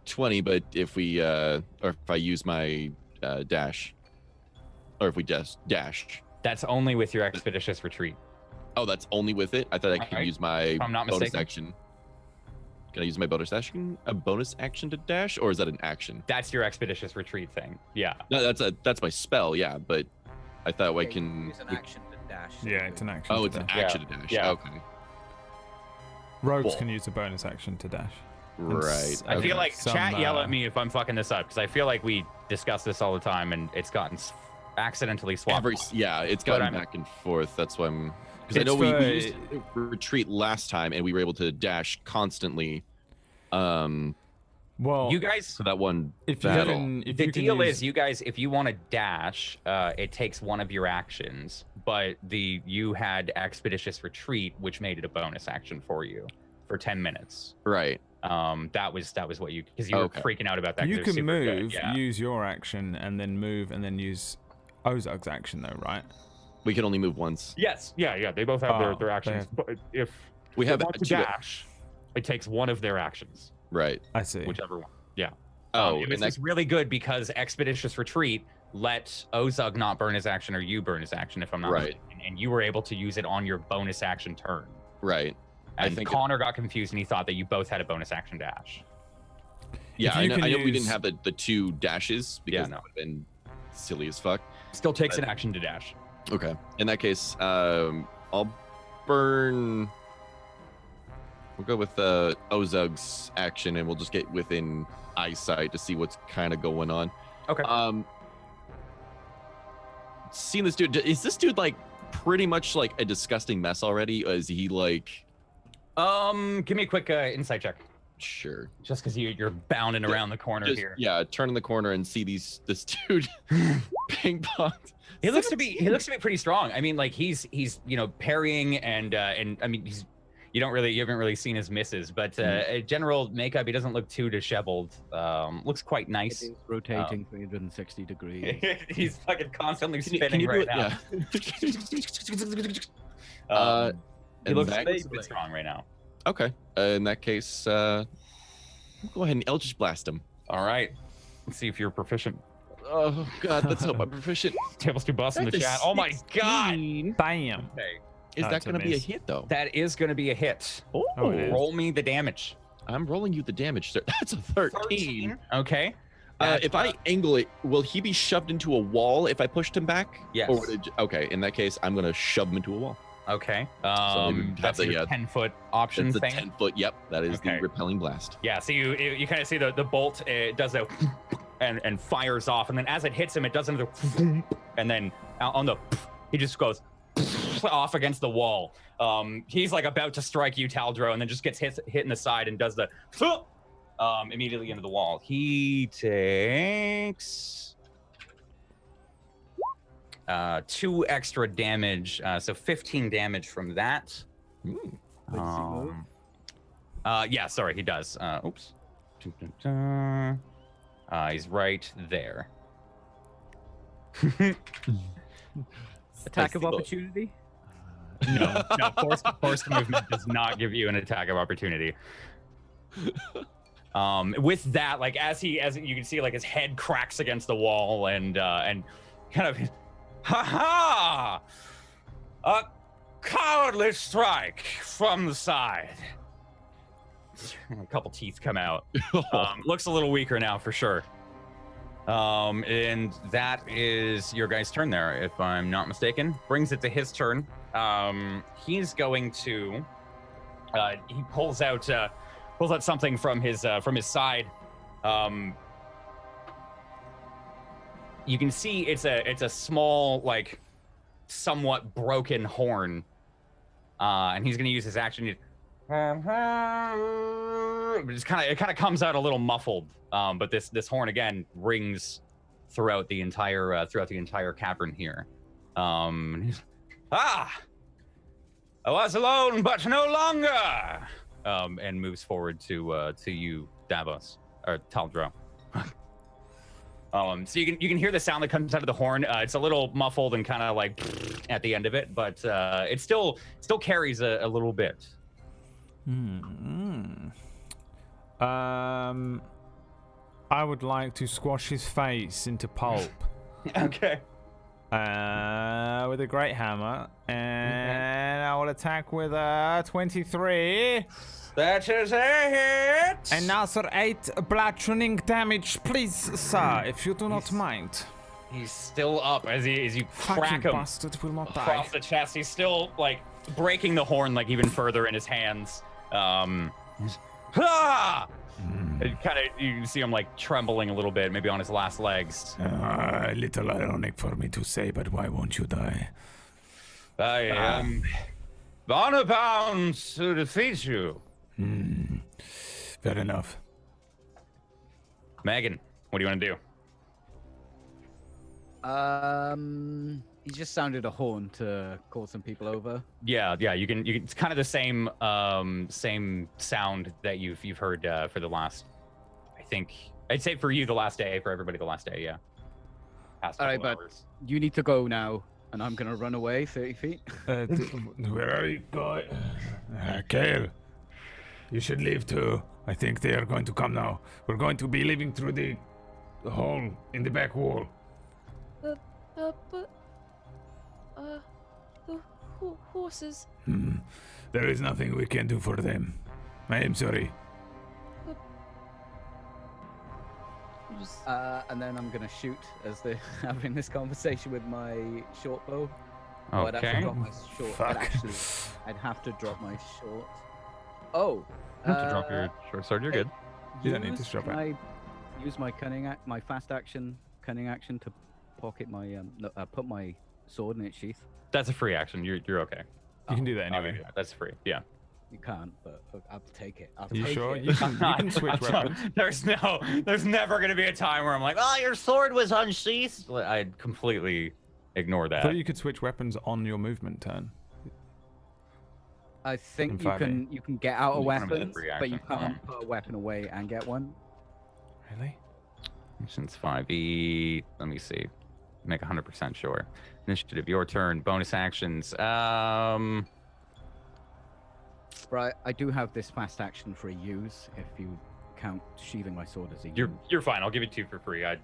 Speaker 3: 20, but if we or if I use my dash, or if we just dash.
Speaker 2: That's only with your expeditious retreat.
Speaker 3: Oh, that's only with it. I thought I could use my
Speaker 2: I'm not
Speaker 3: bonus
Speaker 2: mistaken.
Speaker 3: action. Can I use my bonus action? A bonus action to dash, or is that an action?
Speaker 2: That's your expeditious retreat thing. Yeah.
Speaker 3: No, that's my spell. Yeah, but I thought I can.
Speaker 5: Use an action to dash.
Speaker 6: Yeah, it's an action.
Speaker 3: Oh,
Speaker 6: to
Speaker 3: it's an
Speaker 6: dash.
Speaker 3: action to dash.
Speaker 2: Yeah.
Speaker 3: Okay.
Speaker 6: Rogues
Speaker 3: Cool.
Speaker 6: can use a bonus action to dash.
Speaker 3: Right.
Speaker 2: I feel like
Speaker 6: Some,
Speaker 2: chat yell at me if I'm fucking this up, because I feel like we discuss this all the time and it's gotten accidentally swapped.
Speaker 3: It's
Speaker 2: But
Speaker 3: gotten
Speaker 2: I'm-
Speaker 3: back and forth. That's why I'm. Because I
Speaker 6: It's
Speaker 3: know we
Speaker 6: for-
Speaker 3: used retreat last time and we were able to dash constantly.
Speaker 6: Well,
Speaker 2: You guys,
Speaker 3: So that one
Speaker 6: if you
Speaker 3: battle.
Speaker 6: can, if
Speaker 2: the
Speaker 6: you can
Speaker 2: deal
Speaker 6: use,
Speaker 2: is, you guys, if you want to dash, it takes one of your actions, but you had expeditious retreat, which made it a bonus action for you for 10 minutes.
Speaker 3: Right.
Speaker 2: That was what you, because you were
Speaker 3: Okay.
Speaker 2: freaking out about that. 'cause
Speaker 6: you
Speaker 2: it was
Speaker 6: can
Speaker 2: super good,
Speaker 6: move,
Speaker 2: yeah.
Speaker 6: use your action, and then move, and then use Ozug's action, though, right?
Speaker 3: We can only move once.
Speaker 2: Yes, yeah. They both have
Speaker 6: Oh,
Speaker 2: their
Speaker 6: they
Speaker 2: actions.
Speaker 6: have-
Speaker 2: But if
Speaker 3: We
Speaker 2: they
Speaker 3: have
Speaker 2: want to
Speaker 3: two-
Speaker 2: dash, it takes one of their actions,
Speaker 3: Right.
Speaker 6: I see.
Speaker 2: whichever one. Yeah.
Speaker 3: Oh,
Speaker 2: it was
Speaker 3: and that,
Speaker 2: just really good because expeditious retreat let Ozug not burn his action or you burn his action, if I'm not
Speaker 3: Right.
Speaker 2: mistaken, and you were able to use it on your bonus action turn.
Speaker 3: right. I
Speaker 2: And
Speaker 3: think
Speaker 2: Connor got confused and he thought that you both had a bonus action dash.
Speaker 3: Yeah,
Speaker 6: If
Speaker 3: I
Speaker 6: you
Speaker 3: know,
Speaker 6: can
Speaker 3: I know we didn't
Speaker 6: use-
Speaker 3: have the 2 dashes because
Speaker 2: Yeah,
Speaker 3: that
Speaker 2: no.
Speaker 3: would have been silly as fuck.
Speaker 2: Still takes
Speaker 3: But-
Speaker 2: an action to dash.
Speaker 3: Okay. In that case, I'll burn We'll go with Ozug's action, and we'll just get within eyesight to see what's kind of going on.
Speaker 2: Okay.
Speaker 3: Seeing this dude, is this dude like pretty much like a disgusting mess already? Or is he like?
Speaker 2: Give me a quick insight check.
Speaker 3: Sure.
Speaker 2: Just because you're bounding around the corner here.
Speaker 3: Yeah, turn in the corner and see this dude ping pong.
Speaker 2: He looks to be pretty strong. I mean, like he's parrying and I mean you haven't really seen his misses, but general makeup, he doesn't look too disheveled. Looks quite nice.
Speaker 5: It is rotating 360 degrees.
Speaker 2: He's fucking constantly
Speaker 3: Can
Speaker 2: spinning
Speaker 3: you do
Speaker 2: right
Speaker 3: it?
Speaker 2: now.
Speaker 3: Yeah.
Speaker 2: He looks
Speaker 3: that-
Speaker 2: a bit strong right now.
Speaker 3: Okay. In that case, go ahead and Eldritch Blast him.
Speaker 2: All right. Let's see if you're proficient.
Speaker 3: Oh God, let's hope I'm proficient.
Speaker 2: Tablespoon boss in the
Speaker 3: That's a
Speaker 2: chat. Oh my god.
Speaker 3: 16.
Speaker 6: Bam.
Speaker 2: Okay.
Speaker 3: Is that
Speaker 6: That's a
Speaker 3: going to be a
Speaker 6: miss.
Speaker 3: hit though?
Speaker 2: That is going to be a hit.
Speaker 3: Oh,
Speaker 6: it is.
Speaker 2: Roll me the damage.
Speaker 3: I'm rolling you the damage, sir. That's a 13.
Speaker 2: Okay.
Speaker 3: If I angle it, will he be shoved into a wall if I pushed him back?
Speaker 2: Yes.
Speaker 3: Or okay, in that case, I'm going to shove him into a wall.
Speaker 2: Okay.
Speaker 3: we would
Speaker 2: That's
Speaker 3: have the,
Speaker 2: your 10-foot option
Speaker 3: It's a
Speaker 2: thing.
Speaker 3: 10-foot. Yep, that is
Speaker 2: Okay.
Speaker 3: the repelling blast.
Speaker 2: Yeah. So you kind of see the bolt. It does a and fires off, and then as it hits him, it does another and then on the he just goes off against the wall. He's like about to strike you, Taldro, and then just gets hit in the side and does the immediately into the wall. He takes 2 extra damage, so 15 damage from that.
Speaker 3: Ooh.
Speaker 2: Yeah, sorry, he does. Oops. He's right there.
Speaker 5: Attack of
Speaker 3: Spicy.
Speaker 5: opportunity.
Speaker 2: No, forced movement does not give you an attack of opportunity. With that, like as you can see, like his head cracks against the wall and kind of, ha! A cowardly strike from the side. A couple teeth come out. Looks a little weaker now for sure. And that is your guy's turn there, if I'm not mistaken. Brings it to his turn. He's going to he pulls out something from his side. You can see it's a small, like somewhat broken horn. And he's gonna use his action. It kind of comes out a little muffled. But this horn again rings throughout the entire cavern here. I was alone, but no longer. And moves forward to you, Davos or Taldro. So you can hear the sound that comes out of the horn. It's a little muffled and kind of like at the end of it, but it still carries a little bit.
Speaker 6: I would like to squash his face into pulp.
Speaker 2: Okay.
Speaker 6: With a great hammer, and I will attack with a 23.
Speaker 2: That is a hit.
Speaker 6: And now, sir, 8 bludgeoning damage, please, sir, if you do not mind.
Speaker 2: He's still up as you crack
Speaker 6: Fucking
Speaker 2: him
Speaker 6: bastard will not die.
Speaker 2: across the chest. He's still like breaking the horn like even further in his hands. And kind of you can see him like trembling a little bit, maybe on his last legs.
Speaker 6: A little ironic for me to say, but why won't you die?
Speaker 2: I am honor bound to defeat you.
Speaker 6: Fair enough.
Speaker 2: Megan, what do you want to do?
Speaker 5: He just sounded a horn to call some people over.
Speaker 2: Yeah, you can. It's kind of the same sound that you've heard for the last. I think I'd say for you the last day, for everybody the last day. Yeah. Past
Speaker 5: All right,
Speaker 2: couple
Speaker 5: but
Speaker 2: hours.
Speaker 5: you need to go now, and I'm gonna run away 30 feet.
Speaker 6: Where are you going? Kale, you should leave too. I think they are going to come now. We're going to be leaving through the hole in the back wall.
Speaker 4: But the horses.
Speaker 6: There is nothing we can do for them. I am sorry.
Speaker 5: And then I'm gonna shoot as they're having this conversation with my short bow. Oh, I'd have to
Speaker 2: Okay.
Speaker 5: drop my short.
Speaker 6: Fuck.
Speaker 5: I'd have to drop my short. Oh.
Speaker 2: You have to drop your short sword. You're good.
Speaker 6: You don't need to drop
Speaker 5: can
Speaker 6: it.
Speaker 5: I use my my fast action, cunning action to pocket my put my sword in its sheath?
Speaker 2: That's a free action. You're okay.
Speaker 6: You can do that
Speaker 2: Okay,
Speaker 6: anyway.
Speaker 2: yeah, that's free. Yeah.
Speaker 5: You can't, but I'll take it. I'll
Speaker 6: You
Speaker 5: take
Speaker 6: sure?
Speaker 5: it.
Speaker 6: You can switch weapons.
Speaker 2: There's never gonna be a time where I'm like, oh, your sword was unsheathed. I'd completely ignore
Speaker 6: I
Speaker 2: that.
Speaker 6: thought you could switch weapons on your movement turn.
Speaker 5: I think
Speaker 6: In
Speaker 5: you can get out a
Speaker 2: You can
Speaker 5: weapon,
Speaker 2: free
Speaker 5: but you
Speaker 2: action.
Speaker 5: can't put a weapon away and get one.
Speaker 6: Really?
Speaker 2: Since 5e, let me see. Make 100% sure. Initiative, your turn. Bonus actions.
Speaker 5: Right, I do have this fast action for a use if you count sheathing my sword as a use.
Speaker 2: You're fine. I'll give you 2 for free. I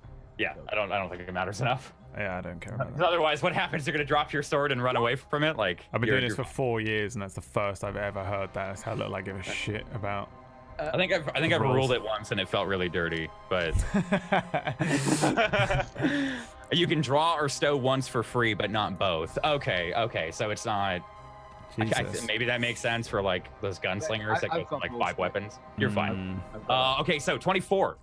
Speaker 2: don't think it matters enough.
Speaker 6: Yeah, I don't care about
Speaker 2: 'Cause
Speaker 6: that.
Speaker 2: otherwise, what happens? You're gonna drop your sword and run away from it. Like
Speaker 6: I've been
Speaker 2: you're-
Speaker 6: doing this
Speaker 2: you're
Speaker 6: for 4 years, and that's the first I've ever heard that. That's how little I give a shit about.
Speaker 2: I think I've
Speaker 6: rules.
Speaker 2: ruled it once and it felt really dirty, but you can draw or stow once for free, but not both. Okay, so it's not.
Speaker 6: Jesus.
Speaker 2: Maybe that makes sense for like those gunslingers that go
Speaker 5: I've
Speaker 2: for
Speaker 5: got
Speaker 2: like
Speaker 5: rules
Speaker 2: 5
Speaker 5: for it.
Speaker 2: weapons. You're fine.
Speaker 5: I've got
Speaker 2: Okay, so 24.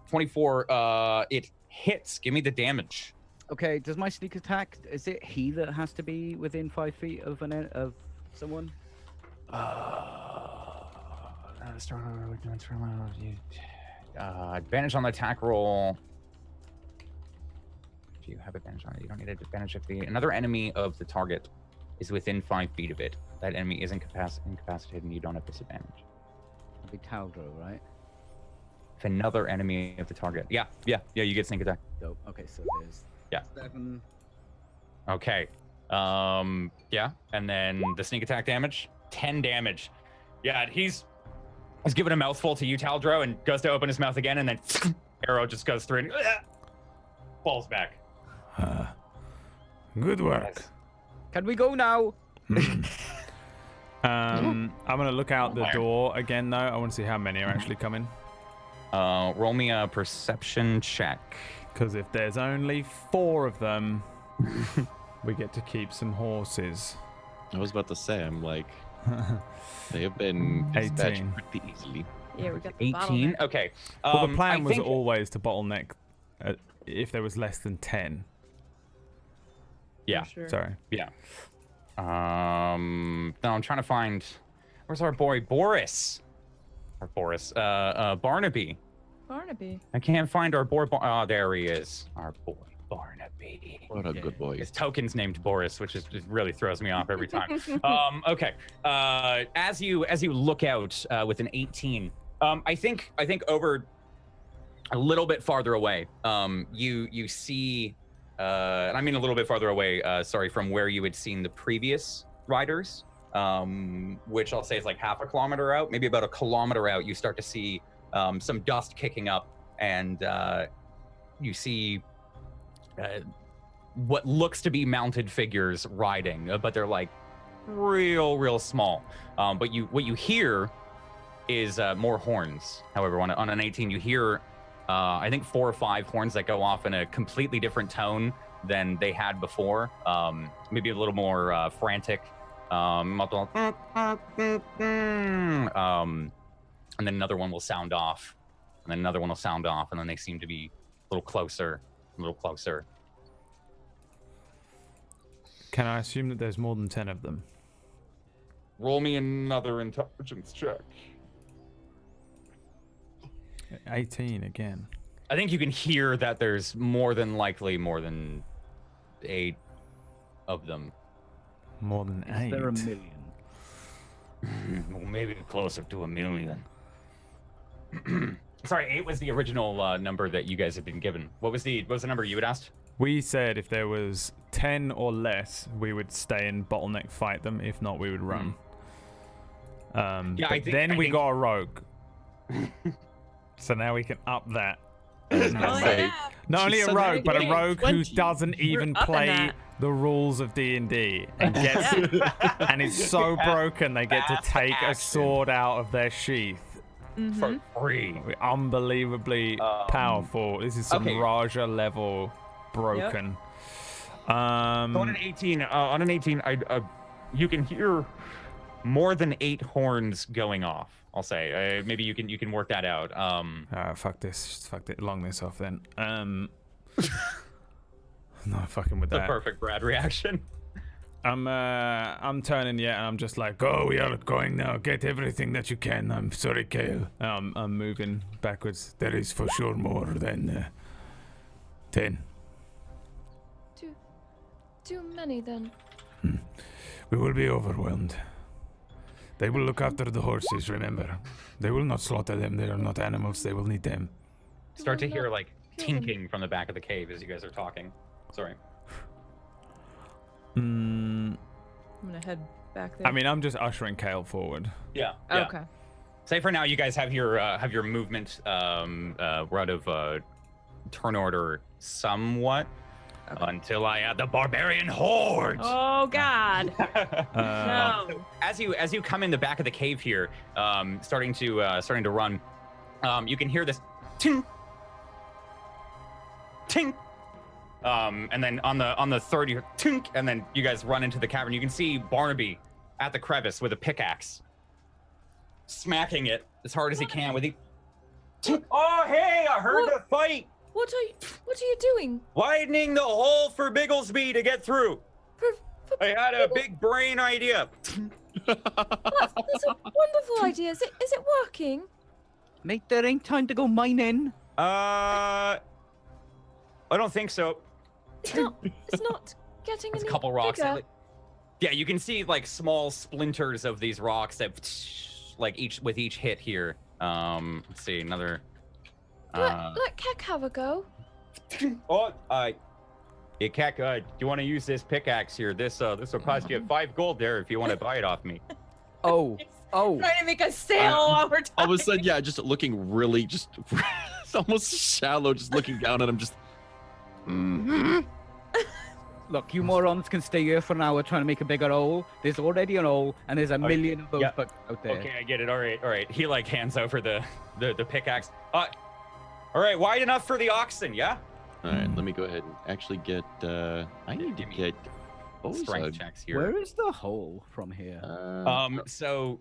Speaker 2: It hits. Give me the damage.
Speaker 5: Okay, does my sneak attack? Is it he that has to be within 5 feet of someone?
Speaker 2: Advantage on the attack roll. Do you have advantage on it? You don't need advantage if another enemy of the target is within 5 feet of it. That enemy is incapacitated and you don't have disadvantage.
Speaker 5: That'd be Taldro, right?
Speaker 2: If another enemy of the target. Yeah, you get sneak attack.
Speaker 5: Dope. Okay, so there's 7.
Speaker 2: Okay. Yeah, and then the sneak attack damage, 10 damage. Yeah, he's giving a mouthful to you, Taldro, and goes to open his mouth again, and then arrow just goes through and falls back.
Speaker 6: Good work.
Speaker 5: Can we go now?
Speaker 6: I'm gonna look out the door again, though. I want to see how many are actually coming.
Speaker 2: Roll me a perception check.
Speaker 6: Because if there's only 4 of them, we get to keep some horses.
Speaker 3: I was about to say, I'm like, they have been
Speaker 6: 18.
Speaker 3: dispatched pretty easily.
Speaker 4: Yeah, we got the
Speaker 2: 18.
Speaker 4: bottleneck.
Speaker 2: Okay.
Speaker 6: Well, the plan
Speaker 2: I
Speaker 6: was
Speaker 2: think-
Speaker 6: always to bottleneck if there was less than 10.
Speaker 2: Yeah.
Speaker 4: Sure.
Speaker 6: Sorry.
Speaker 2: Yeah. No, I'm trying to find. Where's our boy Boris? Or Boris. Barnaby.
Speaker 4: Barnaby.
Speaker 2: I can't find our boy. Oh, there he is. Our boy Barnaby.
Speaker 3: What a good boy.
Speaker 2: His token's named Boris, which just really throws me off every time. Okay. As you look out with an 18, I think over a little bit farther away, you see, and I mean a little bit farther away. Sorry, from where you had seen the previous riders, which I'll say is like half a kilometer out, maybe about a kilometer out. You start to see some dust kicking up, and you see what looks to be mounted figures riding, but they're like real small. But what you hear is more horns. However, on an 18, you hear I think 4 or 5 horns that go off in a completely different tone than they had before. Maybe a little more frantic. And then another one will sound off, and then another one will sound off, and then they seem to be a little closer.
Speaker 6: Can I assume that there's more than 10 of them?
Speaker 2: Roll me another intelligence check.
Speaker 6: 18 again.
Speaker 2: I think you can hear that there's more than likely more than 8 of them.
Speaker 6: More than 8.
Speaker 5: Is there a million?
Speaker 2: Well, maybe closer to 1 million. Sorry, 8 was the original number that you guys had been given. What was the number you had asked?
Speaker 6: We said if there was 10 or less, we would stay and bottleneck fight them. If not, we would run.
Speaker 2: Yeah,
Speaker 6: but then we got a rogue. So now we can up that.
Speaker 4: Oh,
Speaker 3: say,
Speaker 4: yeah.
Speaker 6: Not
Speaker 3: She
Speaker 6: only a
Speaker 3: said
Speaker 6: rogue, but a
Speaker 3: getting
Speaker 6: rogue who
Speaker 3: 20.
Speaker 6: doesn't even
Speaker 4: upping
Speaker 6: play
Speaker 4: that.
Speaker 6: the rules of D&D and gets and is so broken they get to
Speaker 2: Fast
Speaker 6: take a
Speaker 2: action.
Speaker 6: sword out of their sheath.
Speaker 2: For free.
Speaker 6: We're unbelievably powerful. This is some
Speaker 2: okay.
Speaker 6: Raja level broken.
Speaker 2: So on an 18, I you can hear more than 8 horns going off. I'll say. Maybe you can work that out.
Speaker 6: Fuck this. Just fuck it. Long this off then. Not fucking with
Speaker 2: The
Speaker 6: that.
Speaker 2: perfect Brad reaction.
Speaker 6: I'm turning, and I'm just like, go, we are going now. Get everything that you can. I'm sorry, Kale. I'm moving backwards. There is for sure more than 10.
Speaker 4: Too many then.
Speaker 6: We will be overwhelmed. They will look after the horses, remember. They will not slaughter them. They are not animals. They will need them.
Speaker 2: Start to hear like
Speaker 4: kill them?
Speaker 2: tinking from the back of the cave as you guys are talking. Sorry.
Speaker 4: I'm gonna head back there.
Speaker 6: I mean, I'm just ushering Kale forward.
Speaker 2: Yeah.
Speaker 4: Okay.
Speaker 2: Say for now, you guys have your movement we're out of turn order somewhat until I add the barbarian hordes.
Speaker 4: Oh God.
Speaker 6: Uh,
Speaker 4: No.
Speaker 2: As you come in the back of the cave here, starting to run, you can hear this ting, ting, and then on the third, you hear tink, and then you guys run into the cavern. You can see Barnaby at the crevice with a pickaxe, smacking it as hard as he can with the. Oh hey, I heard
Speaker 4: What?
Speaker 2: the fight.
Speaker 4: What are you doing?
Speaker 2: Widening the hole for Bigglesby to get through.
Speaker 4: For
Speaker 2: I had a big brain idea.
Speaker 4: that's a wonderful idea. Is it working?
Speaker 5: Mate, there ain't time to go mining.
Speaker 2: I don't think so.
Speaker 4: It's not getting
Speaker 2: It's a
Speaker 4: any
Speaker 2: couple rocks.
Speaker 4: bigger.
Speaker 2: Yeah, you can see like small splinters of these rocks that, like with each hit here. Let's see another.
Speaker 4: Let Keck have a go.
Speaker 2: Oh, hey, Keck, do you want to use this pickaxe here? This will cost you 5 gold there if you want to buy it off me.
Speaker 5: Oh.
Speaker 4: Trying to make a sale while we're
Speaker 3: All of a
Speaker 4: talking.
Speaker 3: sudden, yeah, just looking really, just it's almost shallow, just looking down at him, just.
Speaker 5: Look, you morons can stay here for an hour trying to make a bigger hole. There's already an hole, and there's a million of those
Speaker 2: yeah.
Speaker 5: bugs out there.
Speaker 2: Okay, I get it. All right. He like hands over the pickaxe. All right, wide enough for the oxen, yeah?
Speaker 3: All right, let me go ahead and actually get. I need to
Speaker 2: Give me
Speaker 3: get.
Speaker 2: Strength checks here.
Speaker 5: Where is the hole from here?
Speaker 2: So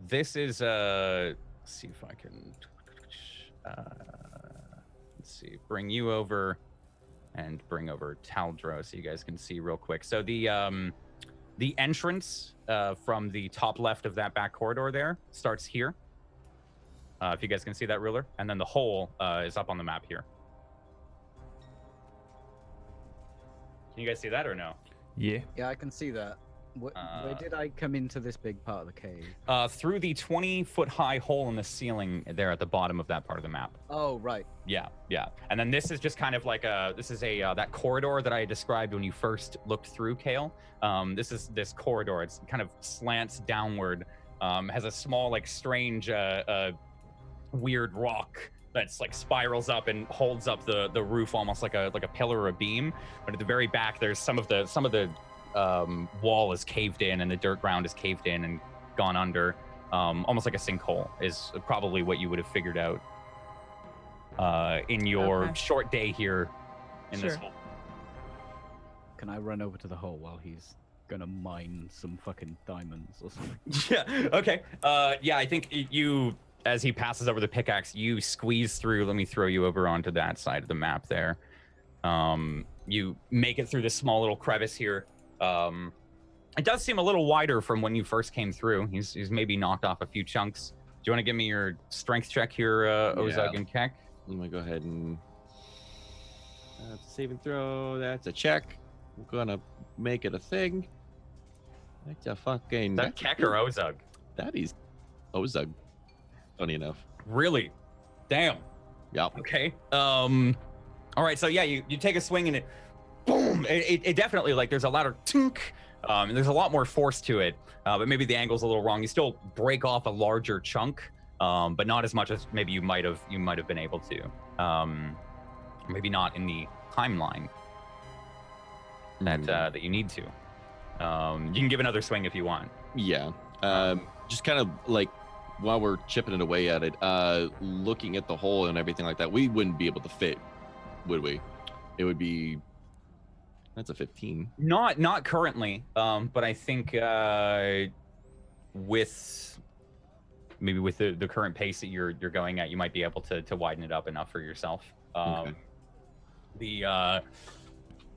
Speaker 2: this is let's see if I can let's see, bring you over and bring over Taldro so you guys can see real quick. So the entrance from the top left of that back corridor there starts here. If you guys can see that ruler, and then the hole is up on the map here. Can you guys see that or no?
Speaker 6: yeah.
Speaker 5: Yeah, I can see that. Where did I come into this big part of the cave?
Speaker 2: Through the 20-foot high hole in the ceiling there at the bottom of that part of the map.
Speaker 5: Oh, right.
Speaker 2: Yeah. And then this is just kind of like that corridor that I described when you first looked through, Kale. This is this corridor. It's kind of slants downward. Has a small, like, strange, weird rock that's like spirals up and holds up the roof almost like a pillar or a beam. But at the very back, there's some of the wall is caved in and the dirt ground is caved in and gone under. Almost like a sinkhole is probably what you would have figured out in your
Speaker 4: Okay.
Speaker 2: short day here in this
Speaker 4: Sure.
Speaker 2: hole.
Speaker 5: Can I run over to the hole while he's gonna mine some fucking diamonds or something?
Speaker 2: Yeah. Okay. Yeah, I think you, as he passes over the pickaxe, you squeeze through. Let me throw you over onto that side of the map there. You make it through this small little crevice here. It does seem a little wider from when you first came through. He's maybe knocked off a few chunks. Do you want to give me your strength check here, Ozug and Keck?
Speaker 3: Let me go ahead and. That's a saving throw. That's a check. We're gonna make it a thing. That's a fucking.
Speaker 2: Is that Keck or Ozug?
Speaker 3: That is Ozug. Funny enough.
Speaker 2: Really? Damn.
Speaker 3: Yep.
Speaker 2: Okay. All right. So yeah, you take a swing and it, boom. It definitely, like, there's a louder tink. And there's a lot more force to it, but maybe the angle's a little wrong. You still break off a larger chunk, but not as much as maybe you might have been able to. Maybe not in the timeline that you need to. You can give another swing if you want.
Speaker 3: Yeah. Just kind of like while we're chipping it away at it, looking at the hole and everything like that, we wouldn't be able to fit, would we? It would be. That's a 15.
Speaker 2: Not currently, but I think with maybe with the current pace that you're going at, you might be able to widen it up enough for yourself.
Speaker 3: Okay.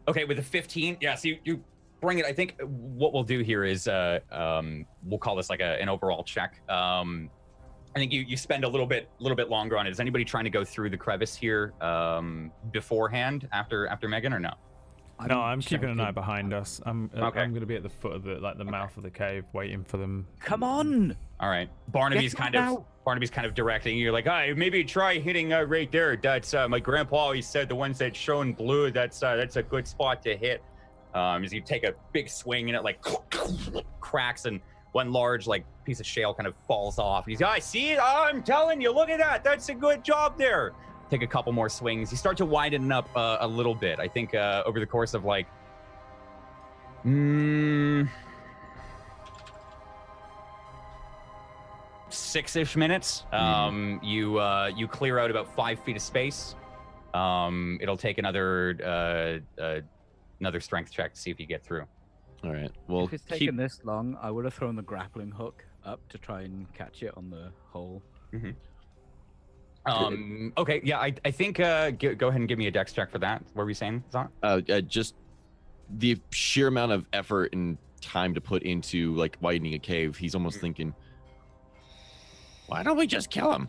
Speaker 2: Okay, with the 15, yeah. So you bring it. I think what we'll do here is we'll call this like an overall check. I think you spend a little bit longer on it. Is anybody trying to go through the crevice here beforehand after Megan or no?
Speaker 6: No, I'm keeping an eye behind us. I'm
Speaker 2: Okay.
Speaker 6: going to be at the foot of the mouth of the cave, waiting for them.
Speaker 5: Come on.
Speaker 2: All right, Barnaby's kind of directing you. You're like, "Hey, maybe try hitting right there. That's my grandpa always said the ones that shown blue. That's a good spot to hit." As you take a big swing and it like cracks and one large like piece of shale kind of falls off. He's, I see it. I'm telling you, look at that. That's a good job there. Take a couple more swings. You start to widen up a little bit. I think over the course of like 6-ish minutes, you clear out about 5 feet of space. It'll take another strength check to see if you get through.
Speaker 3: All right. Well,
Speaker 5: If it's taken this long, I would have thrown the grappling hook up to try and catch it on the hole.
Speaker 2: Okay, yeah, I think go ahead and give me a dex check for that. What were you saying, Zon?
Speaker 3: Just the sheer amount of effort and time to put into like widening a cave. He's almost thinking, why don't we just kill him?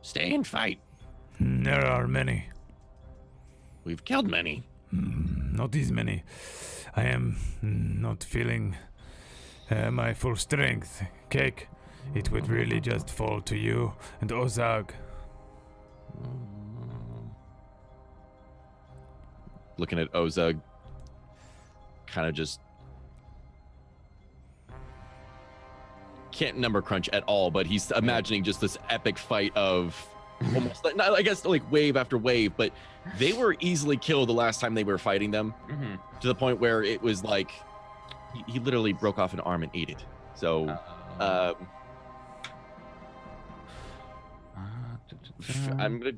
Speaker 3: Stay and fight.
Speaker 6: There are many.
Speaker 3: We've killed many.
Speaker 6: Not these many. I am not feeling my full strength. Cake, it would really just fall to you and Ozag.
Speaker 3: Looking at Ozag, kind of just can't number crunch at all, but he's imagining just this epic fight of almost like, I guess like wave after wave, but they were easily killed the last time they were fighting them, to the point where it was like he literally broke off an arm and ate it. So I'm gonna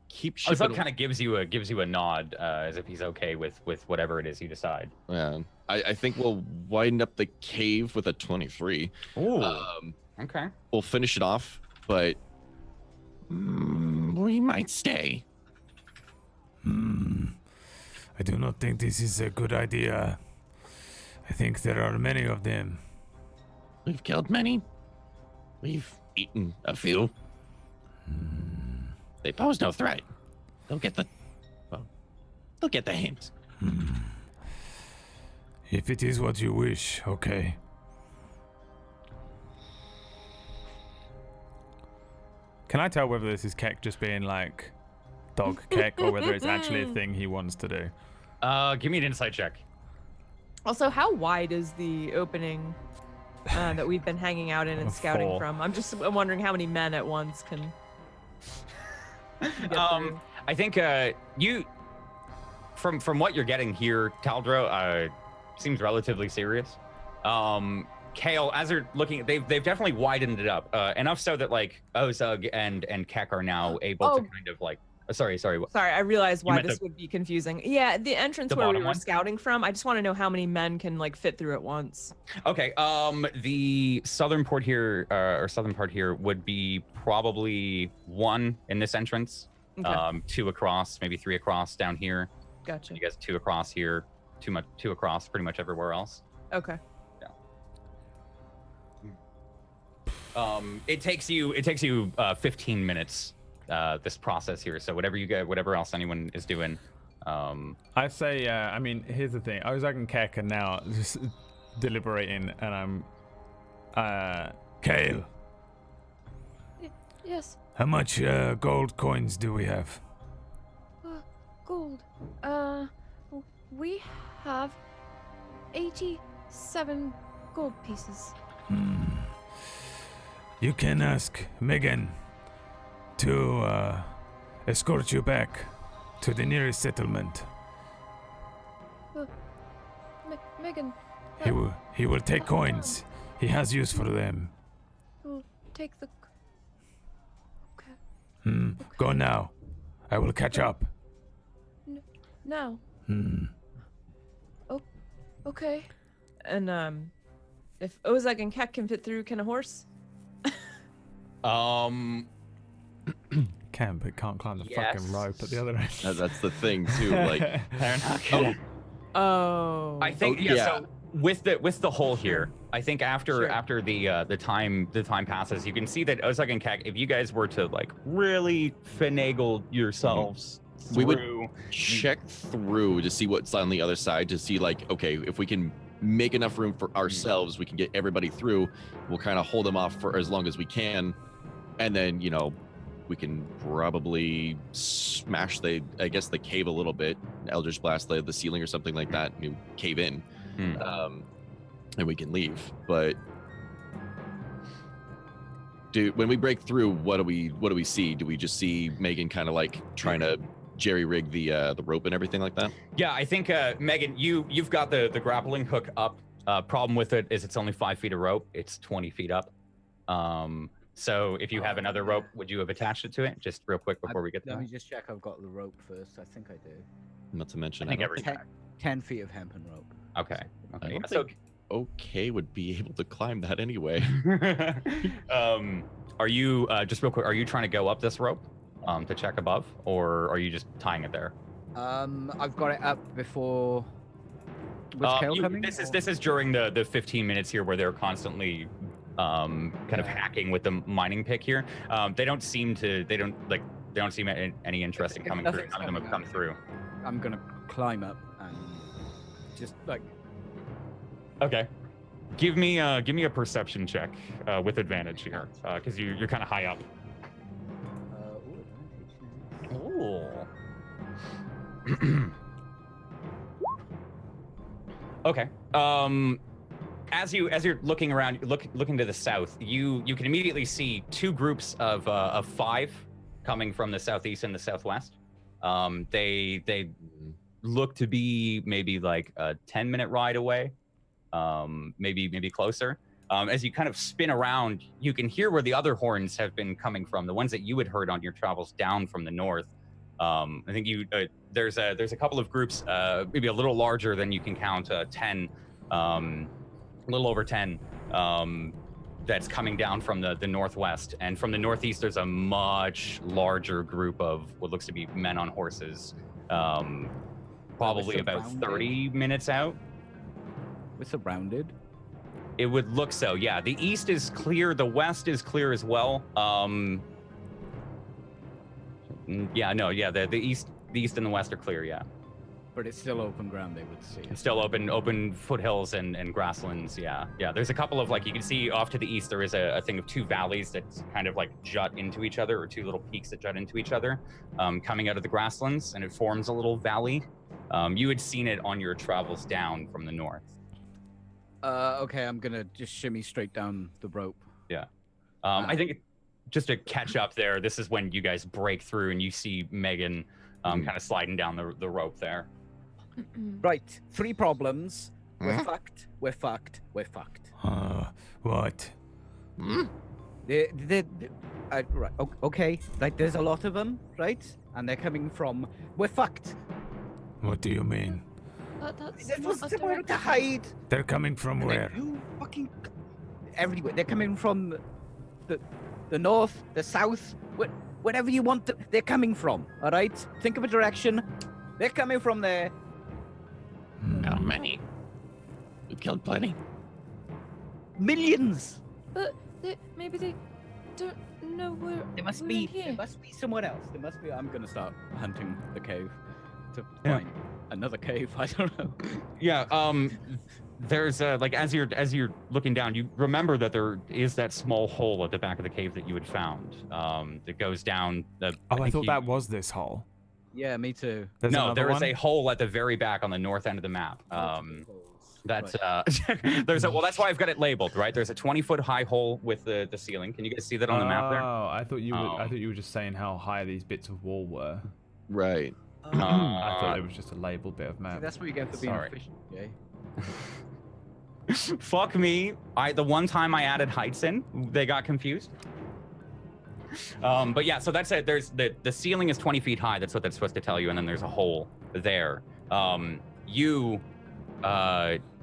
Speaker 3: keep shipping.
Speaker 2: Ozug kind of gives you a nod as if he's okay with whatever it is you decide.
Speaker 3: Yeah, I think we'll widen up the cave with a 23.
Speaker 2: Ooh. Okay.
Speaker 3: We'll finish it off, but we might stay.
Speaker 6: I do not think this is a good idea. I think there are many of them.
Speaker 3: We've killed many. We've eaten a few. They pose no threat. They'll get the hint.
Speaker 6: If it is what you wish, okay. Can I tell whether this is Keck just being like dog Keck or whether it's actually a thing he wants to do?
Speaker 2: Give me an insight check.
Speaker 4: Also, how wide is the opening that we've been hanging out in and scouting
Speaker 6: 4.
Speaker 4: from? I'm wondering how many men at once can get through.
Speaker 2: I think you from what you're getting here, Taldro, seems relatively serious. Kale, as they're looking, they've definitely widened it up enough so that like Ozug and Keck are now able to kind of like. Sorry. What?
Speaker 4: Sorry, I realized why
Speaker 2: meant
Speaker 4: this would be confusing. Yeah, the entrance
Speaker 2: The
Speaker 4: where we
Speaker 2: bottom
Speaker 4: were
Speaker 2: one?
Speaker 4: scouting from. I just want to know how many men can like fit through at once.
Speaker 2: Okay. The southern part here would be probably 1 in this entrance.
Speaker 4: Okay.
Speaker 2: 2 across, maybe 3 across down here.
Speaker 4: Gotcha.
Speaker 2: You guys 2 across here, 2 across pretty much everywhere else.
Speaker 4: Okay.
Speaker 2: It takes you 15 minutes this process here. So whatever else anyone is doing.
Speaker 6: I say, I mean, here's the thing. Ozag and Keck are now just deliberating, and I'm, Kale,
Speaker 7: Yes.
Speaker 6: how much gold coins do we have?
Speaker 7: Gold. We have 87 gold pieces.
Speaker 6: You can ask Megan to escort you back to the nearest settlement.
Speaker 7: Megan.
Speaker 6: He will take coins. He has use for them.
Speaker 7: We'll take the. Okay.
Speaker 6: Go now. I will catch up.
Speaker 7: Now. Okay.
Speaker 4: And If Ozag and Keck can fit through, can a horse?
Speaker 6: Can, but can't climb the
Speaker 2: Yes.
Speaker 6: fucking rope at the other end.
Speaker 3: That's the thing too. Like,
Speaker 2: They're not gonna.
Speaker 4: Oh.
Speaker 2: I think So with the hole here, I think after the time passes, you can see that Ozag and Keck, if you guys were to like really finagle yourselves through,
Speaker 3: we would check through to see what's on the other side to see like, okay, if we can make enough room for ourselves, we can get everybody through. We'll kind of hold them off for as long as we can, and then we can probably smash the cave a little bit, Eldritch Blast the ceiling or something like that, and cave in, and we can leave. But when we break through, what do we see? Do we just see Megan kind of like trying to jerry rig the rope and everything like that?
Speaker 2: Yeah, I think Megan, you've got the grappling hook up. Problem with it is it's only 5 feet of rope. It's 20 feet up. So if you have another rope, would you have attached it to it? Just real quick before we get
Speaker 5: Let
Speaker 2: there.
Speaker 5: me just check I've got the rope first. I think I do.
Speaker 3: Not to mention,
Speaker 2: I think
Speaker 3: don't
Speaker 2: every
Speaker 3: think
Speaker 5: 10 feet of hempen rope.
Speaker 2: Okay.
Speaker 3: I
Speaker 2: Okay.
Speaker 3: don't
Speaker 2: Yeah, so
Speaker 3: think okay would be able to climb that anyway.
Speaker 2: are you just real quick? Are you trying to go up this rope to check above, or are you just tying it there?
Speaker 5: I've got it up before. Was Kale coming?
Speaker 2: This is during the 15 minutes here where they're constantly kind of hacking with the mining pick here. They don't seem any interest in coming through. None of them have come through.
Speaker 5: I'm gonna climb up and just like.
Speaker 2: Okay. Give me a perception check with advantage here, because you're kind of high up. Ooh. Okay. As you're looking around, looking to the south, you can immediately see 2 groups of 5 coming from the southeast and the southwest. They look to be maybe like a 10-minute ride away, maybe closer. As you kind of spin around, you can hear where the other horns have been coming from, the ones that you had heard on your travels down from the north. I think there's a couple of groups, maybe a little larger than you can count, 10, a little over 10, that's coming down from the northwest, and from the northeast there's a much larger group of what looks to be men on horses, probably about 30 minutes out.
Speaker 5: We're surrounded.
Speaker 2: It would look so, yeah. The east is clear, the west is clear as well. The east and the west are clear, yeah.
Speaker 5: But it's still open ground, they would see.
Speaker 2: It's still open foothills and grasslands, yeah. Yeah, there's a couple of, like, you can see off to the east, there is a thing of 2 valleys that kind of like jut into each other, or 2 little peaks that jut into each other, coming out of the grasslands, and it forms a little valley. You had seen it on your travels down from the north.
Speaker 5: Okay, I'm gonna just shimmy straight down the rope.
Speaker 2: Yeah. I think just to catch up there, this is when you guys break through and you see Megan kind of sliding down the rope there.
Speaker 5: Right, 3 problems. We're fucked.
Speaker 6: What?
Speaker 5: Right, okay. Like, there's a lot of them, right? And they're coming from. We're fucked.
Speaker 6: What do you mean?
Speaker 7: That's
Speaker 5: There was
Speaker 7: not a
Speaker 5: somewhere
Speaker 7: direct
Speaker 5: to hide.
Speaker 6: They're coming from where?
Speaker 5: You fucking everywhere. They're coming from the north, the south, wherever you want. They're coming from. All right. Think of a direction. They're coming from there.
Speaker 3: How many? We've killed plenty.
Speaker 5: Millions.
Speaker 7: But maybe they don't know where
Speaker 5: There must
Speaker 7: we're
Speaker 5: be.
Speaker 7: in here.
Speaker 5: There must be somewhere else. There must be. I'm gonna start hunting the cave to
Speaker 2: Yeah.
Speaker 5: find another cave. I don't know.
Speaker 2: Yeah, there's like as you're looking down, you remember that there is that small hole at the back of the cave that you had found, that goes down.
Speaker 6: I thought that was this hole.
Speaker 5: Yeah, me too.
Speaker 6: There's
Speaker 2: No,
Speaker 6: another
Speaker 2: there is
Speaker 6: one?
Speaker 2: a hole at the very back on the north end of the map. That's there's that's why I've got it labeled, right? There's a 20-foot high hole with the ceiling. Can you guys see that on the map there?
Speaker 6: Oh, I thought you were just saying how high these bits of wall were.
Speaker 3: Right.
Speaker 6: I thought it was just a labeled bit of map.
Speaker 5: That's what you get for being
Speaker 2: Sorry.
Speaker 5: efficient, okay?
Speaker 2: Fuck me. The one time I added heights in, they got confused. But yeah, so that's it. There's the ceiling is 20 feet high. That's what that's supposed to tell you. And then there's a hole there. You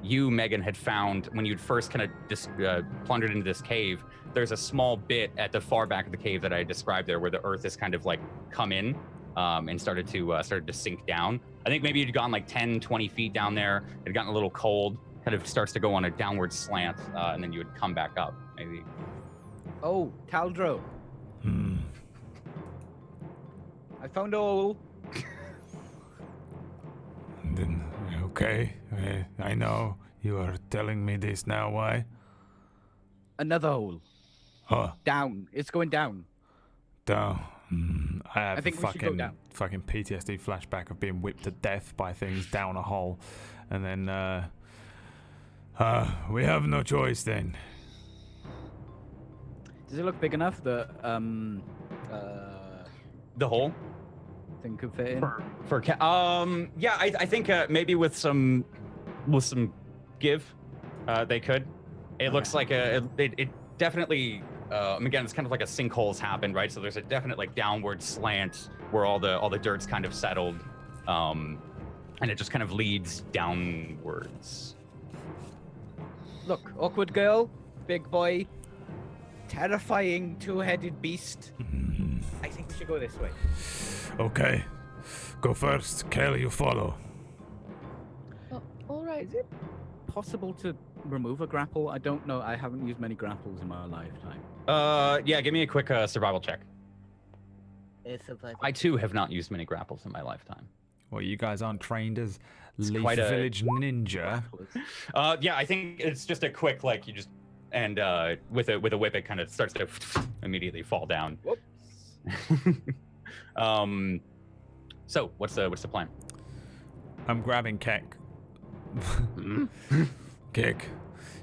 Speaker 2: you, Megan, had found when you'd first kind of plundered into this cave. There's a small bit at the far back of the cave that I described there, where the earth has kind of like come in and started to sink down. I think maybe you'd gone like 10, 20 feet down there. It had gotten a little cold. Kind of starts to go on a downward slant, and then you would come back up, maybe.
Speaker 5: Oh, Taldro. I found a hole.
Speaker 6: Then, okay, I know you are telling me this now. Why?
Speaker 5: Another hole.
Speaker 6: Huh?
Speaker 5: Down. It's going down.
Speaker 6: Down. I have
Speaker 5: I think
Speaker 6: a
Speaker 5: we should go down.
Speaker 6: fucking PTSD flashback of being whipped to death by things down a hole, and then we have no choice then.
Speaker 5: Does it look big enough that
Speaker 2: The hole?
Speaker 5: thing could fit in?
Speaker 2: Yeah, I think maybe with some give, they could. It looks like it definitely. Again, it's kind of like a sinkhole's happened, right? So there's a definite like downward slant where all the dirt's kind of settled, and it just kind of leads downwards.
Speaker 5: Look, awkward girl, big boy, terrifying two-headed beast. I think we should go this way.
Speaker 6: Okay, go first. Kale, you follow.
Speaker 7: All right.
Speaker 5: Is it possible to remove a grapple? I don't know. I haven't used many grapples in my lifetime.
Speaker 2: Yeah, give me a quick survival check. I too have not used many grapples in my lifetime.
Speaker 6: Well, you guys aren't trained as Leaf
Speaker 2: quite a-
Speaker 6: Village ninja.
Speaker 2: Yeah, I think it's just a quick like you just and with a whip it kind of starts to immediately fall down.
Speaker 5: Whoops.
Speaker 2: So what's the plan?
Speaker 6: I'm grabbing Keck. Keck,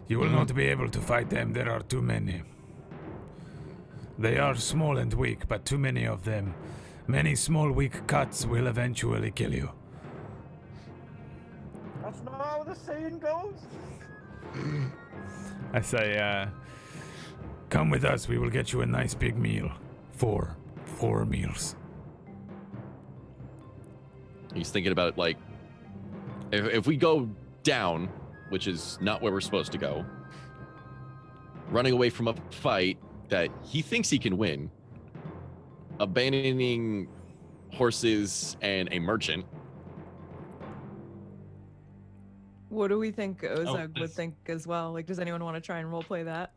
Speaker 6: you will not be able to fight them. There are too many. They are small and weak, but too many of them. Many small, weak cuts will eventually kill you.
Speaker 5: That's not how the saying goes.
Speaker 6: I say, come with us. We will get you a nice big meal. Four meals.
Speaker 3: He's thinking about it like, if we go down, which is not where we're supposed to go, running away from a fight that he thinks he can win, abandoning horses and a merchant.
Speaker 4: What do we think Ozug would
Speaker 2: this-
Speaker 4: think as well? Like, does anyone want to try and roleplay that?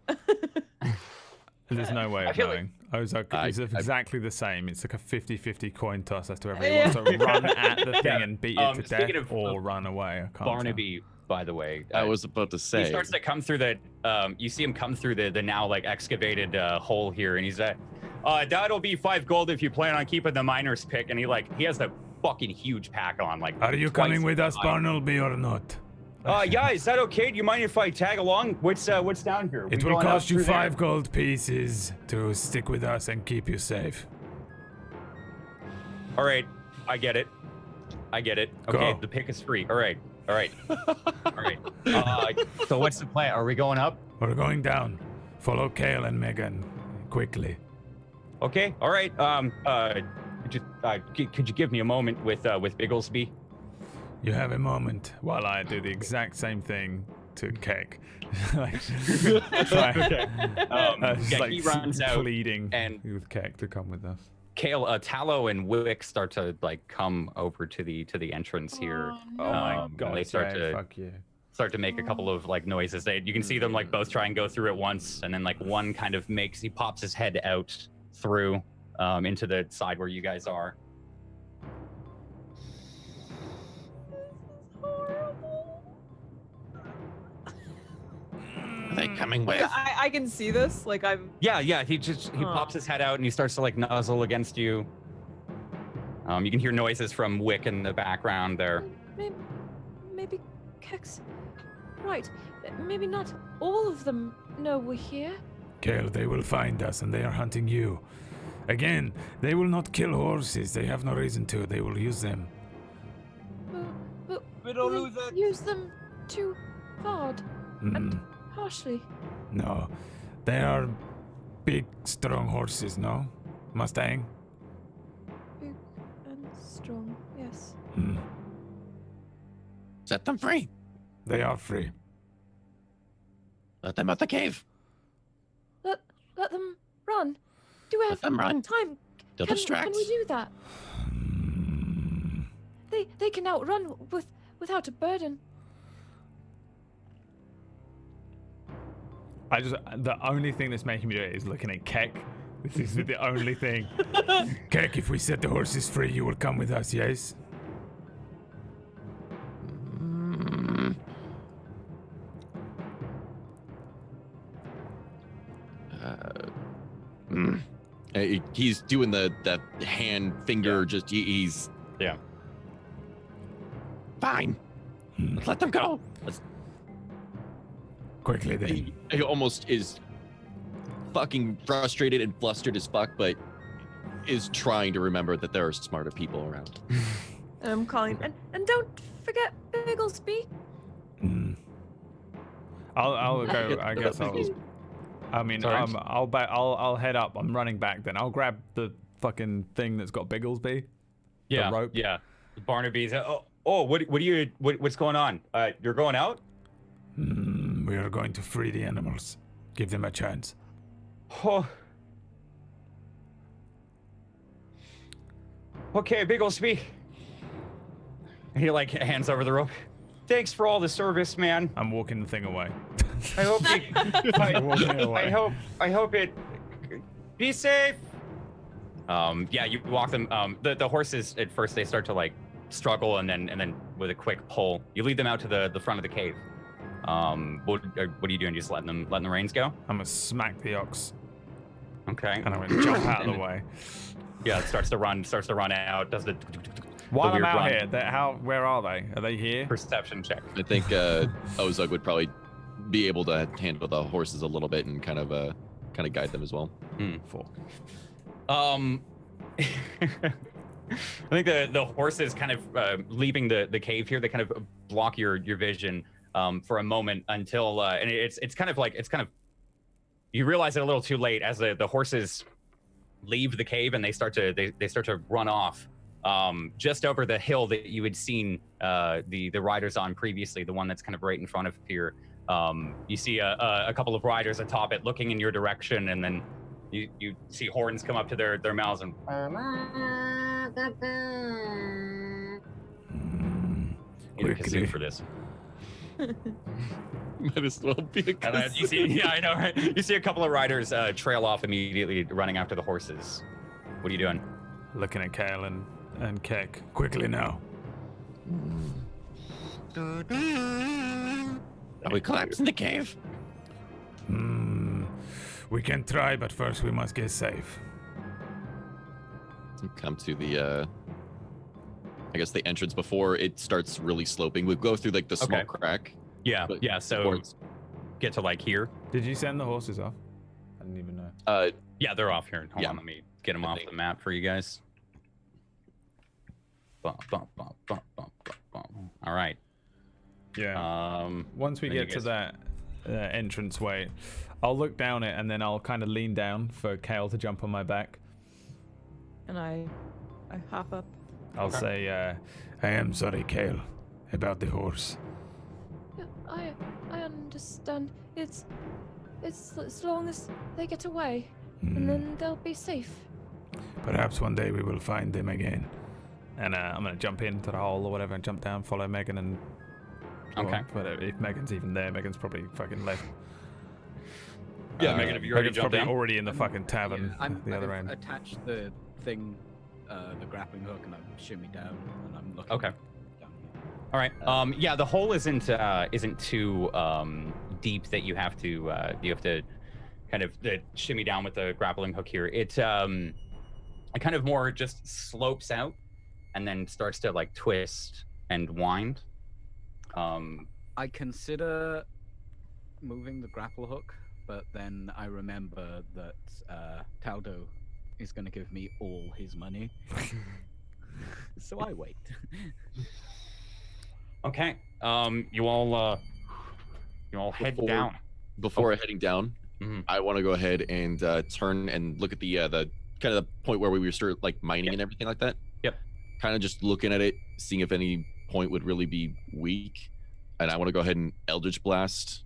Speaker 6: There's no way
Speaker 2: I
Speaker 6: of
Speaker 2: feel like-
Speaker 6: knowing. Ozark is
Speaker 3: I-
Speaker 6: exactly the same. It's like a 50-50 coin toss as to whether he wants to run at the thing
Speaker 2: Yeah.
Speaker 6: and beat it to
Speaker 2: Speaking
Speaker 6: death
Speaker 2: of-
Speaker 6: or run away. I can't tell.
Speaker 2: Barnaby, by the way.
Speaker 3: I was about to say.
Speaker 2: He starts to come through the. You see him come through the now like excavated hole here, and he's that'll be 5 gold if you plan on keeping the miner's pick. And he has a fucking huge pack on. Like,
Speaker 6: Are you
Speaker 2: twice
Speaker 6: coming with us,
Speaker 2: his size.
Speaker 6: Barnaby, or not?
Speaker 2: Yeah, is that okay? Do you mind if I tag along? What's down here?
Speaker 6: It
Speaker 2: We
Speaker 6: will
Speaker 2: going up
Speaker 6: cost you
Speaker 2: through there?
Speaker 6: 5 gold pieces to stick with us and keep you safe.
Speaker 2: All right, I get it. Okay,
Speaker 6: Go.
Speaker 2: the pick is free. All right. So what's the plan? Are we going up?
Speaker 6: We're going down. Follow Kale and Megan quickly.
Speaker 2: Okay. All right. Could you give me a moment with Bigglesby?
Speaker 6: You have a moment while I do the exact same thing to Keck.
Speaker 2: He runs out
Speaker 6: pleading
Speaker 2: and-
Speaker 6: with Keck to come with us.
Speaker 2: Kale, Tallow, and Wick start to come over to the entrance here.
Speaker 6: Oh my
Speaker 2: and
Speaker 6: god!
Speaker 2: They start
Speaker 6: Jay,
Speaker 2: to
Speaker 6: fuck you.
Speaker 2: make a couple of noises. You can see them both try and go through at once, and then one kind of he pops his head out through into the side where you guys are.
Speaker 3: Are they coming with?
Speaker 4: I can see this. Like, I'm.
Speaker 2: Yeah. He pops his head out and he starts to nuzzle against you. You can hear noises from Wick in the background there.
Speaker 7: Maybe Kex. Right. Maybe not all of them know we're here.
Speaker 6: Kale, they will find us and they are hunting you. Again, they will not kill horses. They have no reason to. They will use them.
Speaker 7: But
Speaker 5: We don't
Speaker 7: we
Speaker 5: lose it.
Speaker 7: use them too hard
Speaker 6: Mm,
Speaker 7: and harshly.
Speaker 6: no. They are big, strong horses, no? Mustang?
Speaker 7: Big and strong, yes.
Speaker 6: Mm.
Speaker 3: Set them free.
Speaker 6: They are free.
Speaker 3: Let them out the cave.
Speaker 7: Let them run. Do we have
Speaker 3: them run.
Speaker 7: time?
Speaker 3: They'll
Speaker 7: Can
Speaker 3: distract.
Speaker 7: we do that? They can outrun without a burden.
Speaker 6: The only thing that's making me do it is looking at Keck. This is the only thing. Keck, if we set the horses free, you will come with us, yes?
Speaker 3: He's doing the hand finger. Just he's fine. Let's let them go.
Speaker 6: Quickly then.
Speaker 3: He almost is fucking frustrated and flustered as fuck, but is trying to remember that there are smarter people around.
Speaker 7: And I'm calling, and don't forget Bigglesby.
Speaker 6: I'll go. I guess I'll. I mean,
Speaker 3: Sorry.
Speaker 6: I'll head up. I'm running back. Then I'll grab the fucking thing that's got Bigglesby.
Speaker 2: Yeah.
Speaker 6: The rope.
Speaker 2: Yeah. Barnaby's. What's going on? You're going out?
Speaker 6: We are going to free the animals. Give them a chance.
Speaker 2: Oh. Okay, Bigglesby. And he like hands over the rope. Thanks for all the service, man.
Speaker 6: I'm walking the thing away.
Speaker 2: I hope I hope it. Be safe. Yeah, you walk them. The horses at first they start to like struggle, and then with a quick pull, you lead them out to the front of the cave. What are you doing? Just letting the reins go?
Speaker 6: I'm gonna smack the ox.
Speaker 2: Okay.
Speaker 6: And I'm gonna jump out of the way.
Speaker 2: Yeah, it starts to run out. Does the
Speaker 6: While I'm
Speaker 2: weird
Speaker 6: out
Speaker 2: run.
Speaker 6: here, where are they? Are they here?
Speaker 2: Perception check.
Speaker 3: I think Ozug would probably be able to handle the horses a little bit and kind of guide them as well.
Speaker 6: 4.
Speaker 2: I think the horses kind of leaving the cave here. They kind of block your vision for a moment until and it's kind of you realize it a little too late as the horses leave the cave and they start to run off just over the hill that you had seen the riders on previously, the one that's kind of right in front of here. You see a couple of riders atop it looking in your direction, and then you see horns come up to their mouths and you can sing for this.
Speaker 3: Might as well be a
Speaker 2: And then you see, yeah, I know, right? You see a couple of riders trail off immediately, running after the horses. What are you doing?
Speaker 6: Looking at Kale and Keck. Quickly now.
Speaker 3: Are we collapsing the cave?
Speaker 6: We can try, but first we must get safe.
Speaker 3: Come to the I guess the entrance before it starts really sloping. We go through like the small crack.
Speaker 2: Yeah,
Speaker 3: but
Speaker 2: yeah. So
Speaker 3: before it's-
Speaker 2: get to like here.
Speaker 6: Did you send the horses off? I didn't even know.
Speaker 2: Yeah, they're off here. Hold
Speaker 3: Yeah.
Speaker 2: on, let me get them
Speaker 3: I
Speaker 2: off
Speaker 3: think-
Speaker 2: the map for you guys. Bump, bump, bump, bump, bump, bump, bump. All right.
Speaker 6: Yeah. Once we
Speaker 2: then you
Speaker 6: get to
Speaker 2: guys-
Speaker 6: that entrance way, I'll look down it and then I'll kind of lean down for Kale to jump on my back.
Speaker 4: And I hop up.
Speaker 6: I'll say, I am sorry, Kale, about the horse.
Speaker 7: Yeah, I understand. It's as long as they get away, and then they'll be safe.
Speaker 6: Perhaps one day we will find them again. And I'm going to jump into the hole or whatever and jump down, follow Megan and...
Speaker 2: Okay.
Speaker 6: Well, if Megan's even there, Megan's probably fucking left.
Speaker 2: Yeah, Megan, have you already
Speaker 6: Megan's
Speaker 2: jumped
Speaker 6: probably
Speaker 2: down?
Speaker 6: already in the fucking tavern
Speaker 5: Yeah,
Speaker 6: at the other
Speaker 5: I've
Speaker 6: end.
Speaker 5: attached the thing, the grappling hook, and I'm shimmy down, and I'm looking.
Speaker 2: Okay.
Speaker 5: Down.
Speaker 2: All right. Yeah, the hole isn't too deep that you have to kind of shimmy down with the grappling hook here. It kind of more just slopes out and then starts to like twist and wind.
Speaker 5: I consider moving the grapple hook, but then I remember that Taldo is going to give me all his money. So I wait.
Speaker 2: Okay. You all head
Speaker 3: Before-
Speaker 2: down.
Speaker 3: Before heading down,
Speaker 2: Mhm.
Speaker 3: I want to go ahead and turn and look at the kind of the point where we were start like mining and everything like that.
Speaker 2: Yep.
Speaker 3: Kind of just looking at it, seeing if any point would really be weak. and I want to go ahead and Eldritch Blast.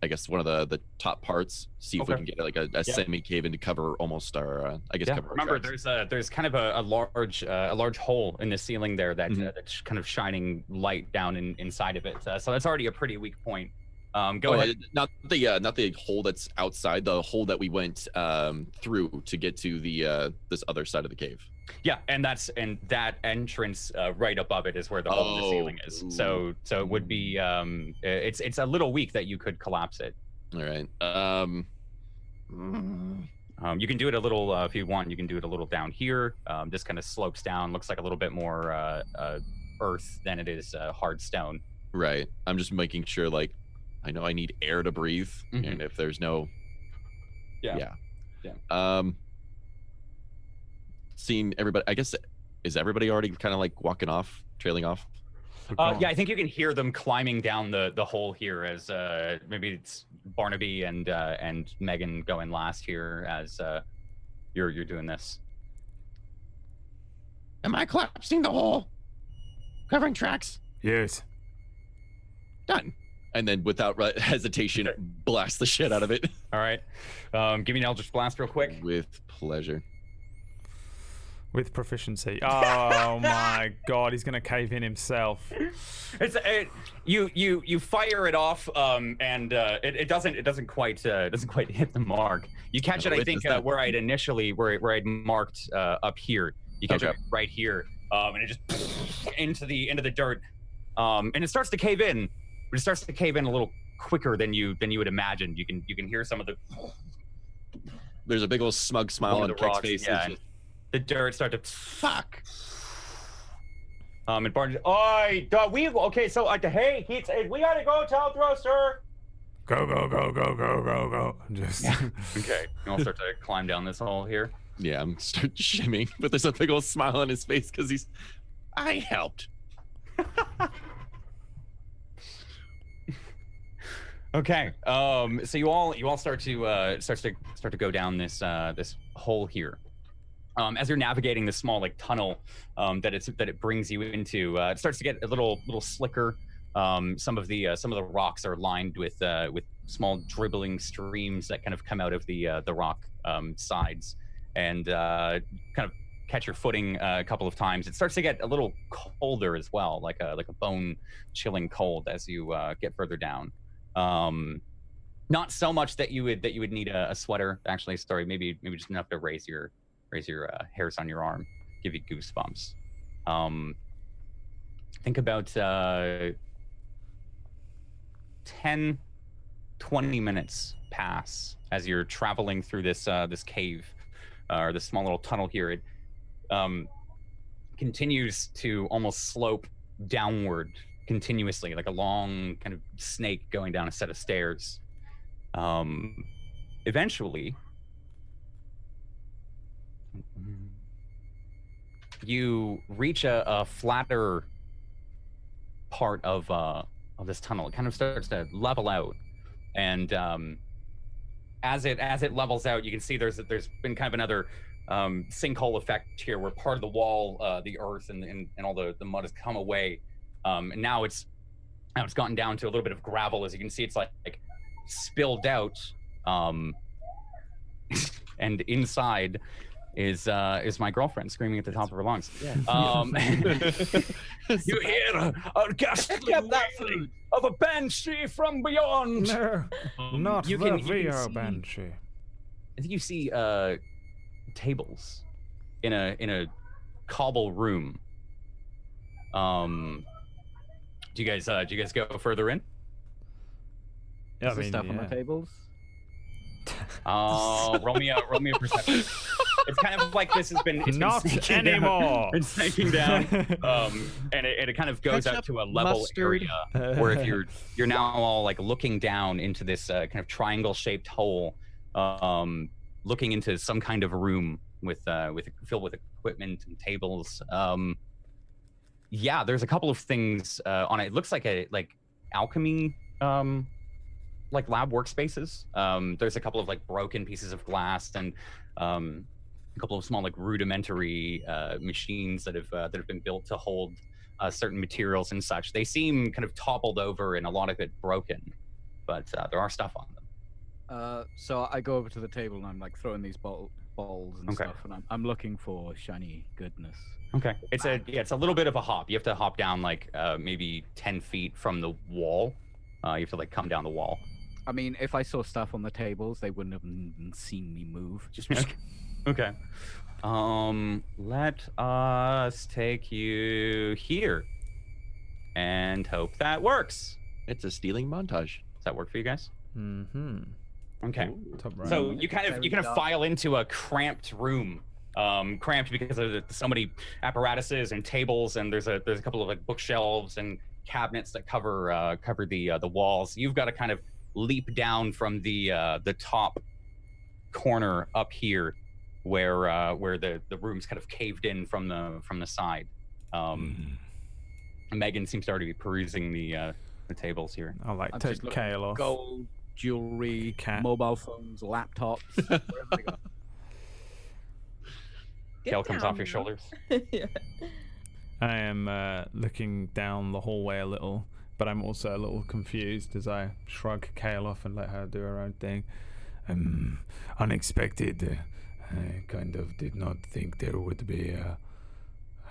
Speaker 3: I guess one of the top parts. See if we
Speaker 2: Okay.
Speaker 3: can get like a semi cave in to cover almost our. I guess
Speaker 2: Yeah.
Speaker 3: cover. our
Speaker 2: Remember,
Speaker 3: tracks.
Speaker 2: there's kind of a large hole in the ceiling there that's kind of shining light down inside of it. So that's already a pretty weak point. Go ahead.
Speaker 3: Not the hole that's outside. The hole that we went through to get to the this other side of the cave.
Speaker 2: Yeah, and that entrance right above it is where the hole in the ceiling is. So it would be it's a little weak that you could collapse it.
Speaker 3: All right.
Speaker 2: You can do it a little if you want. You can do it a little down here. This kind of slopes down. Looks like a little bit more earth than it is hard stone.
Speaker 3: Right. I'm just making sure. Like, I know I need air to breathe, and if there's no.
Speaker 2: Yeah.
Speaker 3: Seeing everybody, I guess, is everybody already kind of like walking off, trailing off?
Speaker 2: Yeah, I think you can hear them climbing down the hole here as maybe it's Barnaby and Megan going last here as you're doing this.
Speaker 3: Am I collapsing the hole? Covering tracks?
Speaker 6: Yes.
Speaker 3: Done. And then without hesitation, blast the shit out of it.
Speaker 2: All right. Give me an Eldritch Blast real quick.
Speaker 3: With pleasure.
Speaker 6: With proficiency. Oh my god, he's gonna cave in himself.
Speaker 2: You fire it off, and it doesn't quite hit the mark. You catch it, I think, where I'd marked up here. You catch it right here, and it just into the dirt, and it starts to cave in, but it starts to cave in a little quicker than you would imagine. You can hear some of the.
Speaker 3: There's a big old smug smile on Keck's face.
Speaker 2: Yeah. The dirt start to fuck. And Barnes, okay, so hey, we gotta go, Taldro, sir.
Speaker 6: Go. Just
Speaker 2: Okay, I'll start to climb down this hole here.
Speaker 3: Yeah, I'm start shimming, but there's a big old smile on his face because I helped.
Speaker 2: Okay, so you all start to go down this hole here. As you're navigating this small like tunnel that it brings you into, it starts to get a little slicker. Some of the rocks are lined with small dribbling streams that kind of come out of the rock sides, and kind of catch your footing a couple of times. It starts to get a little colder as well, like a bone chilling cold as you get further down. Not so much that you would need a sweater. Actually, sorry, maybe just enough to raise your hairs on your arm, give you goosebumps. Think about 10, 20 minutes pass as you're traveling through this cave or this small little tunnel here. It continues to almost slope downward continuously, like a long kind of snake going down a set of stairs. Eventually, you reach a flatter part of this tunnel. It kind of starts to level out, and as it levels out, you can see there's been kind of another sinkhole effect here, where part of the wall, the earth and all the mud has come away, and now it's gotten down to a little bit of gravel. As you can see, it's like spilled out, and inside is my girlfriend screaming at the top of her lungs. Yeah. You hear a ghastly wailing of a banshee from beyond.
Speaker 6: no, not
Speaker 2: you
Speaker 6: the
Speaker 2: can
Speaker 6: VR
Speaker 2: see,
Speaker 6: banshee.
Speaker 2: I think you see tables in a cobble room. Do you guys go further in?
Speaker 6: Yeah,
Speaker 5: Is there stuff on the tables?
Speaker 2: Roll me a perception. It's kind of like this has been
Speaker 6: Not anymore.
Speaker 2: It's snaking down, and it kind of goes out to a level area where if you're now all like looking down into this kind of triangle-shaped hole, looking into some kind of room with filled with equipment and tables. Yeah, there's a couple of things on it. It looks like alchemy. Like lab workspaces. There's a couple of like broken pieces of glass and a couple of small like rudimentary machines that have been built to hold certain materials and such. They seem kind of toppled over and a lot of it broken, but there are stuff on them.
Speaker 5: So I go over to the table and I'm like throwing these balls and
Speaker 2: Okay.
Speaker 5: stuff, and I'm looking for shiny goodness.
Speaker 2: Okay, it's a little bit of a hop. You have to hop down like maybe 10 feet from the wall. You have to like come down the wall.
Speaker 5: I mean, if I saw stuff on the tables, they wouldn't have seen me move. Just
Speaker 2: Okay. Let us take you here and hope that works.
Speaker 3: It's a stealing montage.
Speaker 2: Does that work for you guys?
Speaker 6: Mm-hmm.
Speaker 2: Okay.
Speaker 6: Top right.
Speaker 2: So you kind of file into a cramped room. Cramped because of so many apparatuses and tables, and there's a couple of like bookshelves and cabinets that cover the walls. You've got to kind of leap down from the top corner up here, where the room's kind of caved in from the side. Megan seems to already be perusing the tables here.
Speaker 6: I'll like
Speaker 5: I'm
Speaker 6: take
Speaker 5: just looking
Speaker 6: Kale
Speaker 5: at
Speaker 6: off.
Speaker 5: gold, jewelry,
Speaker 6: Cat.
Speaker 5: mobile phones, laptops. whatever they got.
Speaker 4: Get
Speaker 2: Kale comes
Speaker 4: down
Speaker 2: off your
Speaker 4: now.
Speaker 2: shoulders.
Speaker 4: Yeah.
Speaker 6: I am looking down the hallway a little, but I'm also a little confused as I shrug Kale off and let her do her own thing. Unexpected. I kind of did not think there would be a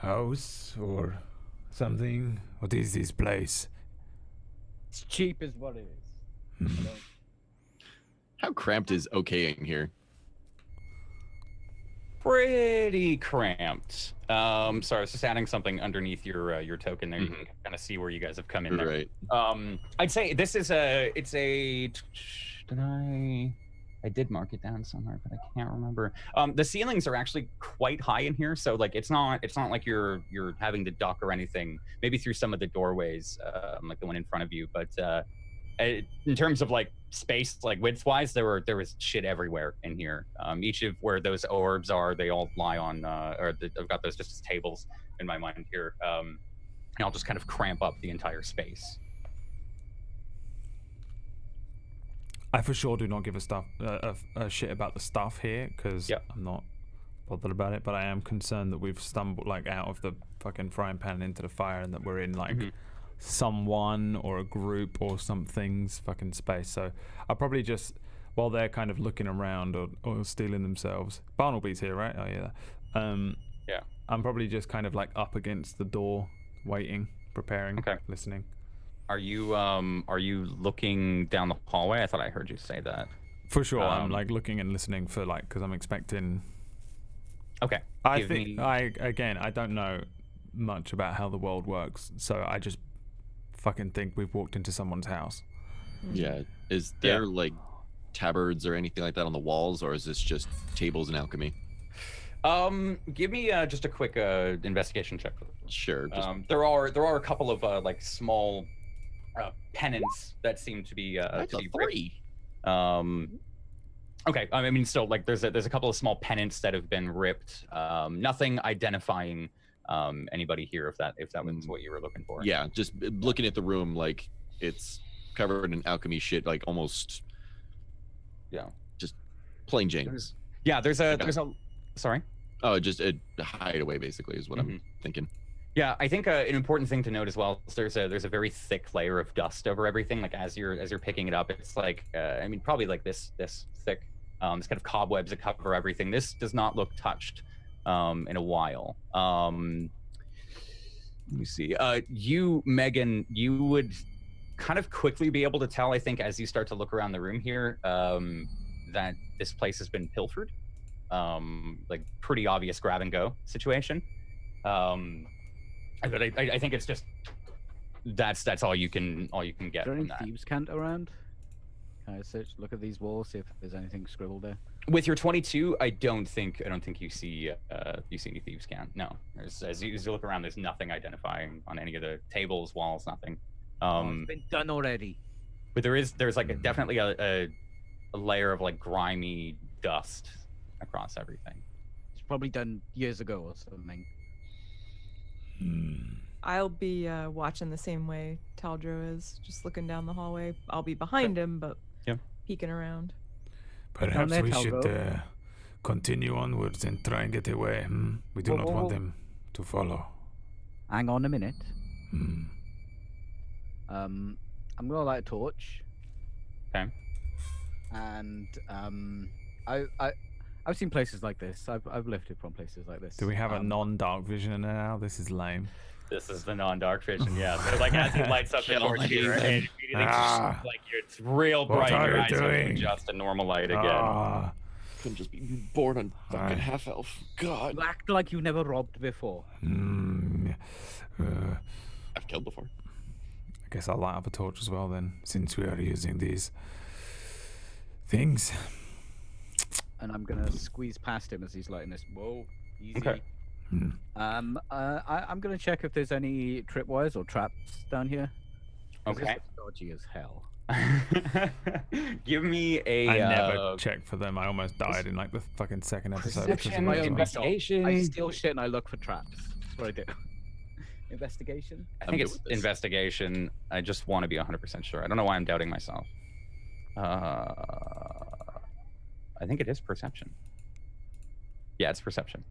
Speaker 6: house or something. What is this place?
Speaker 5: It's cheap is what it is. I don't-
Speaker 3: How cramped is okaying here?
Speaker 2: Pretty cramped. Sorry, I was just adding something underneath your token there. You can kind of see where you guys have come in there.
Speaker 3: Right.
Speaker 2: I'd say this is I did mark it down somewhere, but I can't remember. The ceilings are actually quite high in here, so like it's not like you're having to duck or anything. Maybe through some of the doorways, like the one in front of you, but in terms of like space, like width-wise, there was shit everywhere in here. Each of where those orbs are, they all lie on, I've got those just as tables in my mind here, and I'll just kind of cramp up the entire space.
Speaker 6: I for sure do not give a shit about the stuff here because
Speaker 2: Yep.
Speaker 6: I'm not bothered about it, but I am concerned that we've stumbled like out of the fucking frying pan into the fire and that we're in like someone or a group or something's fucking space. So I'll probably just, while they're kind of looking around or stealing themselves, Barnaby's here, right? Oh yeah.
Speaker 2: Yeah.
Speaker 6: I'm probably just kind of like up against the door, waiting, preparing,
Speaker 2: Okay.
Speaker 6: listening.
Speaker 2: Are you looking down the hallway? I thought I heard you say that.
Speaker 6: For sure, I'm like looking and listening for like, because I'm expecting.
Speaker 2: Okay.
Speaker 6: I
Speaker 2: Give
Speaker 6: think
Speaker 2: me-
Speaker 6: I don't know much about how the world works, so I just fucking think we've walked into someone's house.
Speaker 3: Yeah. Is there like tabards or anything like that on the walls, or is this just tables and alchemy?
Speaker 2: Give me just a quick investigation check.
Speaker 3: Sure. Just
Speaker 2: There are a couple of like small pennants that seem to be
Speaker 3: that's
Speaker 2: to
Speaker 3: a
Speaker 2: be ripped.
Speaker 3: 3.
Speaker 2: Okay. I mean, still, like, there's a couple of small pennants that have been ripped. Nothing identifying anybody here. If that was what you were looking for.
Speaker 3: Yeah. Just looking at the room, like it's covered in alchemy shit, like almost.
Speaker 2: Yeah.
Speaker 3: Just plain James.
Speaker 2: Yeah. There's a. Sorry.
Speaker 3: Oh, just a hideaway basically is what I'm thinking.
Speaker 2: Yeah, I think an important thing to note as well is there's a very thick layer of dust over everything. Like as you're picking it up, it's like I mean probably like this thick, this kind of cobwebs that cover everything. This does not look touched in a while. Let me see. You, Megan, you would kind of quickly be able to tell, I think, as you start to look around the room here, that this place has been pilfered. Like pretty obvious grab and go situation. But I think it's just that's all you can get
Speaker 5: Is there
Speaker 2: from
Speaker 5: any
Speaker 2: that.
Speaker 5: thieves' cant around? Can I search, look at these walls, see if there's anything scribbled there?
Speaker 2: With your 22, I don't think you see any thieves' cant. No, as you look around, there's nothing identifying on any of the tables, walls, nothing.
Speaker 5: It's been done already.
Speaker 2: But there's like definitely a layer of like grimy dust across everything.
Speaker 5: It's probably done years ago or something.
Speaker 4: I'll be watching the same way Taldro is, just looking down the hallway. I'll be behind him, but peeking around.
Speaker 6: Perhaps
Speaker 5: there,
Speaker 6: we should
Speaker 5: Talgo.
Speaker 6: continue onwards and try and get away. We do not want them to follow.
Speaker 5: Hang on a minute.
Speaker 6: Hmm.
Speaker 5: I'm gonna light a torch.
Speaker 2: Okay.
Speaker 5: And I've seen places like this. I've lifted from places like this.
Speaker 6: Do we have a non-dark vision in there now? This is lame.
Speaker 2: This is the non-dark vision, yeah. So like as he lights up the
Speaker 3: Kill
Speaker 2: torch here,
Speaker 3: him.
Speaker 2: it immediately
Speaker 6: Ah.
Speaker 2: like it's real
Speaker 6: What
Speaker 2: bright.
Speaker 6: are
Speaker 2: Your
Speaker 6: you
Speaker 2: eyes are
Speaker 6: doing?
Speaker 2: adjust to normal light again.
Speaker 6: Ah.
Speaker 3: Couldn't just be born on fucking
Speaker 6: Aye.
Speaker 3: half elf. God.
Speaker 5: You act like you never robbed before.
Speaker 6: Hmm.
Speaker 3: I've killed before.
Speaker 6: I guess I'll light up a torch as well then, since we are using these things.
Speaker 5: And I'm gonna squeeze past him as he's lighting this. Whoa, easy.
Speaker 2: Okay.
Speaker 6: Hmm.
Speaker 5: I'm gonna check if there's any tripwires or traps down here. 'Cause this
Speaker 2: Okay.
Speaker 5: looks dodgy as hell.
Speaker 2: Give me a
Speaker 6: I never checked for them. I almost died in like the fucking second episode. because of
Speaker 2: perception
Speaker 6: it as well.
Speaker 2: investigation.
Speaker 5: I steal shit and I look for traps. That's what I do. Investigation.
Speaker 2: I
Speaker 3: I'm
Speaker 2: think
Speaker 3: good
Speaker 2: it's
Speaker 3: with this.
Speaker 2: investigation. I just want to be 100% sure. I don't know why I'm doubting myself. I think it is perception. Yeah, it's perception.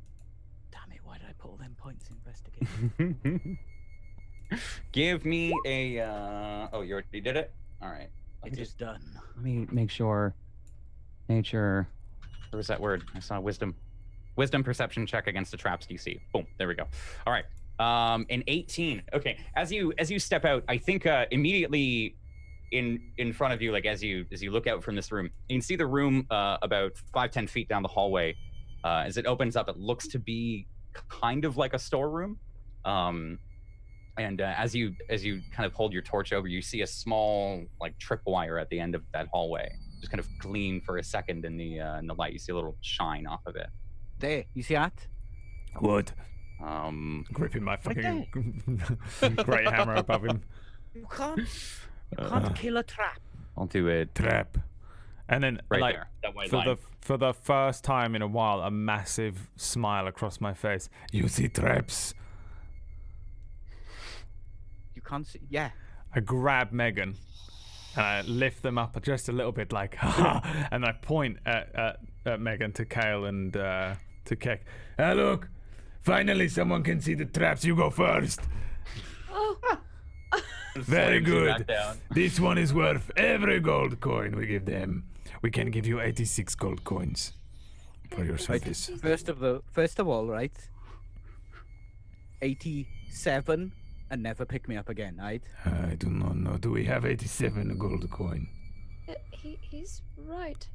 Speaker 5: Damn it! Why did I put all them points in investigation?
Speaker 2: Give me a. Oh, you already did it. All right.
Speaker 5: It is done.
Speaker 2: Let me make sure. Nature. Where was that word? I saw wisdom. Wisdom perception check against the traps DC. Boom. There we go. All right. An 18. Okay. As you step out, I think immediately in front of you, like as you look out from this room, you can see the room about 5-10 feet down the hallway. As it opens up, it looks to be kind of like a storeroom. And as you kind of hold your torch over, you see a small like tripwire at the end of that hallway, just kind of gleam for a second in the light. You see a little shine off of it.
Speaker 5: There, you see that?
Speaker 6: What?
Speaker 2: Right
Speaker 6: Gripping my fucking great hammer above him.
Speaker 5: You can't kill a trap.
Speaker 2: I'll do it
Speaker 6: Trap. And then
Speaker 2: right
Speaker 6: like
Speaker 2: there. That white
Speaker 6: for
Speaker 2: line.
Speaker 6: the first time in a while, a massive smile across my face. You see traps.
Speaker 5: You can't see. Yeah.
Speaker 6: I grab Megan and I lift them up just a little bit, like, ha! And I point at Megan, to Kale, and to Keck. Ah, look! Finally, someone can see the traps. You go first.
Speaker 7: Oh,
Speaker 6: Very
Speaker 2: Slams you back
Speaker 6: good.
Speaker 2: down.
Speaker 6: This one is worth every gold coin we give them. We can give you 86 gold coins for your service.
Speaker 5: First of all, right? 87 and never pick me up again, right?
Speaker 6: I do not know. Do we have 87 gold coin?
Speaker 7: he's right.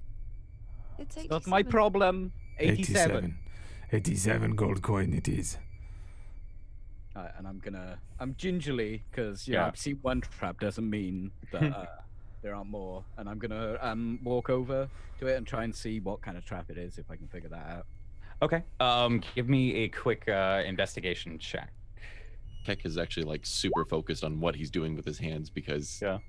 Speaker 7: It's 87.
Speaker 5: Not my problem. 87.
Speaker 6: 87 gold coin it is.
Speaker 5: And I'm gingerly, because
Speaker 2: Yeah.
Speaker 5: I've seen one trap doesn't mean that there aren't more. And I'm gonna walk over to it and try and see what kind of trap it is, if I can figure that out.
Speaker 2: Okay. Give me a quick investigation check.
Speaker 3: Keck is actually like super focused on what he's doing with his hands because
Speaker 2: Yeah.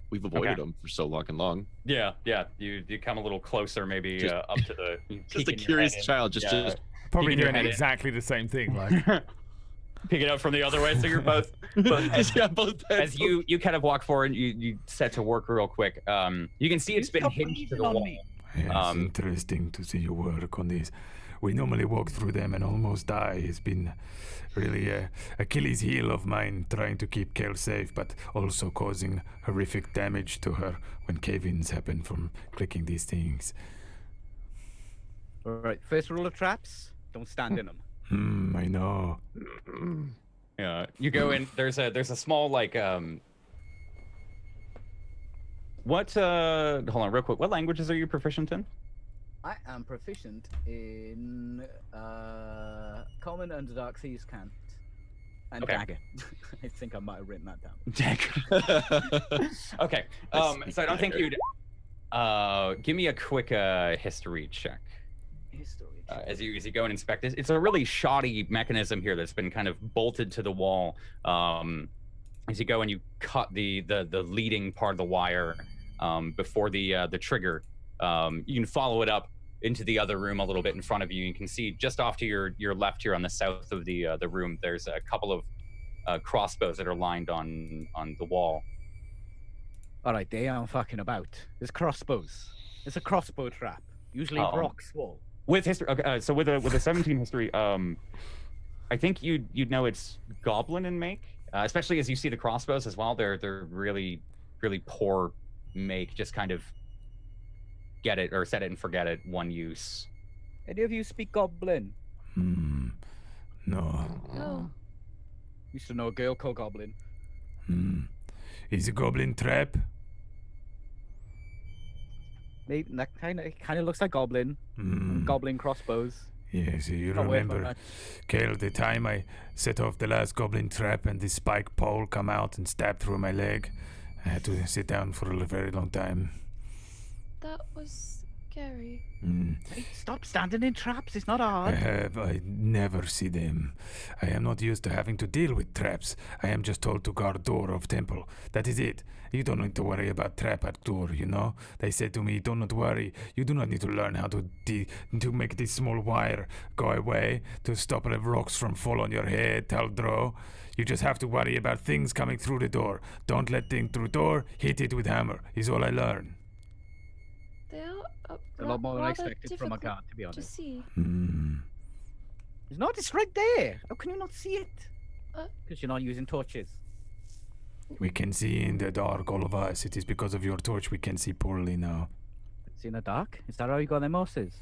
Speaker 3: we've avoided
Speaker 2: Okay.
Speaker 3: him for so long.
Speaker 2: Yeah. You come a little closer, maybe
Speaker 3: Just-
Speaker 2: up to the. you
Speaker 3: Just
Speaker 2: peek
Speaker 3: a
Speaker 2: in your
Speaker 3: curious
Speaker 2: head and-
Speaker 3: child, just
Speaker 6: Probably
Speaker 2: Peeking your
Speaker 6: doing
Speaker 2: head in.
Speaker 6: exactly the same thing. Like,
Speaker 2: pick it up from the other way, so you're both.
Speaker 3: just yeah, both heads.
Speaker 2: As you kind of walk forward, you set to work real quick. You can see it's been
Speaker 5: Stop
Speaker 2: hinged to the
Speaker 5: breathing on
Speaker 2: wall.
Speaker 5: me.
Speaker 6: yes, interesting to see you work on this. We normally walk through them and almost die. It's been really Achilles' heel of mine, trying to keep Kale safe, but also causing horrific damage to her when cave-ins happen from clicking these things.
Speaker 5: All right, first rule of traps: don't stand in them.
Speaker 6: I know.
Speaker 2: Yeah, you go in. There's a small like What? Hold on, real quick. What languages are you proficient in?
Speaker 5: I am proficient in Common and Dark Seas Cant and
Speaker 2: Okay.
Speaker 5: Dagger. I think I might have written that down.
Speaker 2: Okay. So I don't think you'd. Give me a quick history check.
Speaker 5: History.
Speaker 2: As you go and inspect it. It's a really shoddy mechanism here that's been kind of bolted to the wall. As you go and you cut the leading part of the wire before the trigger, you can follow it up into the other room a little bit in front of you. You can see just off to your left here on the south of the room, there's a couple of crossbows that are lined on the wall.
Speaker 5: All right, they aren't fucking about. There's crossbows. It's a crossbow trap. Usually
Speaker 2: Oh.
Speaker 5: rock swall.
Speaker 2: With history, okay, so with a 17 history, I think you'd know it's goblin in make, especially as you see the crossbows as well. They're really poor make, just kind of get it or set it and forget it, one use.
Speaker 5: Any of you speak Goblin?
Speaker 6: No.
Speaker 7: No.
Speaker 5: Used to know a girl called Goblin.
Speaker 6: Is a goblin trap?
Speaker 5: Maybe that kind of looks like Goblin. Goblin crossbows.
Speaker 6: Yes, you
Speaker 5: Not worth
Speaker 6: remember,
Speaker 5: much.
Speaker 6: Kale, the time I set off the last goblin trap and the spike pole come out and stab through my leg? I had to sit down for a very long time.
Speaker 7: That was scary.
Speaker 5: Hey, stop standing in traps. It's not hard.
Speaker 6: I never see them. I am not used to having to deal with traps. I am just told to guard door of temple. That is it. You don't need to worry about trap at door, you know? They said to me, do not worry. You do not need to learn how to make this small wire go away, to stop the rocks from fall on your head, Taldro. You just have to worry about things coming through the door. Don't let things through door, hit it with hammer, is all I learn.
Speaker 7: They are
Speaker 5: A lot more than I
Speaker 7: rather
Speaker 5: expected from a
Speaker 7: difficult
Speaker 5: guard, to be
Speaker 7: to
Speaker 5: honest.
Speaker 7: see.
Speaker 5: It's not. It's right there. How can you not see it?
Speaker 7: Uh,
Speaker 5: Because you're not using torches.
Speaker 6: We can see in the dark, all of us. It is because of your torch we can see poorly now.
Speaker 5: It's in the dark. Is that how you got them horses?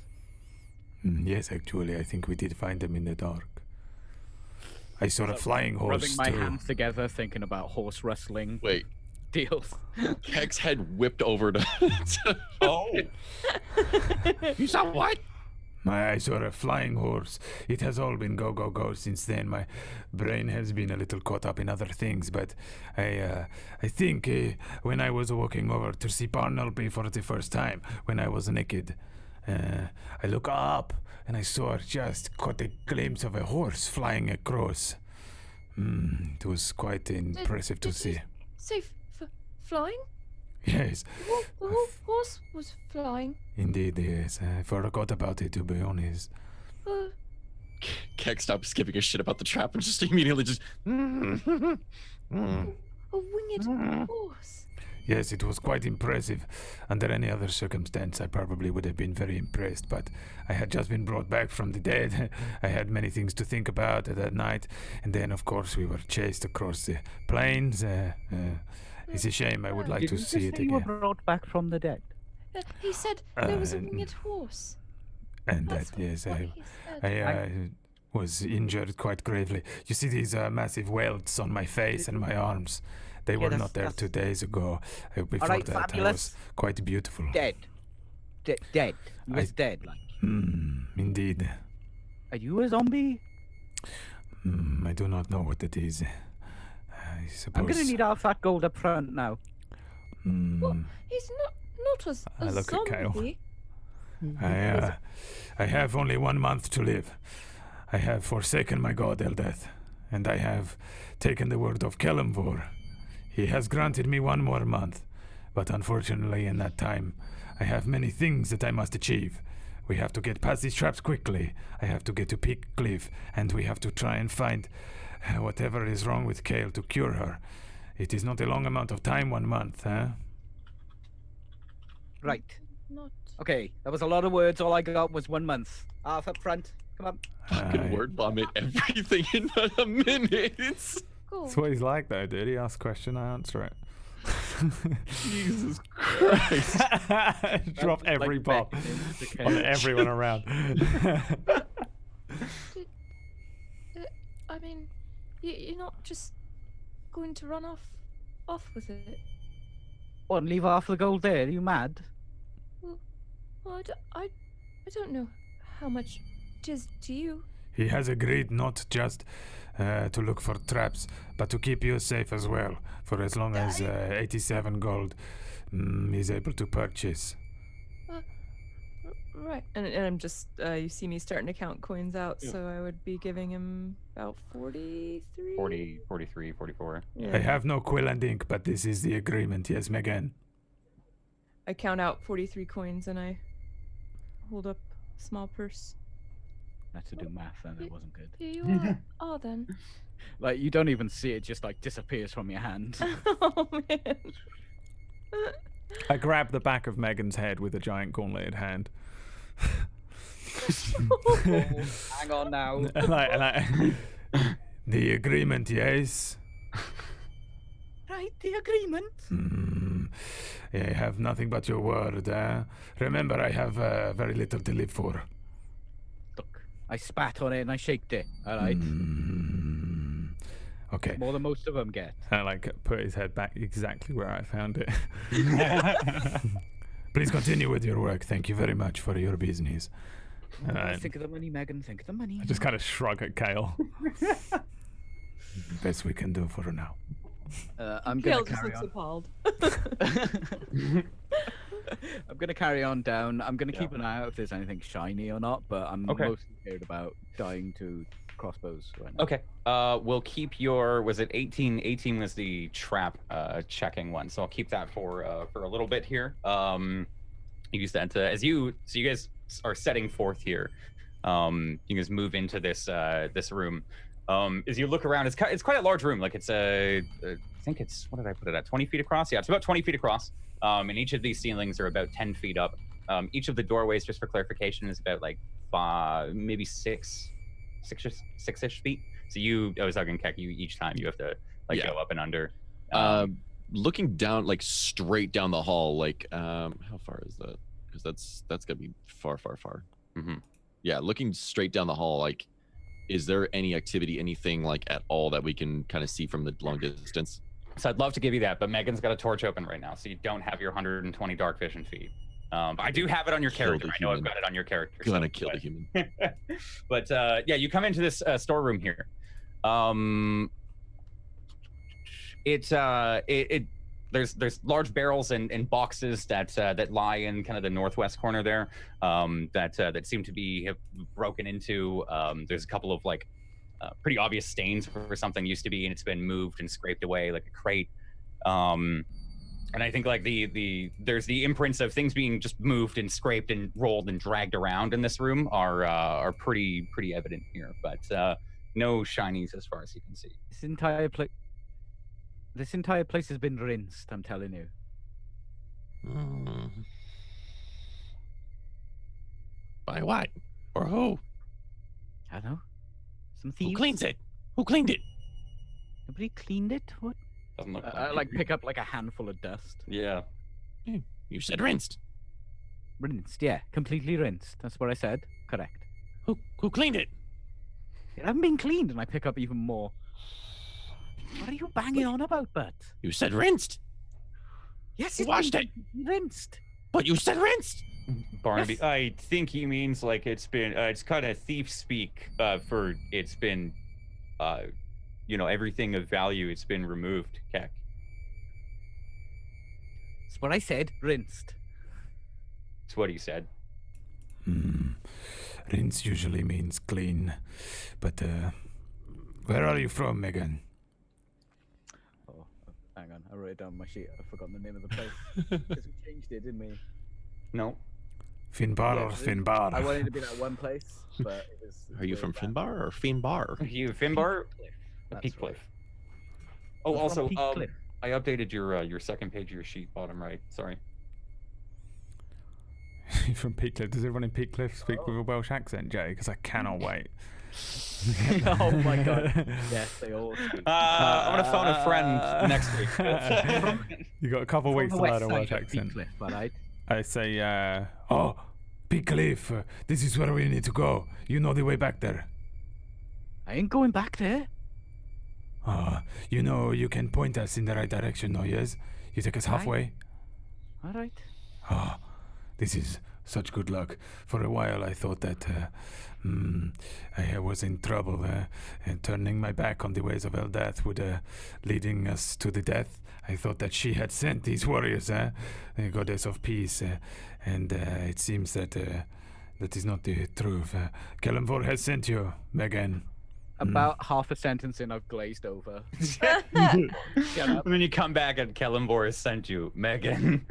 Speaker 6: Yes, actually, I think we did find them in the dark. I saw a flying horse
Speaker 5: Rubbing my
Speaker 6: too.
Speaker 5: hands together, thinking about horse wrestling
Speaker 3: Wait,
Speaker 5: deals.
Speaker 3: Keg's head whipped over to.
Speaker 2: Oh.
Speaker 3: You saw what?
Speaker 6: I saw a flying horse. It has all been go, go, go since then. My brain has been a little caught up in other things, but I think when I was walking over to see Barnaby for the first time, when I was naked, I look up and I saw just caught a glimpse of a horse flying across. It was quite impressive to
Speaker 7: did
Speaker 6: see.
Speaker 7: you say flying?
Speaker 6: Yes,
Speaker 7: The horse was flying.
Speaker 6: indeed, yes. I forgot about it, to be honest.
Speaker 7: Uh,
Speaker 3: Keg stopped giving a shit about the trap and just immediately just.
Speaker 7: a winged horse.
Speaker 6: Yes, it was quite impressive. Under any other circumstance, I probably would have been very impressed, but I had just been brought back from the dead. I had many things to think about that night, and then, of course, we were chased across the plains. It's a shame. I would like
Speaker 5: Did
Speaker 6: to
Speaker 5: you
Speaker 6: see
Speaker 5: just
Speaker 6: it
Speaker 5: say you were
Speaker 6: again.
Speaker 5: brought back from the dead?
Speaker 7: He said there was a
Speaker 6: Uh,
Speaker 7: winged horse.
Speaker 6: And
Speaker 7: That's
Speaker 6: that, yes,
Speaker 7: what
Speaker 6: I
Speaker 7: he said.
Speaker 6: was injured quite gravely. You see these massive welts on my face and my arms. They were not there 2 days ago. Before
Speaker 5: right,
Speaker 6: that, I
Speaker 5: fabulous.
Speaker 6: was quite beautiful.
Speaker 5: Dead. Dead. He was dead. Like,
Speaker 6: Indeed.
Speaker 5: are you a zombie?
Speaker 6: I do not know what it is. I suppose.
Speaker 5: I'm gonna need half that gold up front now.
Speaker 7: He's not
Speaker 6: I
Speaker 7: a
Speaker 6: look at Kyle.
Speaker 7: zombie.
Speaker 6: I have only 1 month to live. I have forsaken my god Eldeth, and I have taken the word of Kelemvor. He has granted me 1 more month, but unfortunately in that time, I have many things that I must achieve. We have to get past these traps quickly. I have to get to Peak Cliff, and we have to try and find whatever is wrong with Kale to cure her. It is not a long amount of time, 1 month, huh?
Speaker 5: Right.
Speaker 7: Not.
Speaker 5: Okay, that was a lot of words. All I got was 1 month. Half up front. Come on.
Speaker 3: Fucking word vomit everything in a minute.
Speaker 7: Cool.
Speaker 6: That's what he's like, though, dude. He asks a question, I answer it.
Speaker 3: Jesus Christ.
Speaker 6: Drop every bomb
Speaker 5: beckoning
Speaker 6: on
Speaker 5: to
Speaker 6: everyone around.
Speaker 7: I mean, you're not just going to run off with it.
Speaker 5: What, and leave half the gold there? Are you mad?
Speaker 7: Well, I don't know how much it is to you.
Speaker 6: He has agreed not just to look for traps, but to keep you safe as well, for as long as 87 gold he's able to purchase.
Speaker 7: Right.
Speaker 4: And I'm just, you see me starting to count coins out, so I would be giving him about 43?
Speaker 2: 40, 43, 44.
Speaker 4: Yeah.
Speaker 6: I have no quill and ink, but this is the agreement, yes, Megan?
Speaker 4: I count out 43 coins and I hold up a small purse.
Speaker 5: I had to do math and it wasn't good.
Speaker 7: Here you are then.
Speaker 5: Like, you don't even see it, just like disappears from your hand.
Speaker 4: Oh, man.
Speaker 6: I grab the back of Megan's head with a giant gauntleted hand.
Speaker 5: Hang on now.
Speaker 6: and I The agreement, yes.
Speaker 5: Right, the agreement.
Speaker 6: I have nothing but your word. Remember, I have very little to live for.
Speaker 5: Look, I spat on it and I shaked it. All right.
Speaker 6: Okay.
Speaker 5: More than most of them get.
Speaker 6: I like put his head back exactly where I found it. Please continue with your work. Thank you very much for your business.
Speaker 5: Think of the money, Megan. Think of the money.
Speaker 6: I just kind of shrug at Kale. Best we can do for now.
Speaker 5: I'm
Speaker 4: Kale
Speaker 5: gonna
Speaker 4: just
Speaker 5: carry
Speaker 4: looks
Speaker 5: on.
Speaker 4: appalled.
Speaker 5: I'm gonna carry on down. I'm gonna keep an eye out if there's anything shiny or not, but I'm
Speaker 2: Okay.
Speaker 5: mostly scared about dying to crossbows right now.
Speaker 2: Okay. We'll keep your. Was it 18? 18 was the trap checking one, so I'll keep that for a little bit here. Use that to, so you guys are setting forth here. You guys move into this this room. As you look around, it's quite a large room. Like it's I think it's, what did I put it at? 20 feet across. Yeah, it's about 20 feet across. And each of these ceilings are about 10 feet up. Each of the doorways, just for clarification, is about like maybe six-ish feet. So Ozug and Keck, each time you have to go up and under.
Speaker 3: Looking down, like straight down the hall, like how far is that? Because that's gonna be far.
Speaker 2: Mm-hmm.
Speaker 3: Yeah, looking straight down the hall, like, is there any activity, anything like at all that we can kind of see from the long distance?
Speaker 2: So I'd love to give you that, but Megan's got a torch open right now, so you don't have your 120 dark vision feet. I do have it on your character. I know I've got it on your character.
Speaker 3: Gonna kill the human.
Speaker 2: But yeah, you come into this storeroom here. There's large barrels and boxes that lie in kind of the northwest corner there, that seem to have broken into. There's a couple of like pretty obvious stains where something used to be, and it's been moved and scraped away, like a crate. And I think like there's the imprints of things being just moved and scraped and rolled and dragged around in this room are pretty evident here, but no shinies as far as you can see.
Speaker 5: This entire place has been rinsed, I'm telling you.
Speaker 3: By what? Or who?
Speaker 5: I don't know. Some thieves.
Speaker 3: Who cleans it? Who cleaned it?
Speaker 5: Nobody cleaned it? What?
Speaker 2: Doesn't look
Speaker 5: I like pick up like a handful of dust.
Speaker 2: Yeah.
Speaker 3: You said rinsed.
Speaker 5: Rinsed, yeah. Completely rinsed. That's what I said. Correct.
Speaker 3: Who cleaned it?
Speaker 5: It hasn't been cleaned, and I pick up even more. What are you banging on about, Bert?
Speaker 3: You said rinsed.
Speaker 5: Yes,
Speaker 3: You washed it.
Speaker 5: Rinsed.
Speaker 3: But you said rinsed.
Speaker 2: Barnaby,
Speaker 5: Yes.
Speaker 2: I think he means like it's been it's kind of thief speak for it's been everything of value, it's been removed, Keck.
Speaker 5: That's what I said. Rinsed.
Speaker 2: That's what he said.
Speaker 6: Rinse usually means clean. But where are you from, Megan?
Speaker 5: Oh, hang on. I wrote it down on my sheet. I've forgotten the name of the place. Because we changed it, didn't we?
Speaker 2: No.
Speaker 6: Finbar
Speaker 5: Yeah,
Speaker 6: or Finbar?
Speaker 5: I wanted to be that one place, but it was...
Speaker 3: Are you from Finbar or Finbar?
Speaker 2: You Finbar?
Speaker 5: That's
Speaker 2: Peak Cliff.
Speaker 5: right.
Speaker 2: Oh,
Speaker 5: I'm from
Speaker 2: also,
Speaker 5: Peak Cliff.
Speaker 2: I updated your second page of your sheet, bottom right. Sorry.
Speaker 6: From Peak Cliff. Does everyone in Peak Cliff speak with a Welsh accent, Jay? Because I cannot wait.
Speaker 5: Oh my god. Yes, they all speak.
Speaker 2: I'm gonna phone a friend next week.
Speaker 6: You got a couple
Speaker 5: From
Speaker 6: weeks
Speaker 5: the
Speaker 6: to learn
Speaker 5: west
Speaker 6: a
Speaker 5: side
Speaker 6: Welsh
Speaker 5: of Peak
Speaker 6: accent.
Speaker 5: Cliff, all right?
Speaker 6: I say, oh, Peak Cliff, this is where we need to go. You know the way back there.
Speaker 5: I ain't going back there.
Speaker 6: You know you can point us in the right direction, no, yes? You take us
Speaker 5: Right.
Speaker 6: halfway?
Speaker 5: All right.
Speaker 6: This is such good luck. For a while I thought that I was in trouble, and turning my back on the ways of Eldath would leading us to the death. I thought that she had sent these warriors, the goddess of peace, and it seems that that is not the truth. Kellenvor has sent you, Megan.
Speaker 5: About half a sentence in, I've glazed over.
Speaker 2: And then you come back and Kellenvor has sent you, Megan.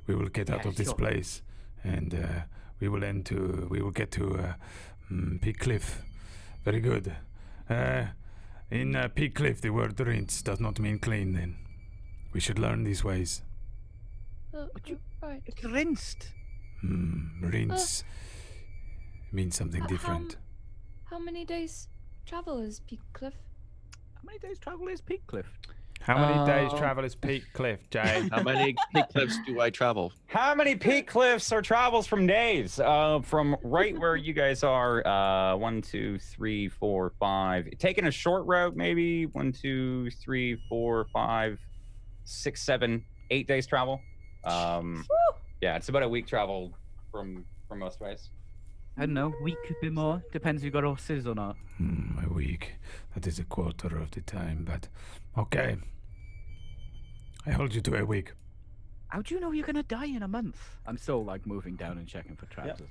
Speaker 6: We will get out
Speaker 5: Yeah,
Speaker 6: of this
Speaker 5: sure.
Speaker 6: place, and we will get to Peak Cliff. Very good. In Peak Cliff, the word rinse does not mean clean. Then we should learn these ways.
Speaker 7: Right.
Speaker 5: It's rinsed.
Speaker 6: Rinse means something different.
Speaker 7: How many days travel is Peak Cliff?
Speaker 5: How many days travel is Peak Cliff?
Speaker 6: How many days travel is Peak Cliff, Jay?
Speaker 3: How many peak cliffs do I travel?
Speaker 2: How many peak cliffs are travels from days? From right where you guys are, 1, 2, 3, 4, 5. Taking a short route, maybe 1, 2, 3, 4, 5, 6, 7, 8 days travel. Yeah, it's about a week travel from most ways.
Speaker 5: I don't know, week could be more. Depends if you got horses or not.
Speaker 1: A week. That is a quarter of the time, but okay. I hold you to a week.
Speaker 5: How do you know you're gonna die in a month? I'm still like moving down and checking for traps.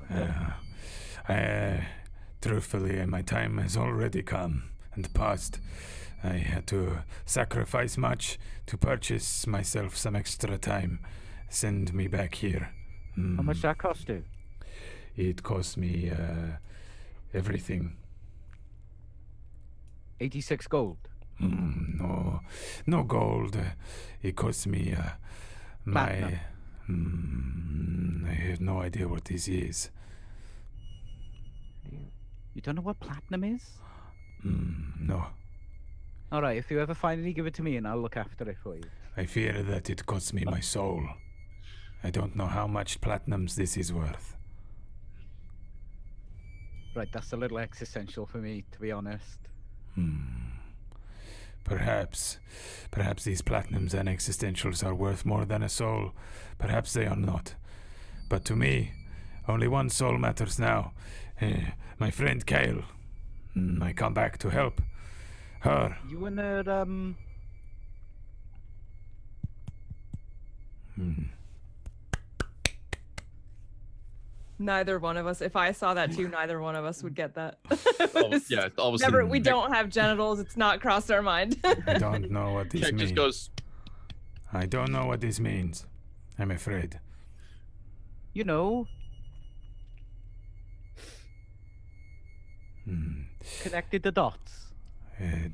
Speaker 1: Truthfully, my time has already come and passed. I had to sacrifice much to purchase myself some extra time. Send me back here.
Speaker 5: How much that cost you?
Speaker 1: It cost me everything.
Speaker 5: 86 gold.
Speaker 1: No gold. It cost me my. I have no idea what this is.
Speaker 5: You don't know what platinum is?
Speaker 1: No.
Speaker 5: All right, if you ever find any, give it to me and I'll look after it for you.
Speaker 1: I fear that it costs me my soul. I don't know how much platinums this is worth.
Speaker 5: Right, that's a little existential for me, to be honest.
Speaker 1: Perhaps these platinums and existentials are worth more than a soul. Perhaps they are not. But to me, only one soul matters now. My friend Kale. I come back to help her.
Speaker 5: You and her,
Speaker 4: Neither one of us. If I saw that too, neither one of us would get that.
Speaker 3: Yeah, all of a
Speaker 4: Never.
Speaker 3: sudden,
Speaker 4: We don't have genitals. It's not crossed our mind.
Speaker 1: I don't know what this
Speaker 3: Keck
Speaker 1: means.
Speaker 3: just goes.
Speaker 1: I don't know what this means. I'm afraid.
Speaker 5: you know, connected the dots.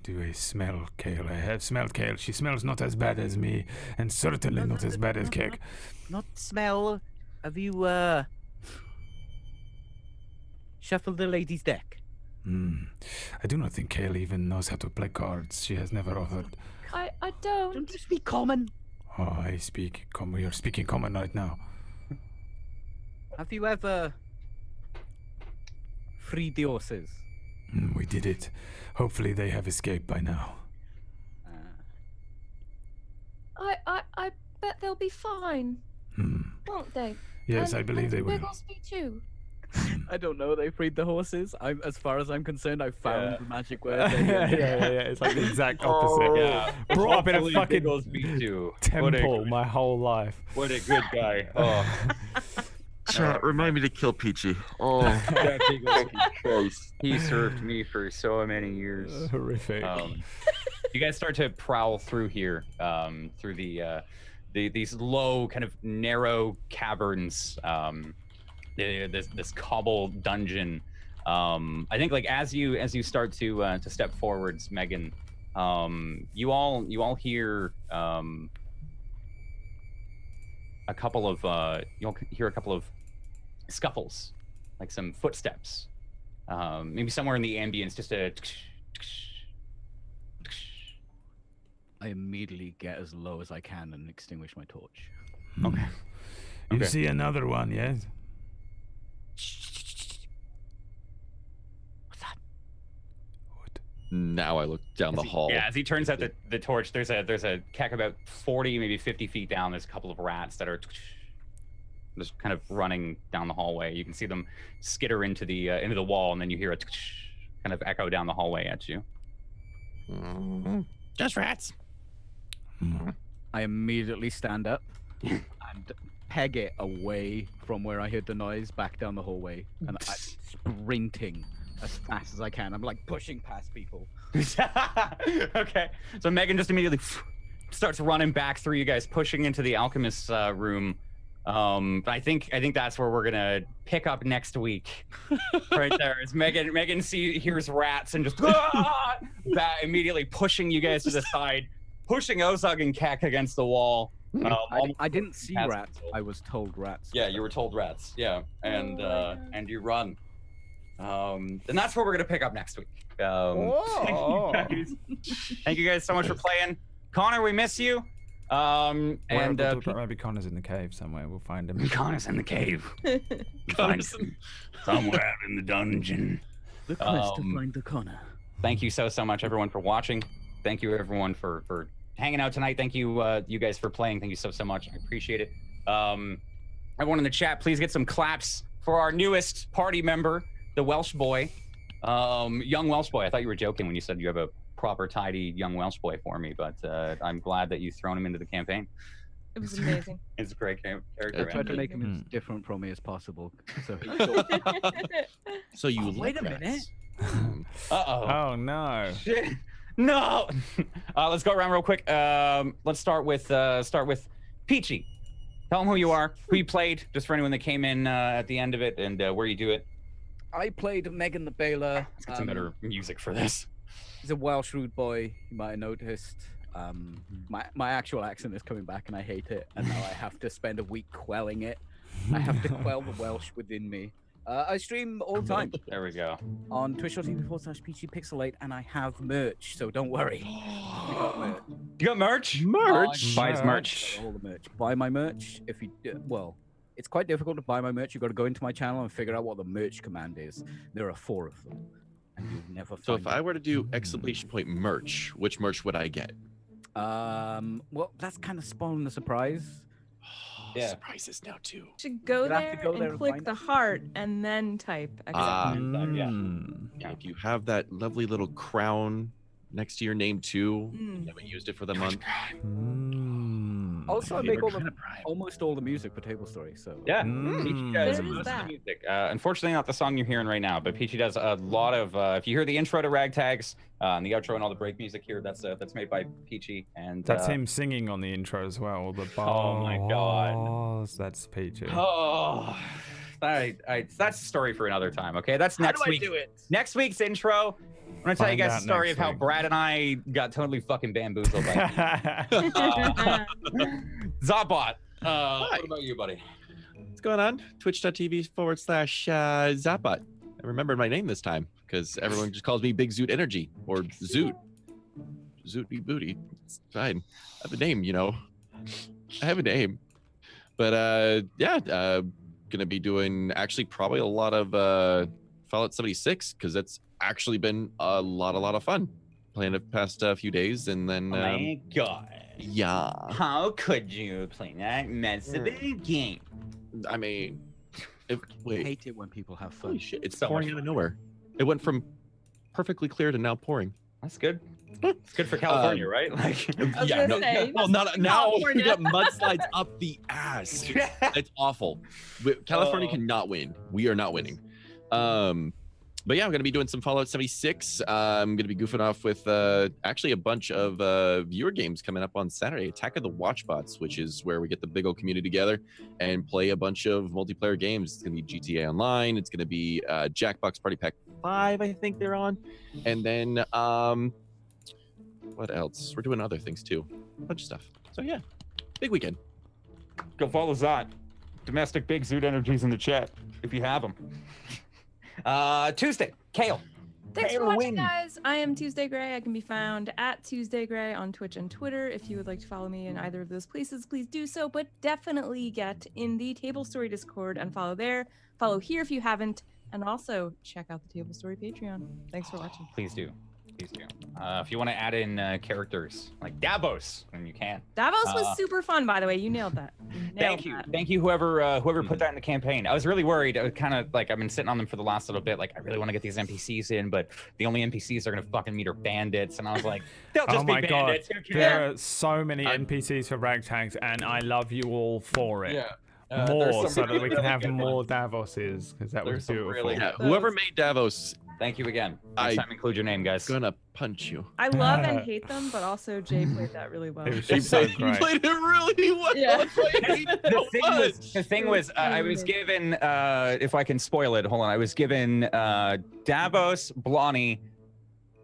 Speaker 1: Do I smell Kale? I have smelled Kale. She smells not as bad as me, and certainly not as bad as Keck.
Speaker 5: Not smell. Have you, shuffled the lady's deck?
Speaker 1: I do not think Kale even knows how to play cards. She has never offered.
Speaker 7: I don't.
Speaker 5: Don't you speak common?
Speaker 1: Oh, I speak common. You're speaking common right now.
Speaker 5: Have you ever freed the horses?
Speaker 1: We did it. Hopefully they have escaped by now.
Speaker 7: I bet they'll be fine, won't they?
Speaker 1: Yes,
Speaker 7: And-
Speaker 1: I believe
Speaker 7: and
Speaker 1: they will.
Speaker 7: Wigglesby too.
Speaker 5: I don't know. They freed the horses. As far as I'm concerned, I found the magic word.
Speaker 6: yeah. It's like the exact opposite.
Speaker 2: Yeah.
Speaker 6: Brought up in a
Speaker 2: Hopefully
Speaker 6: fucking
Speaker 2: Wigglesby too.
Speaker 6: temple my whole life.
Speaker 2: What a good guy. Oh.
Speaker 3: Chat, remind me to kill Peachy. Oh,
Speaker 2: That Wigglesby. He served me for so many years.
Speaker 6: Horrific.
Speaker 2: You guys start to prowl through here, through these low, kind of narrow caverns. This cobble dungeon. I think like as you start to step forwards, Megan, you all hear a couple of scuffles, like some footsteps. Maybe somewhere in the ambience, just a.
Speaker 5: I immediately get as low as I can and extinguish my torch.
Speaker 2: Okay.
Speaker 1: You
Speaker 2: Okay.
Speaker 1: see another one, yes?
Speaker 5: What's that?
Speaker 3: now I look down the hall.
Speaker 2: Yeah, as he turns out the torch, there's a Keck about 40, maybe 50 feet down. There's a couple of rats that are just kind of running down the hallway. You can see them skitter into the wall, and then you hear a kind of echo down the hallway at you.
Speaker 3: Just rats.
Speaker 5: I immediately stand up and peg it away from where I heard the noise back down the hallway, and I'm sprinting as fast as I can. I'm like pushing past people.
Speaker 2: Okay, so Megan just immediately starts running back through you guys, pushing into the alchemist's room. I think that's where we're gonna pick up next week. Right there, as Megan hears rats and just immediately pushing you guys to the side, pushing Ozug and Keck against the wall.
Speaker 5: I didn't see
Speaker 2: Has-
Speaker 5: rats. I was told rats.
Speaker 2: Yeah, you were told rats. Yeah, and you run. And that's where we're gonna pick up next week.
Speaker 6: Whoa.
Speaker 2: Thank you guys so much for playing. Connor, we miss you. And
Speaker 6: maybe Connor's in the cave somewhere. We'll find him.
Speaker 2: Connor's in the cave. Find him somewhere in the dungeon.
Speaker 5: The quest to find the Connor.
Speaker 2: Thank you so much, everyone, for watching. Thank you, everyone, for hanging out tonight. Thank you, you guys, for playing. Thank you so much. I appreciate it. Everyone in the chat, please get some claps for our newest party member, the Welsh boy, young Welsh boy. I thought you were joking when you said you have a proper, tidy young Welsh boy for me, but I'm glad that you've thrown him into the campaign.
Speaker 4: It was amazing.
Speaker 2: It's a great character.
Speaker 5: I tried to make him as different from me as possible. So
Speaker 3: So you
Speaker 5: wait
Speaker 3: like
Speaker 5: a minute.
Speaker 2: Uh-oh.
Speaker 6: Oh no.
Speaker 2: Shit. No. Let's go around real quick. Let's start with Peachy. Tell them who you are, who you played, just for anyone that came in at the end of it, and where you do it.
Speaker 5: I played Megan the Baylor.
Speaker 2: Let's get some better music for this.
Speaker 5: He's a Welsh rude boy. You might have noticed. My actual accent is coming back, and I hate it. And now I have to spend a week quelling it. I have to quell the Welsh within me. I stream all the time
Speaker 2: There we go.
Speaker 5: on twitch.tv/PGPixelate, and I have merch, so don't worry. I got merch.
Speaker 2: You got merch?
Speaker 3: Merch?
Speaker 2: Buy his merch.
Speaker 5: All the merch. Buy my merch. If you well, it's quite difficult to buy my merch. You got to go into my channel and figure out what the merch command is. There are 4 of them, and you'll never find.
Speaker 3: So if I were to do exclamation point merch, which merch would I get?
Speaker 5: Well, that's kind of spoiling the surprise.
Speaker 2: Yeah.
Speaker 3: Surprises now too.
Speaker 4: You should go
Speaker 5: You'd have
Speaker 4: there
Speaker 5: to go there
Speaker 4: and
Speaker 5: and
Speaker 4: click
Speaker 5: find
Speaker 4: the
Speaker 5: it.
Speaker 4: heart and then type.
Speaker 2: Yeah.
Speaker 3: If you have that lovely little crown next to your name too,
Speaker 4: Mm.
Speaker 3: you haven't used it for the month.
Speaker 5: Also, I
Speaker 3: Favorite
Speaker 5: make all
Speaker 3: kind
Speaker 5: the,
Speaker 3: of prime.
Speaker 5: almost all the music for Tablestory. So
Speaker 2: Yeah.
Speaker 6: Mm.
Speaker 2: Peachy does
Speaker 4: There
Speaker 2: most
Speaker 4: is
Speaker 2: of the
Speaker 4: that.
Speaker 2: music. Unfortunately, not the song you're hearing right now, but Peachy does a lot of. If you hear the intro to RagTags and the outro and all the break music here, that's made by Peachy. And
Speaker 6: That's him singing on the intro as well. The
Speaker 2: Oh my God.
Speaker 6: bars. That's Peachy.
Speaker 2: Oh, that's a story for another time. Okay, that's next week. Next week's intro. I'm gonna tell you
Speaker 6: Find
Speaker 2: guys
Speaker 6: out
Speaker 2: a story
Speaker 6: next
Speaker 2: of how
Speaker 6: week.
Speaker 2: Brad and I got totally fucking bamboozled by Zobot. What about you, buddy?
Speaker 3: What's going on? Twitch.tv/Zapbot. I remembered my name this time because everyone just calls me Big Zoot Energy or Zoot. Zoot be booty. It's fine. I have a name, you know. I have a name. But gonna be doing actually probably a lot of Fallout 76 because that's actually been a lot of fun playing the past few days, and then
Speaker 2: Oh my God.
Speaker 3: yeah.
Speaker 2: How could you play that mess of a game?
Speaker 3: I mean,
Speaker 5: I
Speaker 3: wait,
Speaker 5: hate it when people have fun.
Speaker 3: holy shit! It's
Speaker 2: So
Speaker 3: pouring
Speaker 2: much
Speaker 3: out of
Speaker 2: fun.
Speaker 3: nowhere. It went from perfectly clear to now pouring.
Speaker 2: That's good. It's good for California, right? Like,
Speaker 4: was gonna say,
Speaker 3: well,
Speaker 4: must
Speaker 3: not
Speaker 4: be
Speaker 3: now. We
Speaker 4: California.
Speaker 3: got mudslides up the ass. It's awful. California
Speaker 2: Oh.
Speaker 3: cannot win. We are not winning. But yeah, I'm gonna be doing some Fallout 76. I'm gonna be goofing off with actually a bunch of viewer games coming up on Saturday. Attack of the Watchbots, which is where we get the big old community together and play a bunch of multiplayer games. It's gonna be GTA Online. It's gonna be Jackbox Party Pack 5, I think they're on, and then what else? We're doing other things too, a bunch of stuff. So yeah, big weekend.
Speaker 2: go follow Zot. Domestic Big Zoot Energies in the chat if you have them. Tuesday, Kale.
Speaker 4: Thanks for
Speaker 2: Taylor
Speaker 4: watching,
Speaker 2: Wynn.
Speaker 4: guys. I am Tuesday Gray. I can be found at Tuesday Gray on Twitch and Twitter. If you would like to follow me in either of those places, please do so. But definitely get in the Tablestory Discord and follow there. Follow here if you haven't. And also check out the Tablestory Patreon. Thanks for watching.
Speaker 2: Please do. Please do. If you want to add in characters like Davos, then you can.
Speaker 4: Davos was super fun, by the way. You nailed that.
Speaker 2: Thank you. Thank you, whoever put that in the campaign. I was really worried. I was kind of like, I've been sitting on them for the last little bit. Like, I really want to get these NPCs in, but the only NPCs they're going to fucking meet are bandits. And I was like, they'll just
Speaker 6: Oh my
Speaker 2: be
Speaker 6: god,
Speaker 2: bandits. Who cares?
Speaker 6: there are so many NPCs for RagTags, and I love you all for it.
Speaker 2: Yeah.
Speaker 6: More
Speaker 2: there's some
Speaker 6: so that we can
Speaker 2: really
Speaker 6: have
Speaker 2: good
Speaker 6: more
Speaker 2: ones.
Speaker 6: Davoses, because that
Speaker 2: There's
Speaker 6: was
Speaker 2: some
Speaker 6: beautiful.
Speaker 2: really
Speaker 3: Yeah,
Speaker 4: Those-
Speaker 3: whoever made Davos,
Speaker 2: Thank you again. Next time, include your name, guys.
Speaker 3: gonna punch you.
Speaker 4: I love and hate them, but also Jay played that really well.
Speaker 6: It was just so
Speaker 3: He
Speaker 6: great.
Speaker 3: played it really well.
Speaker 4: Yeah.
Speaker 3: That's why I hate it so
Speaker 2: The thing was, I was given, if I can spoil it, hold on. I was given Davos, Blonny,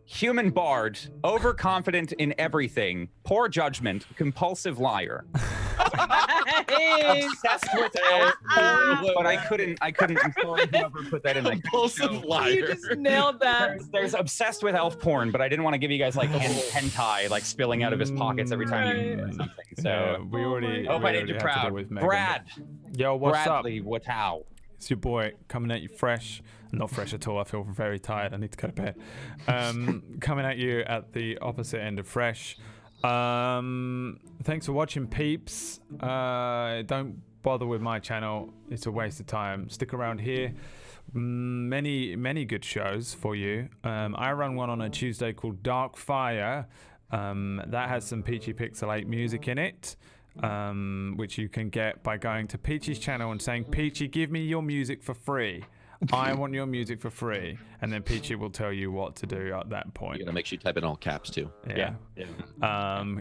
Speaker 2: human bard, overconfident in everything, poor judgment, compulsive liar. Obsessed with elf porn, but I couldn't. I'm sorry, whoever put that in. Like,
Speaker 3: Compulsive liar.
Speaker 4: You just nailed that.
Speaker 2: there's obsessed with elf porn, but I didn't want to give you guys like hentai like spilling out of his pockets every time you do something. So
Speaker 6: Yeah, we already.
Speaker 2: hope
Speaker 6: we
Speaker 2: I did you
Speaker 6: already had to
Speaker 2: proud.
Speaker 6: deal with Megan.
Speaker 2: Brad,
Speaker 6: Yo, what's
Speaker 2: Bradley,
Speaker 6: up?
Speaker 2: what how?
Speaker 6: It's your boy coming at you fresh. Not fresh at all. I feel very tired. I need to go to bed. Coming at you at the opposite end of fresh. Thanks for watching, peeps. Don't bother with my channel. It's a waste of time. Stick around here. Many good shows for you. I run one on a Tuesday called Dark Fire. That has some Peachy Pixel 8 music in it. Which you can get by going to Peachy's channel and saying, Peachy, give me your music for free. I want your music for free. And then Peachy will tell you what to do at that point.
Speaker 3: You gotta make sure you type in all caps too.
Speaker 2: Yeah.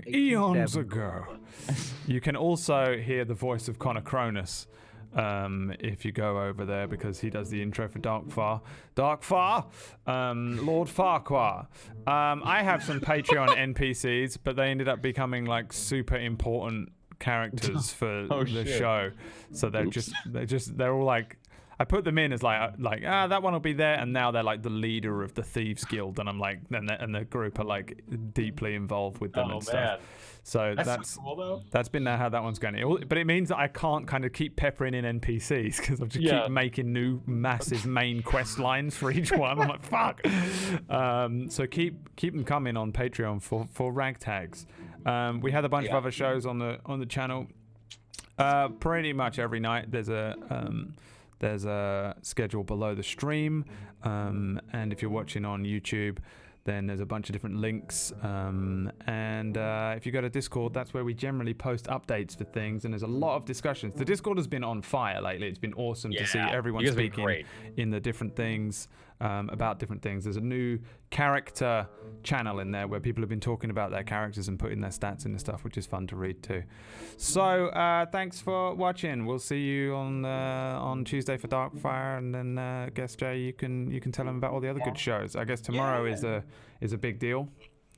Speaker 6: Eons ago. You can also hear the voice of Connor Cronus if you go over there, because he does the intro for Darkfar. Lord Farquhar. I have some Patreon NPCs, but they ended up becoming like super important characters for the show. So they're all like, I put them in as like that one will be there, and now they're like the leader of the Thieves Guild, and I'm like, and the group are like deeply involved with them and stuff. So that's
Speaker 2: cool, though.
Speaker 6: that's been how that one's going. But it means that I can't kind of keep peppering in NPCs because I just keep making new massive main quest lines for each one. I'm like, fuck. So keep them coming on Patreon for RagTags. We had a bunch of other shows on the channel. Pretty much every night there's a schedule below the stream, and if you're watching on YouTube, then there's a bunch of different links, and if you go to Discord, that's where we generally post updates for things, and there's a lot of discussions. The Discord has been on fire lately. It's been awesome to see everyone speaking in the different things, about different things. There's a new character channel in there where people have been talking about their characters and putting their stats in and stuff, which is fun to read too. So thanks for watching. We'll see you on Tuesday for Darkfire, and then guess Jay, you can tell them about all the other good shows. I guess tomorrow is a big deal.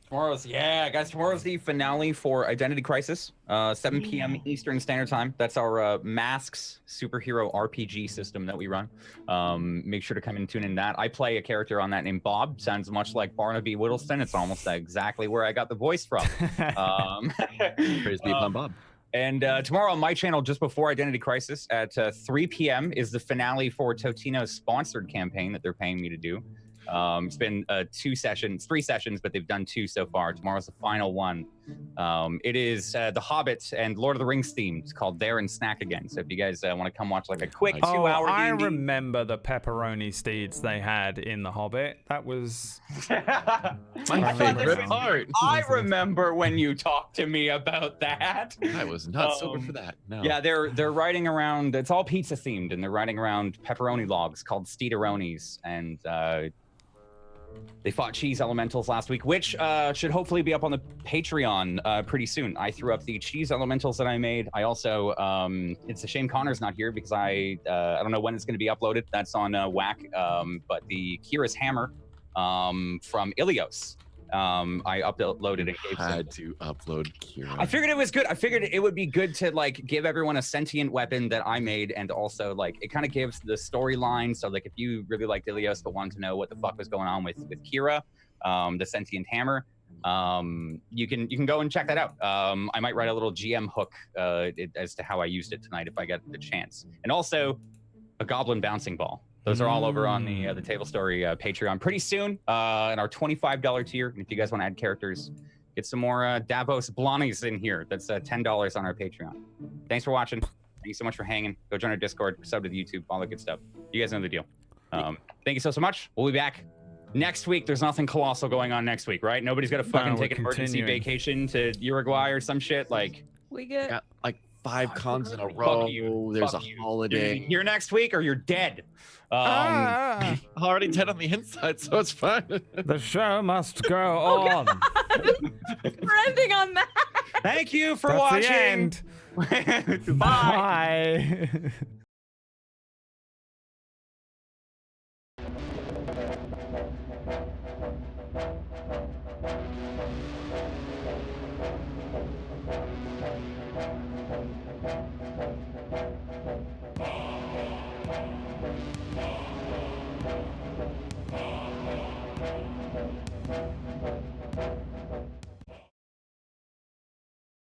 Speaker 2: Tomorrow's the finale for Identity Crisis, 7 p.m. Eastern Standard Time. That's our Masks superhero RPG system that we run. Make sure to come and tune in that. I play a character on that named Bob. Sounds much like Barnaby Whittleston. It's almost exactly where I got the voice from.
Speaker 3: Praise be upon Bob.
Speaker 2: And tomorrow on my channel, just before Identity Crisis at 3 p.m. is the finale for Totino's sponsored campaign that they're paying me to do. It's been 3 sessions, but they've done 2 so far. Tomorrow's the final one. It is The Hobbit and Lord of the Rings themed. It's called There and Snack Again. So if you guys want to come watch like a quick 2-hour
Speaker 6: I
Speaker 2: D&D.
Speaker 6: remember the pepperoni steeds they had in The Hobbit. That was
Speaker 3: My favorite part.
Speaker 2: I remember when you talked to me about that.
Speaker 3: I was not sober for that. No.
Speaker 2: Yeah, they're riding around. It's all pizza themed, and they're riding around pepperoni logs called steederonis, and they fought cheese elementals last week, which should hopefully be up on the Patreon pretty soon. I threw up the cheese elementals that I made. I also, it's a shame Connor's not here because I don't know when it's going to be uploaded. That's on Whack. But the Kira's hammer from Ilios, I uploaded and gave
Speaker 3: Had to upload Kira.
Speaker 2: I figured it was good. I figured it would be good to like give everyone a sentient weapon that I made, and also like it kind of gives the storyline. So like if you really liked Ilios but wanted to know what the fuck was going on with Kira, the sentient hammer, you can go and check that out. I might write a little GM hook as to how I used it tonight if I get the chance, and also a goblin bouncing ball. Those are all over on the Tablestory Patreon pretty soon, in our $25 tier. And if you guys want to add characters, get some more Davos Blonnies in here. That's $10 on our Patreon. Thanks for watching. Thank you so much for hanging. Go join our Discord, sub to the YouTube, all that good stuff. You guys know the deal. Thank you so much. We'll be back next week. There's nothing colossal going on next week, right? Nobody's got to fucking take an emergency vacation to Uruguay or some shit. Like
Speaker 4: We get
Speaker 3: Got like 5 cons in a row. There's a holiday.
Speaker 2: You're here next week or you're dead.
Speaker 3: Already dead on the inside, so it's fine.
Speaker 6: The show must go on.
Speaker 4: we're ending on that.
Speaker 2: Thank you for
Speaker 6: That's
Speaker 2: watching.
Speaker 6: the end.
Speaker 2: Bye.
Speaker 6: Bye.